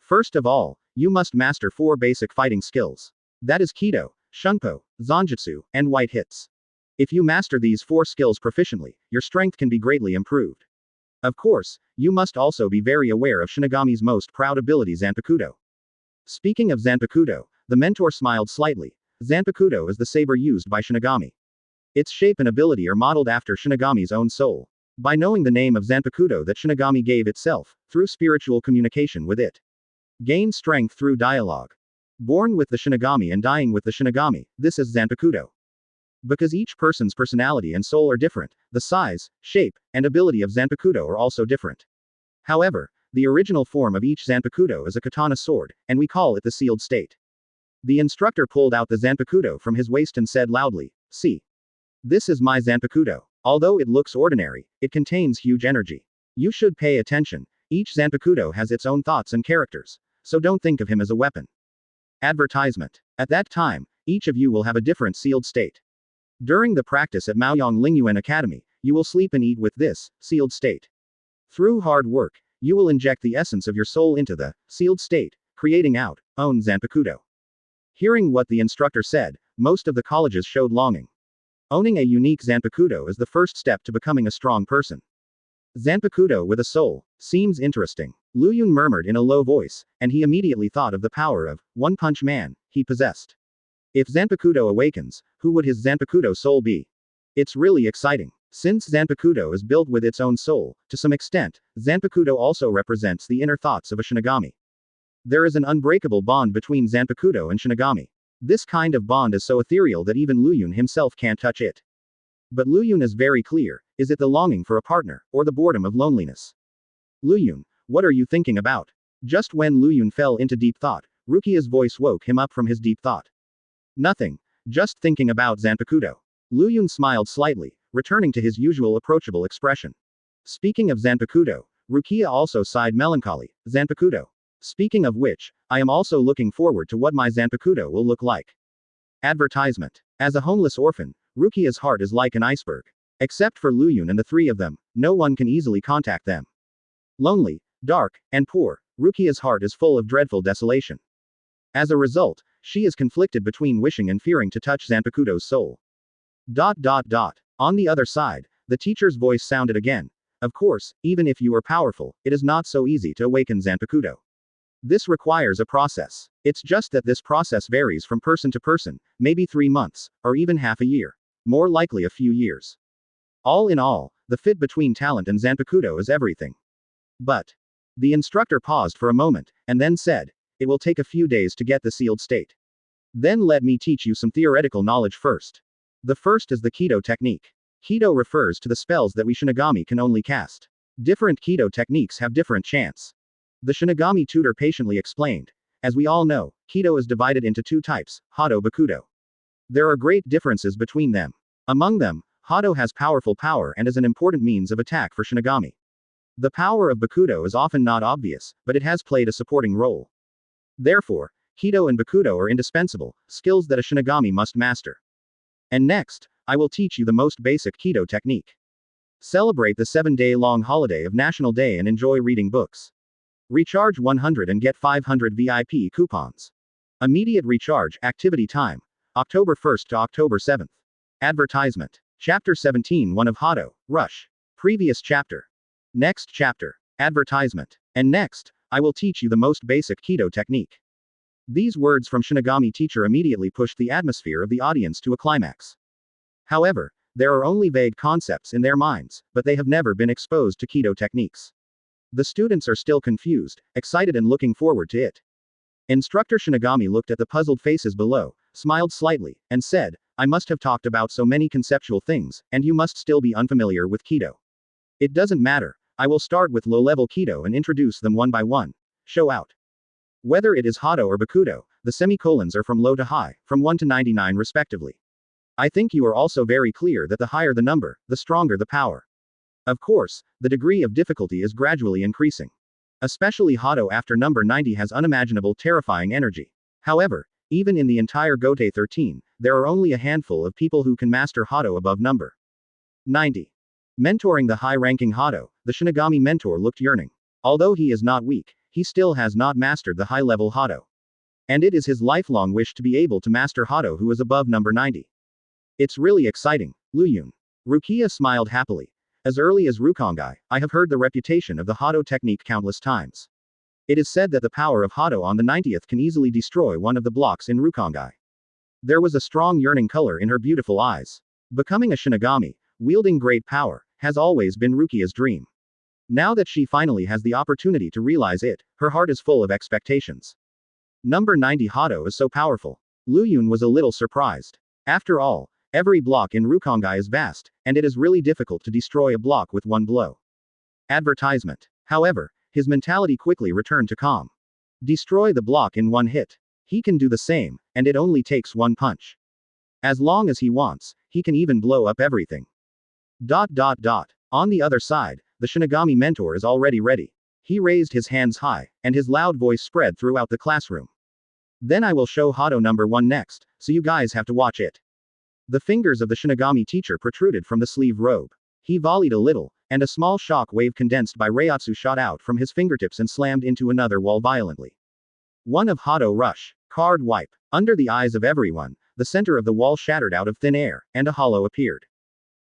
first of all, you must master 4 basic fighting skills. That is Kido, Shunpo, Zanjutsu, and White Hits. If you master these 4 skills proficiently, your strength can be greatly improved. Of course, you must also be very aware of Shinigami's most proud ability Zanpakuto. Speaking of Zanpakuto, the mentor smiled slightly. Zanpakuto is the saber used by Shinigami. Its shape and ability are modeled after Shinigami's own soul. By knowing the name of Zanpakuto that Shinigami gave itself, through spiritual communication with it. Gain strength through dialogue. Born with the Shinigami and dying with the Shinigami, this is Zanpakuto. Because each person's personality and soul are different, the size, shape, and ability of Zanpakuto are also different. However, the original form of each Zanpakuto is a katana sword, and we call it the sealed state. The instructor pulled out the Zanpakuto from his waist and said loudly, "See. This is my Zanpakuto. Although it looks ordinary, it contains huge energy. You should pay attention. Each Zanpakuto has its own thoughts and characters, so don't think of him as a weapon." Advertisement. At that time, each of you will have a different sealed state. During the practice at Maoyong Lingyuan Academy, you will sleep and eat with this sealed state. Through hard work, you will inject the essence of your soul into the sealed state, creating out own Zanpakuto. Hearing what the instructor said, most of the colleges showed longing. Owning a unique Zanpakuto is the first step to becoming a strong person. Zanpakuto with a soul seems interesting, Luyun murmured in a low voice, and he immediately thought of the power of One Punch Man he possessed. If Zanpakuto awakens, who would his Zanpakuto soul be? It's really exciting. Since Zanpakuto is built with its own soul, to some extent, Zanpakuto also represents the inner thoughts of a Shinigami. There is an unbreakable bond between Zanpakuto and Shinigami. This kind of bond is so ethereal that even Luyun himself can't touch it. But Luyun is very clear, is it the longing for a partner, or the boredom of loneliness? Luyun, what are you thinking about? Just when Luyun fell into deep thought, Rukia's voice woke him up from his deep thought. Nothing. Just thinking about Zanpakuto. Luyun smiled slightly, returning to his usual approachable expression. Speaking of Zanpakuto, Rukia also sighed melancholy. Zanpakuto. Speaking of which, I am also looking forward to what my Zanpakuto will look like. Advertisement. As a homeless orphan, Rukia's heart is like an iceberg. Except for Luyun and the 3 of them, no one can easily contact them. Lonely, dark, and poor, Rukia's heart is full of dreadful desolation. As a result, she is conflicted between wishing and fearing to touch Zanpakuto's soul. On the other side, the teacher's voice sounded again. Of course, even if you are powerful, it is not so easy to awaken Zanpakuto. This requires a process. It's just that this process varies from person to person, maybe 3 months, or even half a year. More likely a few years. All in all, the fit between talent and Zanpakuto is everything. But. The instructor paused for a moment, and then said, it will take a few days to get the sealed state. Then let me teach you some theoretical knowledge first. The first is the kido technique. Kido refers to the spells that we Shinigami can only cast. Different kido techniques have different chants. The Shinigami tutor patiently explained. As we all know, kido is divided into two types, Hado Bakudo. There are great differences between them. Among them, Hado has powerful power and is an important means of attack for Shinigami. The power of Bakudo is often not obvious, but it has played a supporting role. Therefore, kido and Bakudo are indispensable, skills that a Shinigami must master. And next, I will teach you the most basic kido technique. Celebrate the 7-day-long holiday of National Day and enjoy reading books. Recharge 100 and get 500 VIP coupons. Immediate recharge, activity time. October 1st to October 7th. Advertisement. Chapter 17 1 of Hado, Rush. Previous chapter. Next chapter. Advertisement. And next, I will teach you the most basic kido technique. These words from Shinigami teacher immediately pushed the atmosphere of the audience to a climax. However, there are only vague concepts in their minds, but they have never been exposed to kido techniques. The students are still confused, excited and looking forward to it. Instructor Shinigami looked at the puzzled faces below, smiled slightly, and said, I must have talked about so many conceptual things, and you must still be unfamiliar with kido. It doesn't matter, I will start with low-level kido and introduce them one by one. Show out. Whether it is Hado or Bakudo, the semicolons are from low to high, from 1 to 99 respectively. I think you are also very clear that the higher the number, the stronger the power. Of course, the degree of difficulty is gradually increasing. Especially Hado after number 90 has unimaginable terrifying energy. However, even in the entire Gote 13, there are only a handful of people who can master Hado above number 90. Mentoring the high-ranking Hado, the Shinigami mentor looked yearning. Although he is not weak, he still has not mastered the high-level Hado. And it is his lifelong wish to be able to master Hado who is above number 90. It's really exciting, Luyun. Rukia smiled happily. As early as Rukongai, I have heard the reputation of the Hado technique countless times. It is said that the power of Hado on the 90th can easily destroy one of the blocks in Rukongai. There was a strong yearning color in her beautiful eyes. Becoming a Shinigami, wielding great power, has always been Rukia's dream. Now that she finally has the opportunity to realize it, her heart is full of expectations. Number 90 Hado is so powerful. Luyun was a little surprised. After all, every block in Rukongai is vast, and it is really difficult to destroy a block with one blow. Advertisement. However, his mentality quickly returned to calm. Destroy the block in one hit. He can do the same, and it only takes one punch. As long as he wants, he can even blow up everything. On the other side, the Shinigami mentor is already ready. He raised his hands high, and his loud voice spread throughout the classroom. Then I will show Hado number 1 next, so you guys have to watch it. The fingers of the Shinigami teacher protruded from the sleeve robe. He volleyed a little, and a small shock wave condensed by Reiatsu shot out from his fingertips and slammed into another wall violently. One of Hado rush. Card wipe. Under the eyes of everyone, the center of the wall shattered out of thin air, and a hollow appeared.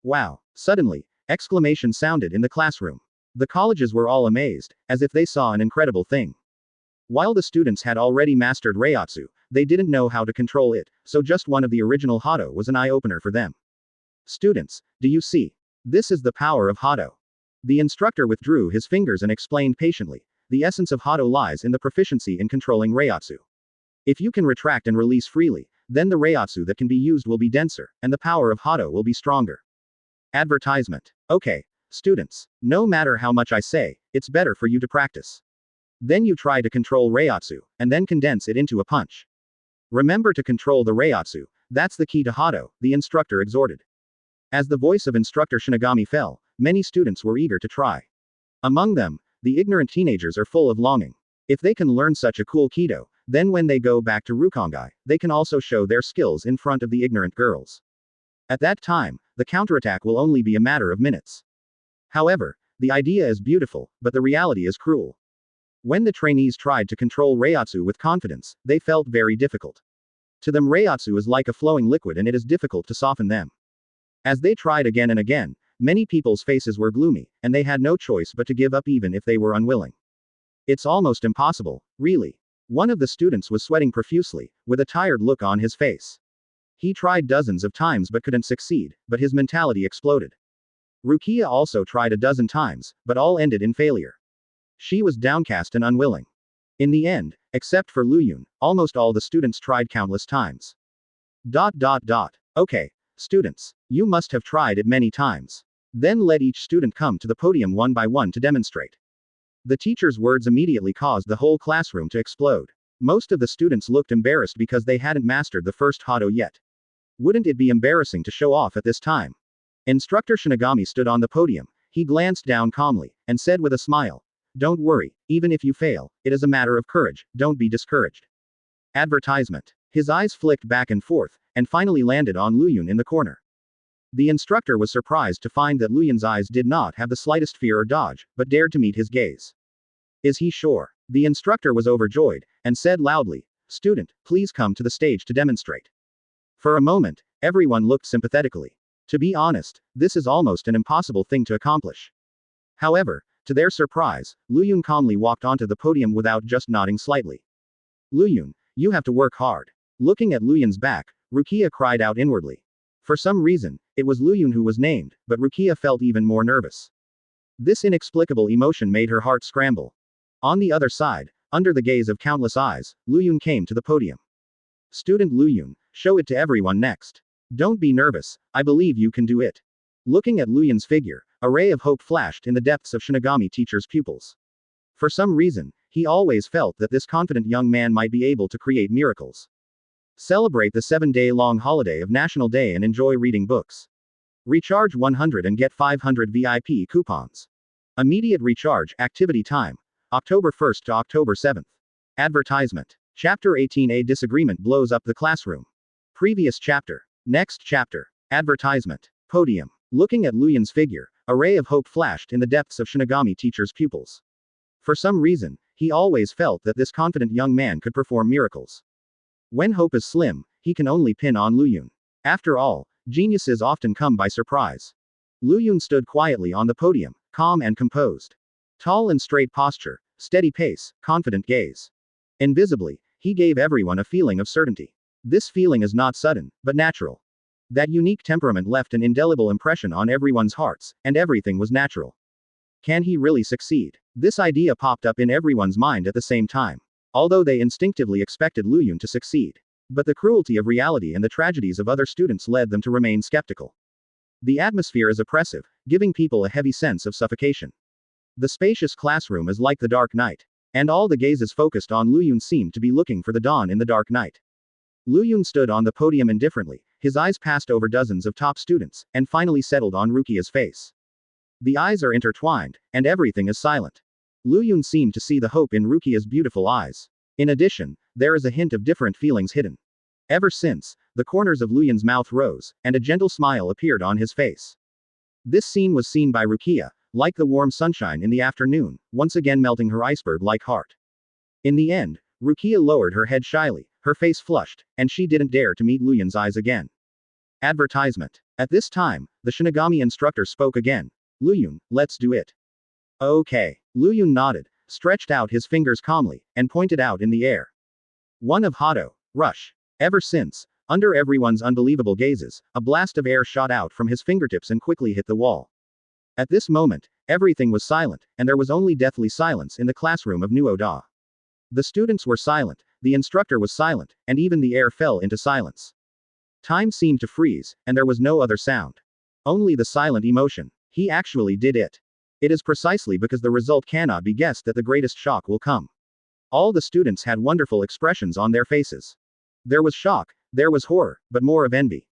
Wow. Suddenly, exclamation sounded in the classroom. The colleges were all amazed, as if they saw an incredible thing. While the students had already mastered Reiatsu, they didn't know how to control it, so just one of the original Hado was an eye-opener for them. Students, do you see? This is the power of Hado. The instructor withdrew his fingers and explained patiently, the essence of Hado lies in the proficiency in controlling Reiatsu. If you can retract and release freely, then the Reiatsu that can be used will be denser, and the power of Hado will be stronger. Advertisement. Okay, students, no matter how much I say, it's better for you to practice. Then you try to control Reiatsu, and then condense it into a punch. Remember to control the Reiatsu, that's the key to Hado, the instructor exhorted. As the voice of instructor Shinigami fell, many students were eager to try. Among them, the ignorant teenagers are full of longing. If they can learn such a cool kido, then when they go back to Rukongai, they can also show their skills in front of the ignorant girls. At that time, the counterattack will only be a matter of minutes. However, the idea is beautiful, but the reality is cruel. When the trainees tried to control Reiatsu with confidence, they felt very difficult. To them Reiatsu is like a flowing liquid and it is difficult to soften them. As they tried again and again, many people's faces were gloomy, and they had no choice but to give up even if they were unwilling. It's almost impossible, really. One of the students was sweating profusely, with a tired look on his face. He tried dozens of times but couldn't succeed, but his mentality exploded. Rukia also tried a dozen times, but all ended in failure. She was downcast and unwilling. In the end, except for Luyun, almost all the students tried countless times. Okay, Students, you must have tried it many times. Then let each student come to the podium one by one to demonstrate. The teacher's words immediately caused the whole classroom to explode. Most of the students looked embarrassed because they hadn't mastered the first Hado yet. Wouldn't it be embarrassing to show off at this time? Instructor Shinigami stood on the podium. He glanced down calmly, and said with a smile, "Don't worry, even if you fail, it is a matter of courage, don't be discouraged." Advertisement. His eyes flicked back and forth, and finally landed on Luyun in the corner. The instructor was surprised to find that Luyun's eyes did not have the slightest fear or dodge, but dared to meet his gaze. Is he sure? The instructor was overjoyed, and said loudly, "Student, please come to the stage to demonstrate." For a moment, everyone looked sympathetically. To be honest, this is almost an impossible thing to accomplish. However, to their surprise, Luyun calmly walked onto the podium without just nodding slightly. "Luyun, you have to work hard." Looking at Luyun's back, Rukia cried out inwardly. For some reason, it was Luyun who was named, but Rukia felt even more nervous. This inexplicable emotion made her heart scramble. On the other side, under the gaze of countless eyes, Luyun came to the podium. "Student Luyun, show it to everyone next. Don't be nervous, I believe you can do it." Looking at Luyun's figure, a ray of hope flashed in the depths of Shinigami teacher's pupils. For some reason, he always felt that this confident young man might be able to create miracles. Celebrate the 7-day-long holiday of National Day and enjoy reading books. Recharge 100 and get 500 VIP coupons. Immediate recharge, activity time. October 1st to October 7th. Advertisement. Chapter 18. A disagreement blows up the classroom. Previous chapter. Next chapter. Advertisement. Podium. Looking at Luyun's figure, a ray of hope flashed in the depths of Shinigami teacher's pupils. For some reason, he always felt that this confident young man could perform miracles. When hope is slim, he can only pin on Luyun. After all, geniuses often come by surprise. Luyun stood quietly on the podium, calm and composed. Tall and straight posture, steady pace, confident gaze. Invisibly, he gave everyone a feeling of certainty. This feeling is not sudden, but natural. That unique temperament left an indelible impression on everyone's hearts, and everything was natural. Can he really succeed? This idea popped up in everyone's mind at the same time. Although they instinctively expected Luyun to succeed. But the cruelty of reality and the tragedies of other students led them to remain skeptical. The atmosphere is oppressive, giving people a heavy sense of suffocation. The spacious classroom is like the dark night. And all the gazes focused on Luyun seemed to be looking for the dawn in the dark night. Luyun stood on the podium indifferently, his eyes passed over dozens of top students, and finally settled on Rukia's face. The eyes are intertwined, and everything is silent. Luyun seemed to see the hope in Rukia's beautiful eyes. In addition, there is a hint of different feelings hidden. Ever since, the corners of Luyun's mouth rose, and a gentle smile appeared on his face. This scene was seen by Rukia, like the warm sunshine in the afternoon, once again melting her iceberg-like heart. In the end, Rukia lowered her head shyly, her face flushed, and she didn't dare to meet Luyun's eyes again. Advertisement. At this time, the Shinigami instructor spoke again. "Luyun, let's do it." Okay. Luyun nodded, stretched out his fingers calmly, and pointed out in the air. One of Hado. Rush. Ever since, under everyone's unbelievable gazes, a blast of air shot out from his fingertips and quickly hit the wall. At this moment, everything was silent, and there was only deathly silence in the classroom of Nuoda. The students were silent, the instructor was silent, and even the air fell into silence. Time seemed to freeze, and there was no other sound. Only the silent emotion. He actually did it. It is precisely because the result cannot be guessed that the greatest shock will come. All the students had wonderful expressions on their faces. There was shock, there was horror, but more of envy.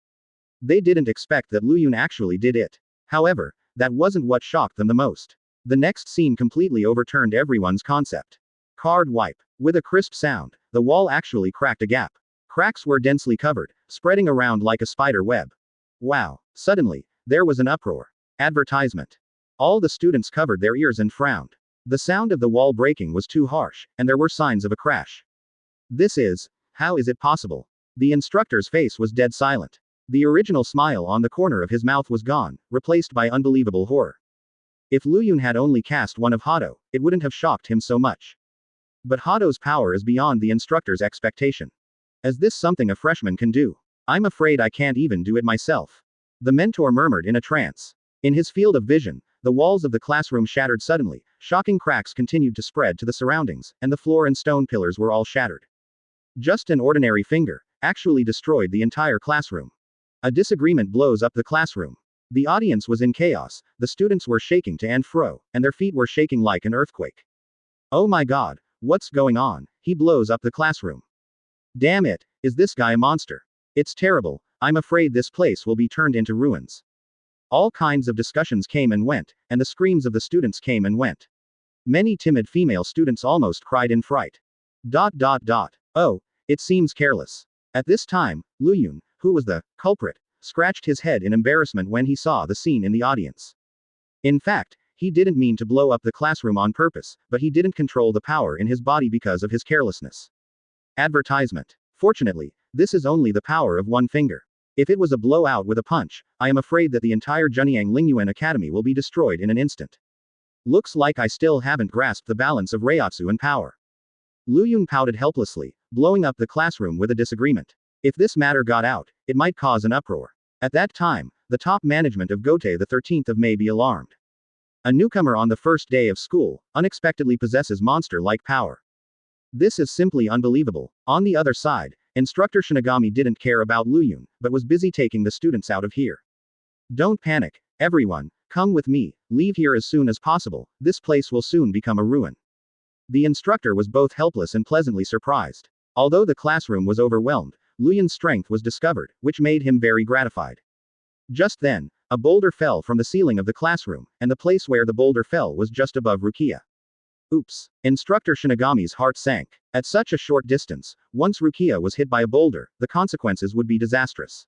They didn't expect that Luyun actually did it. However, that wasn't what shocked them the most. The next scene completely overturned everyone's concept. Card wipe. With a crisp sound, the wall actually cracked a gap. Cracks were densely covered, spreading around like a spider web. Wow. Suddenly, there was an uproar. Advertisement. All the students covered their ears and frowned. The sound of the wall breaking was too harsh, and there were signs of a crash. How is it possible? The instructor's face was dead silent. The original smile on the corner of his mouth was gone, replaced by unbelievable horror. If Luyun had only cast one of Hado, it wouldn't have shocked him so much. But Hado's power is beyond the instructor's expectation. Is this something a freshman can do? I'm afraid I can't even do it myself. The mentor murmured in a trance. In his field of vision, the walls of the classroom shattered suddenly, shocking cracks continued to spread to the surroundings, and the floor and stone pillars were all shattered. Just an ordinary finger, actually destroyed the entire classroom. A disagreement blows up the classroom. The audience was in chaos, the students were shaking to and fro, and their feet were shaking like an earthquake. Oh my god, what's going on? He blows up the classroom. Damn it, is this guy a monster? It's terrible, I'm afraid this place will be turned into ruins. All kinds of discussions came and went, and the screams of the students came and went. Many timid female students almost cried in fright. Oh, it seems careless. At this time, Luyun, who was the culprit, scratched his head in embarrassment when he saw the scene in the audience. In fact, he didn't mean to blow up the classroom on purpose, but he didn't control the power in his body because of his carelessness. Advertisement. Fortunately, this is only the power of one finger. If it was a blowout with a punch, I am afraid that the entire Junyang Lingyuan Academy will be destroyed in an instant. Looks like I still haven't grasped the balance of Reiatsu and power. Luyun pouted helplessly, blowing up the classroom with a disagreement. If this matter got out, it might cause an uproar. At that time, the top management of Gotei the 13th of May be alarmed. A newcomer on the first day of school, unexpectedly possesses monster-like power. This is simply unbelievable. On the other side, Instructor Shinigami didn't care about Luyun, but was busy taking the students out of here. Don't panic, everyone, come with me, leave here as soon as possible, this place will soon become a ruin. The instructor was both helpless and pleasantly surprised. Although the classroom was overwhelmed, Luyun's strength was discovered, which made him very gratified. Just then, a boulder fell from the ceiling of the classroom, and the place where the boulder fell was just above Rukia. Oops. Instructor Shinigami's heart sank. At such a short distance, once Rukia was hit by a boulder, the consequences would be disastrous.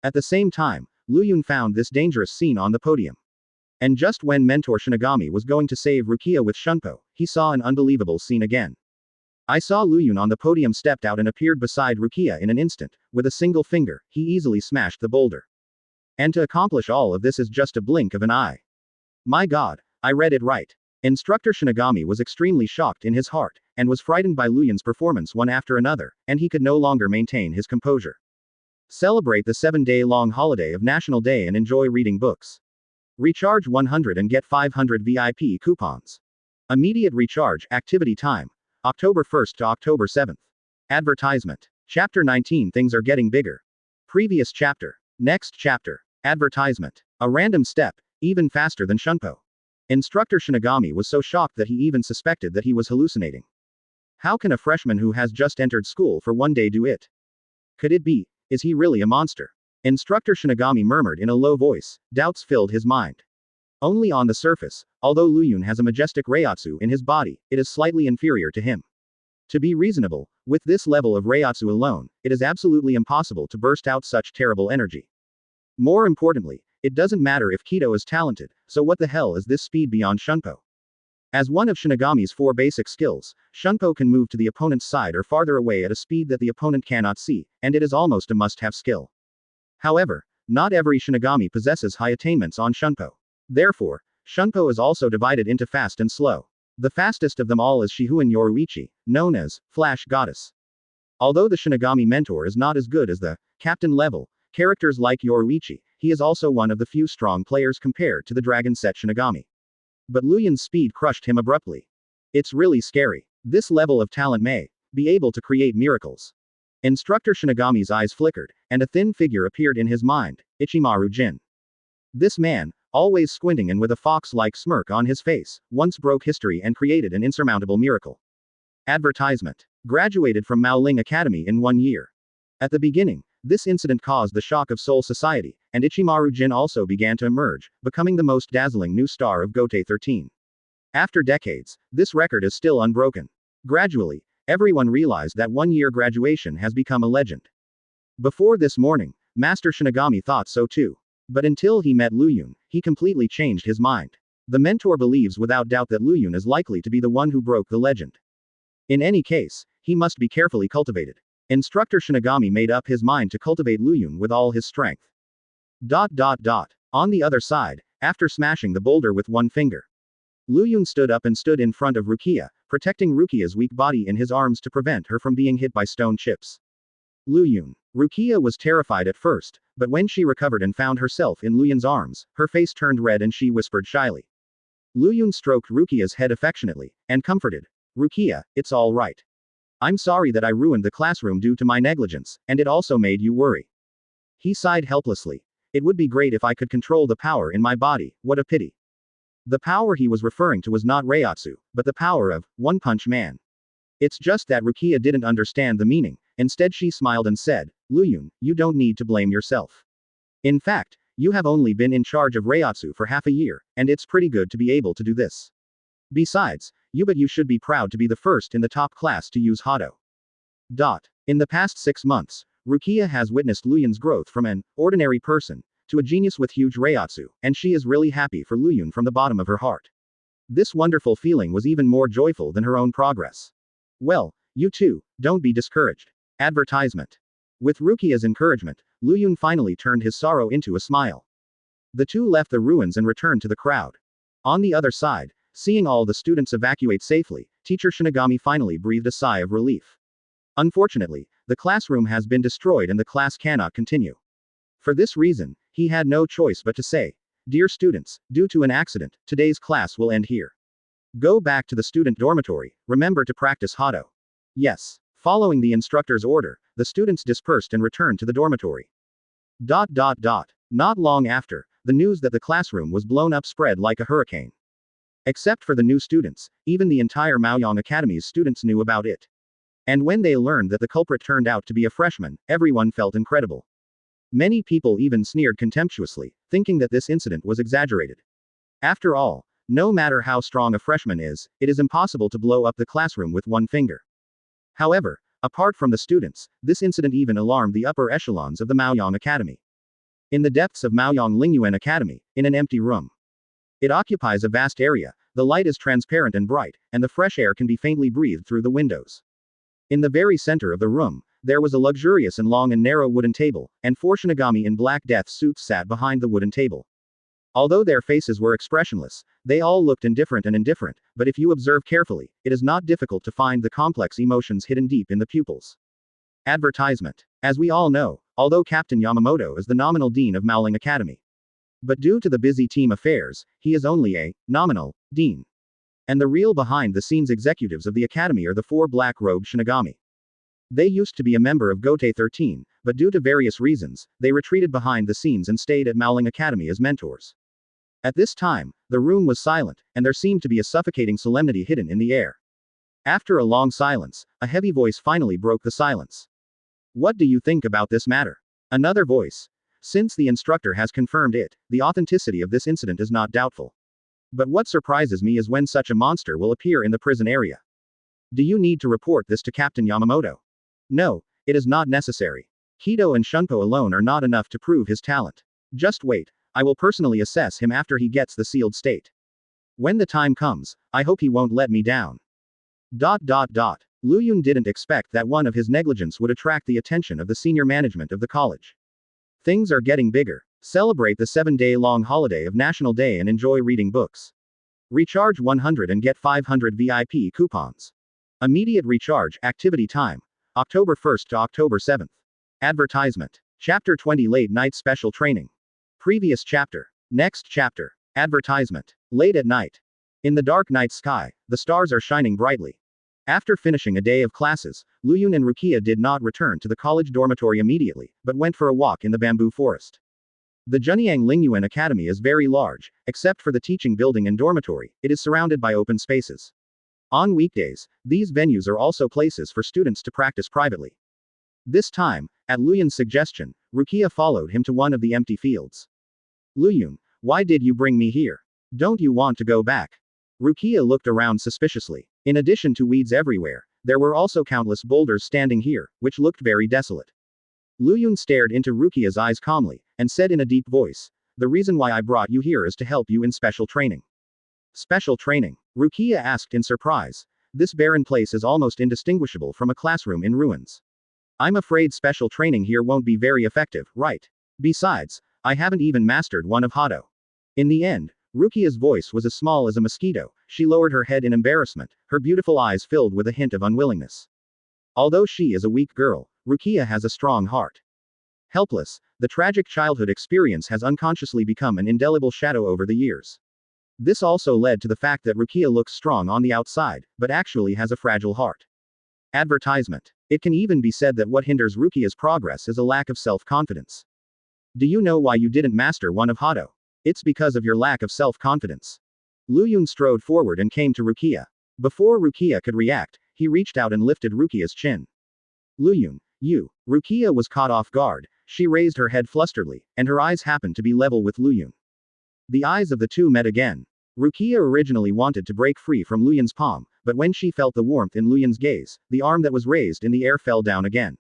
At the same time, Luyun found this dangerous scene on the podium. And just when Mentor Shinigami was going to save Rukia with Shunpo, he saw an unbelievable scene again. I saw Luyun on the podium stepped out and appeared beside Rukia in an instant. With a single finger, he easily smashed the boulder. And to accomplish all of this is just a blink of an eye. My god, I read it right. Instructor Shinigami was extremely shocked in his heart, and was frightened by Luyun's performance one after another, and he could no longer maintain his composure. Celebrate the 7-day-long holiday of National Day and enjoy reading books. Recharge 100 and get 500 VIP coupons. Immediate recharge, activity time. October 1st to October 7th. Advertisement. Chapter 19 Things are getting bigger. Previous chapter. Next chapter. Advertisement. A random step, even faster than Shunpo. Instructor Shinigami was so shocked that he even suspected that he was hallucinating. How can a freshman who has just entered school for one day do it? Could it be? Is he really a monster? Instructor Shinigami murmured in a low voice. Doubts filled his mind. Only on the surface, although Luyun has a majestic Reiatsu in his body, it is slightly inferior to him. To be reasonable, with this level of Reiatsu alone, it is absolutely impossible to burst out such terrible energy. More importantly, it doesn't matter if Kido is talented, so what the hell is this speed beyond Shunpo? As one of Shinigami's 4 basic skills, Shunpo can move to the opponent's side or farther away at a speed that the opponent cannot see, and it is almost a must-have skill. However, not every Shinigami possesses high attainments on Shunpo. Therefore, Shunpo is also divided into fast and slow. The fastest of them all is Shihuan Yoruichi, known as Flash Goddess. Although the Shinigami mentor is not as good as the captain level characters like Yoruichi, he is also one of the few strong players compared to the Dragon Set Shinigami. But Luyun's speed crushed him abruptly. It's really scary. This level of talent may be able to create miracles. Instructor Shinigami's eyes flickered, and a thin figure appeared in his mind, Ichimaru Jin. This man, always squinting and with a fox-like smirk on his face, once broke history and created an insurmountable miracle. Advertisement. Graduated from Maoling Academy in 1 year. At the beginning, this incident caused the shock of Seoul society, and Ichimaru Jin also began to emerge, becoming the most dazzling new star of Gotei 13. After decades, this record is still unbroken. Gradually, everyone realized that 1-year graduation has become a legend. Before this morning, Master Shinigami thought so too. But until he met Luyun, he completely changed his mind. The mentor believes without doubt that Luyun is likely to be the one who broke the legend. In any case, he must be carefully cultivated. Instructor Shinigami made up his mind to cultivate Luyun with all his strength. On the other side, after smashing the boulder with one finger, Luyun stood up and stood in front of Rukia, protecting Rukia's weak body in his arms to prevent her from being hit by stone chips. Luyun. Rukia was terrified at first, but when she recovered and found herself in Luyun's arms, her face turned red and she whispered shyly. Luyun stroked Rukia's head affectionately, and comforted. Rukia, it's all right. I'm sorry that I ruined the classroom due to my negligence, and it also made you worry. He sighed helplessly. It would be great if I could control the power in my body, what a pity. The power he was referring to was not Reiatsu, but the power of One Punch Man. It's just that Rukia didn't understand the meaning. Instead she smiled and said, Luyun, you don't need to blame yourself. In fact, you have only been in charge of Reiatsu for half a year, and it's pretty good to be able to do this. Besides, you should be proud to be the first in the top class to use Hado. In the past 6 months, Rukia has witnessed Luyun's growth from an ordinary person to a genius with huge Reiatsu, and she is really happy for Luyun from the bottom of her heart. This wonderful feeling was even more joyful than her own progress. Well, you too, don't be discouraged. Advertisement. With Rukia's encouragement, Luyun finally turned his sorrow into a smile. The two left the ruins and returned to the crowd. On the other side, seeing all the students evacuate safely, teacher Shinigami finally breathed a sigh of relief. Unfortunately, the classroom has been destroyed and the class cannot continue. For this reason, he had no choice but to say, Dear students, due to an accident, today's class will end here. Go back to the student dormitory, remember to practice Hado. Yes. Following the instructor's order, the students dispersed and returned to the dormitory. Not long after, the news that the classroom was blown up spread like a hurricane. Except for the new students, even the entire Maoyong Academy's students knew about it. And when they learned that the culprit turned out to be a freshman, everyone felt incredible. Many people even sneered contemptuously, thinking that this incident was exaggerated. After all, no matter how strong a freshman is, it is impossible to blow up the classroom with one finger. However, apart from the students, this incident even alarmed the upper echelons of the Maoyong Academy. In the depths of Maoyong Lingyuan Academy, in an empty room. It occupies a vast area, the light is transparent and bright, and the fresh air can be faintly breathed through the windows. In the very center of the room, there was a luxurious and long and narrow wooden table, and 4 Shinigami in black death suits sat behind the wooden table. Although their faces were expressionless, they all looked indifferent, but if you observe carefully, it is not difficult to find the complex emotions hidden deep in the pupils. Advertisement. As we all know, although Captain Yamamoto is the nominal dean of Maoling Academy. But due to the busy team affairs, he is only a nominal dean. And the real behind-the-scenes executives of the academy are the 4 black-robed Shinigami. They used to be a member of Gote 13, but due to various reasons, they retreated behind the scenes and stayed at Maoling Academy as mentors. At this time, the room was silent, and there seemed to be a suffocating solemnity hidden in the air. After a long silence, a heavy voice finally broke the silence. What do you think about this matter? Another voice. Since the instructor has confirmed it, the authenticity of this incident is not doubtful. But what surprises me is when such a monster will appear in the prison area. Do you need to report this to Captain Yamamoto? No, it is not necessary. Kido and Shunpo alone are not enough to prove his talent. Just wait, I will personally assess him after he gets the sealed state. When the time comes, I hope he won't let me down. Luyun didn't expect that one of his negligence would attract the attention of the senior management of the college. Things are getting bigger. Celebrate the 7-day-long holiday of National Day and enjoy reading books. Recharge 100 and get 500 VIP coupons. Immediate recharge, activity time. October 1st to October 7th. Advertisement. Chapter 20 Late Night Special Training. Previous chapter. Next chapter. Advertisement. Late at night. In the dark night sky, the stars are shining brightly. After finishing a day of classes, Luyun and Rukia did not return to the college dormitory immediately, but went for a walk in the bamboo forest. The Junyang Lingyuan Academy is very large, except for the teaching building and dormitory, it is surrounded by open spaces. On weekdays, these venues are also places for students to practice privately. This time, at Luyun's suggestion, Rukia followed him to one of the empty fields. Luyun, why did you bring me here? Don't you want to go back? Rukia looked around suspiciously. In addition to weeds everywhere, there were also countless boulders standing here, which looked very desolate. Luyun stared into Rukia's eyes calmly, and said in a deep voice, the reason why I brought you here is to help you in special training. Special training? Rukia asked in surprise. This barren place is almost indistinguishable from a classroom in ruins. I'm afraid special training here won't be very effective, right? Besides, I haven't even mastered one of Hado. In the end, Rukia's voice was as small as a mosquito, she lowered her head in embarrassment, her beautiful eyes filled with a hint of unwillingness. Although she is a weak girl, Rukia has a strong heart. Helpless, the tragic childhood experience has unconsciously become an indelible shadow over the years. This also led to the fact that Rukia looks strong on the outside, but actually has a fragile heart. Advertisement. It can even be said that what hinders Rukia's progress is a lack of self-confidence. Do you know why you didn't master one of Hado? It's because of your lack of self-confidence. Lu Yun strode forward and came to Rukia. Before Rukia could react, he reached out and lifted Rukia's chin. Lu Yun, you. Rukia was caught off guard. She raised her head flusteredly, and her eyes happened to be level with Lu Yun. The eyes of the two met again. Rukia originally wanted to break free from Lu Yun's palm, but when she felt the warmth in Lu Yun's gaze, the arm that was raised in the air fell down again.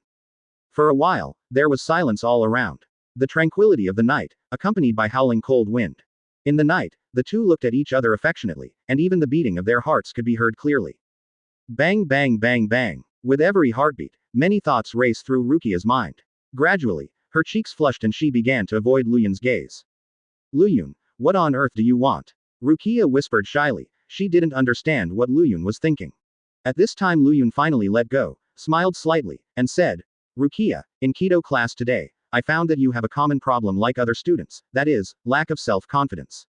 For a while, there was silence all around. The tranquility of the night, accompanied by howling cold wind. In the night, the two looked at each other affectionately, and even the beating of their hearts could be heard clearly. Bang bang bang bang. With every heartbeat, many thoughts raced through Rukia's mind. Gradually, her cheeks flushed and she began to avoid Lu Yun's gaze. Lu Yun, what on earth do you want? Rukia whispered shyly. She didn't understand what Lu Yun was thinking. At this time Lu Yun finally let go, smiled slightly, and said, Rukia, in Kido class today, I found that you have a common problem like other students, that is, lack of self-confidence.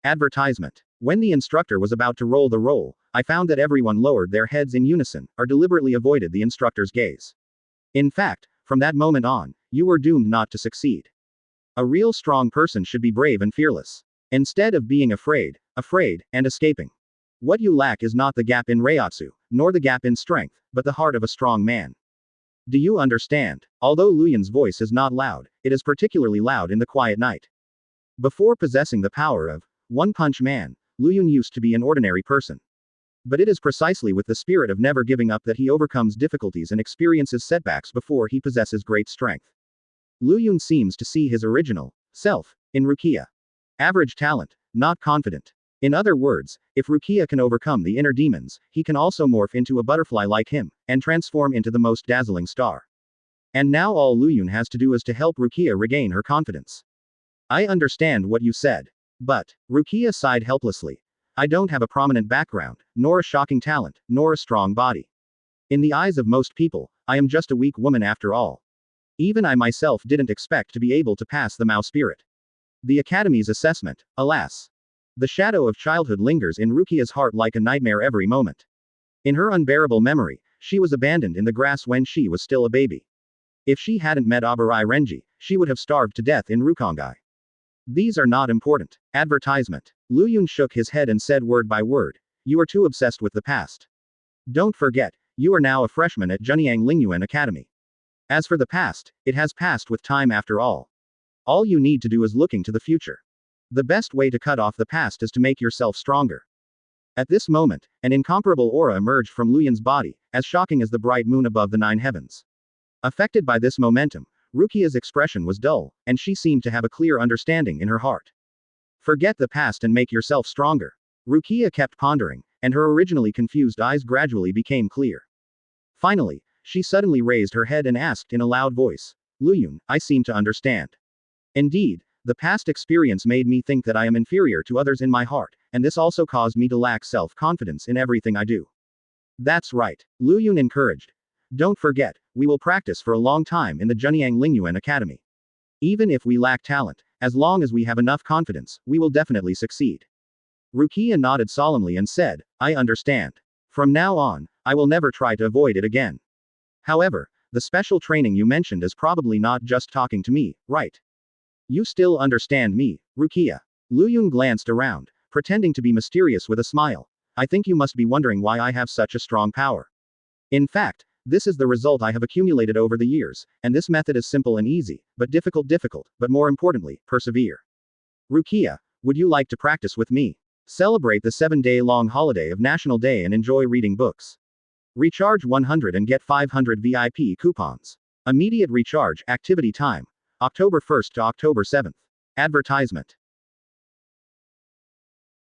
Advertisement. When the instructor was about to roll the roll, I found that everyone lowered their heads in unison, or deliberately avoided the instructor's gaze. In fact, from that moment on, you were doomed not to succeed. A real strong person should be brave and fearless. Instead of being afraid, and escaping. What you lack is not the gap in Reiatsu, nor the gap in strength, but the heart of a strong man. Do you understand? Although Lu Yun's voice is not loud, it is particularly loud in the quiet night. Before possessing the power of One Punch Man, Lu Yun used to be an ordinary person. But it is precisely with the spirit of never giving up that he overcomes difficulties and experiences setbacks before he possesses great strength. Lu Yun seems to see his original self in Rukia. Average talent, not confident. In other words, if Rukia can overcome the inner demons, he can also morph into a butterfly like him, and transform into the most dazzling star. And now all Lu Yun has to do is to help Rukia regain her confidence. I understand what you said. But, Rukia sighed helplessly. I don't have a prominent background, nor a shocking talent, nor a strong body. In the eyes of most people, I am just a weak woman after all. Even I myself didn't expect to be able to pass the Mao spirit. The Academy's assessment, alas. The shadow of childhood lingers in Rukia's heart like a nightmare every moment. In her unbearable memory, she was abandoned in the grass when she was still a baby. If she hadn't met Abarai Renji, she would have starved to death in Rukongai. These are not important. Advertisement. Lu Yun shook his head and said word by word, you are too obsessed with the past. Don't forget, you are now a freshman at Junyang Lingyuan Academy. As for the past, it has passed with time after all. All you need to do is looking to the future. The best way to cut off the past is to make yourself stronger. At this moment, an incomparable aura emerged from Lu Yun's body, as shocking as the bright moon above the 9 heavens. Affected by this momentum, Rukia's expression was dull, and she seemed to have a clear understanding in her heart. Forget the past and make yourself stronger. Rukia kept pondering, and her originally confused eyes gradually became clear. Finally, she suddenly raised her head and asked in a loud voice, Lu Yun, I seem to understand. Indeed, the past experience made me think that I am inferior to others in my heart, and this also caused me to lack self-confidence in everything I do. That's right, Lu Yun encouraged. Don't forget, we will practice for a long time in the Junyang Lingyuan Academy. Even if we lack talent, as long as we have enough confidence, we will definitely succeed. Rukia nodded solemnly and said, I understand. From now on, I will never try to avoid it again. However, the special training you mentioned is probably not just talking to me, right? You still understand me, Rukia. Lu Yun glanced around, pretending to be mysterious with a smile. I think you must be wondering why I have such a strong power. In fact, this is the result I have accumulated over the years, and this method is simple and easy, but difficult, but more importantly, persevere. Rukia, would you like to practice with me? Celebrate the 7-day-long holiday of National Day and enjoy reading books. Recharge 100 and get 500 VIP coupons. Immediate recharge, activity time. October 1st to October 7th. Advertisement.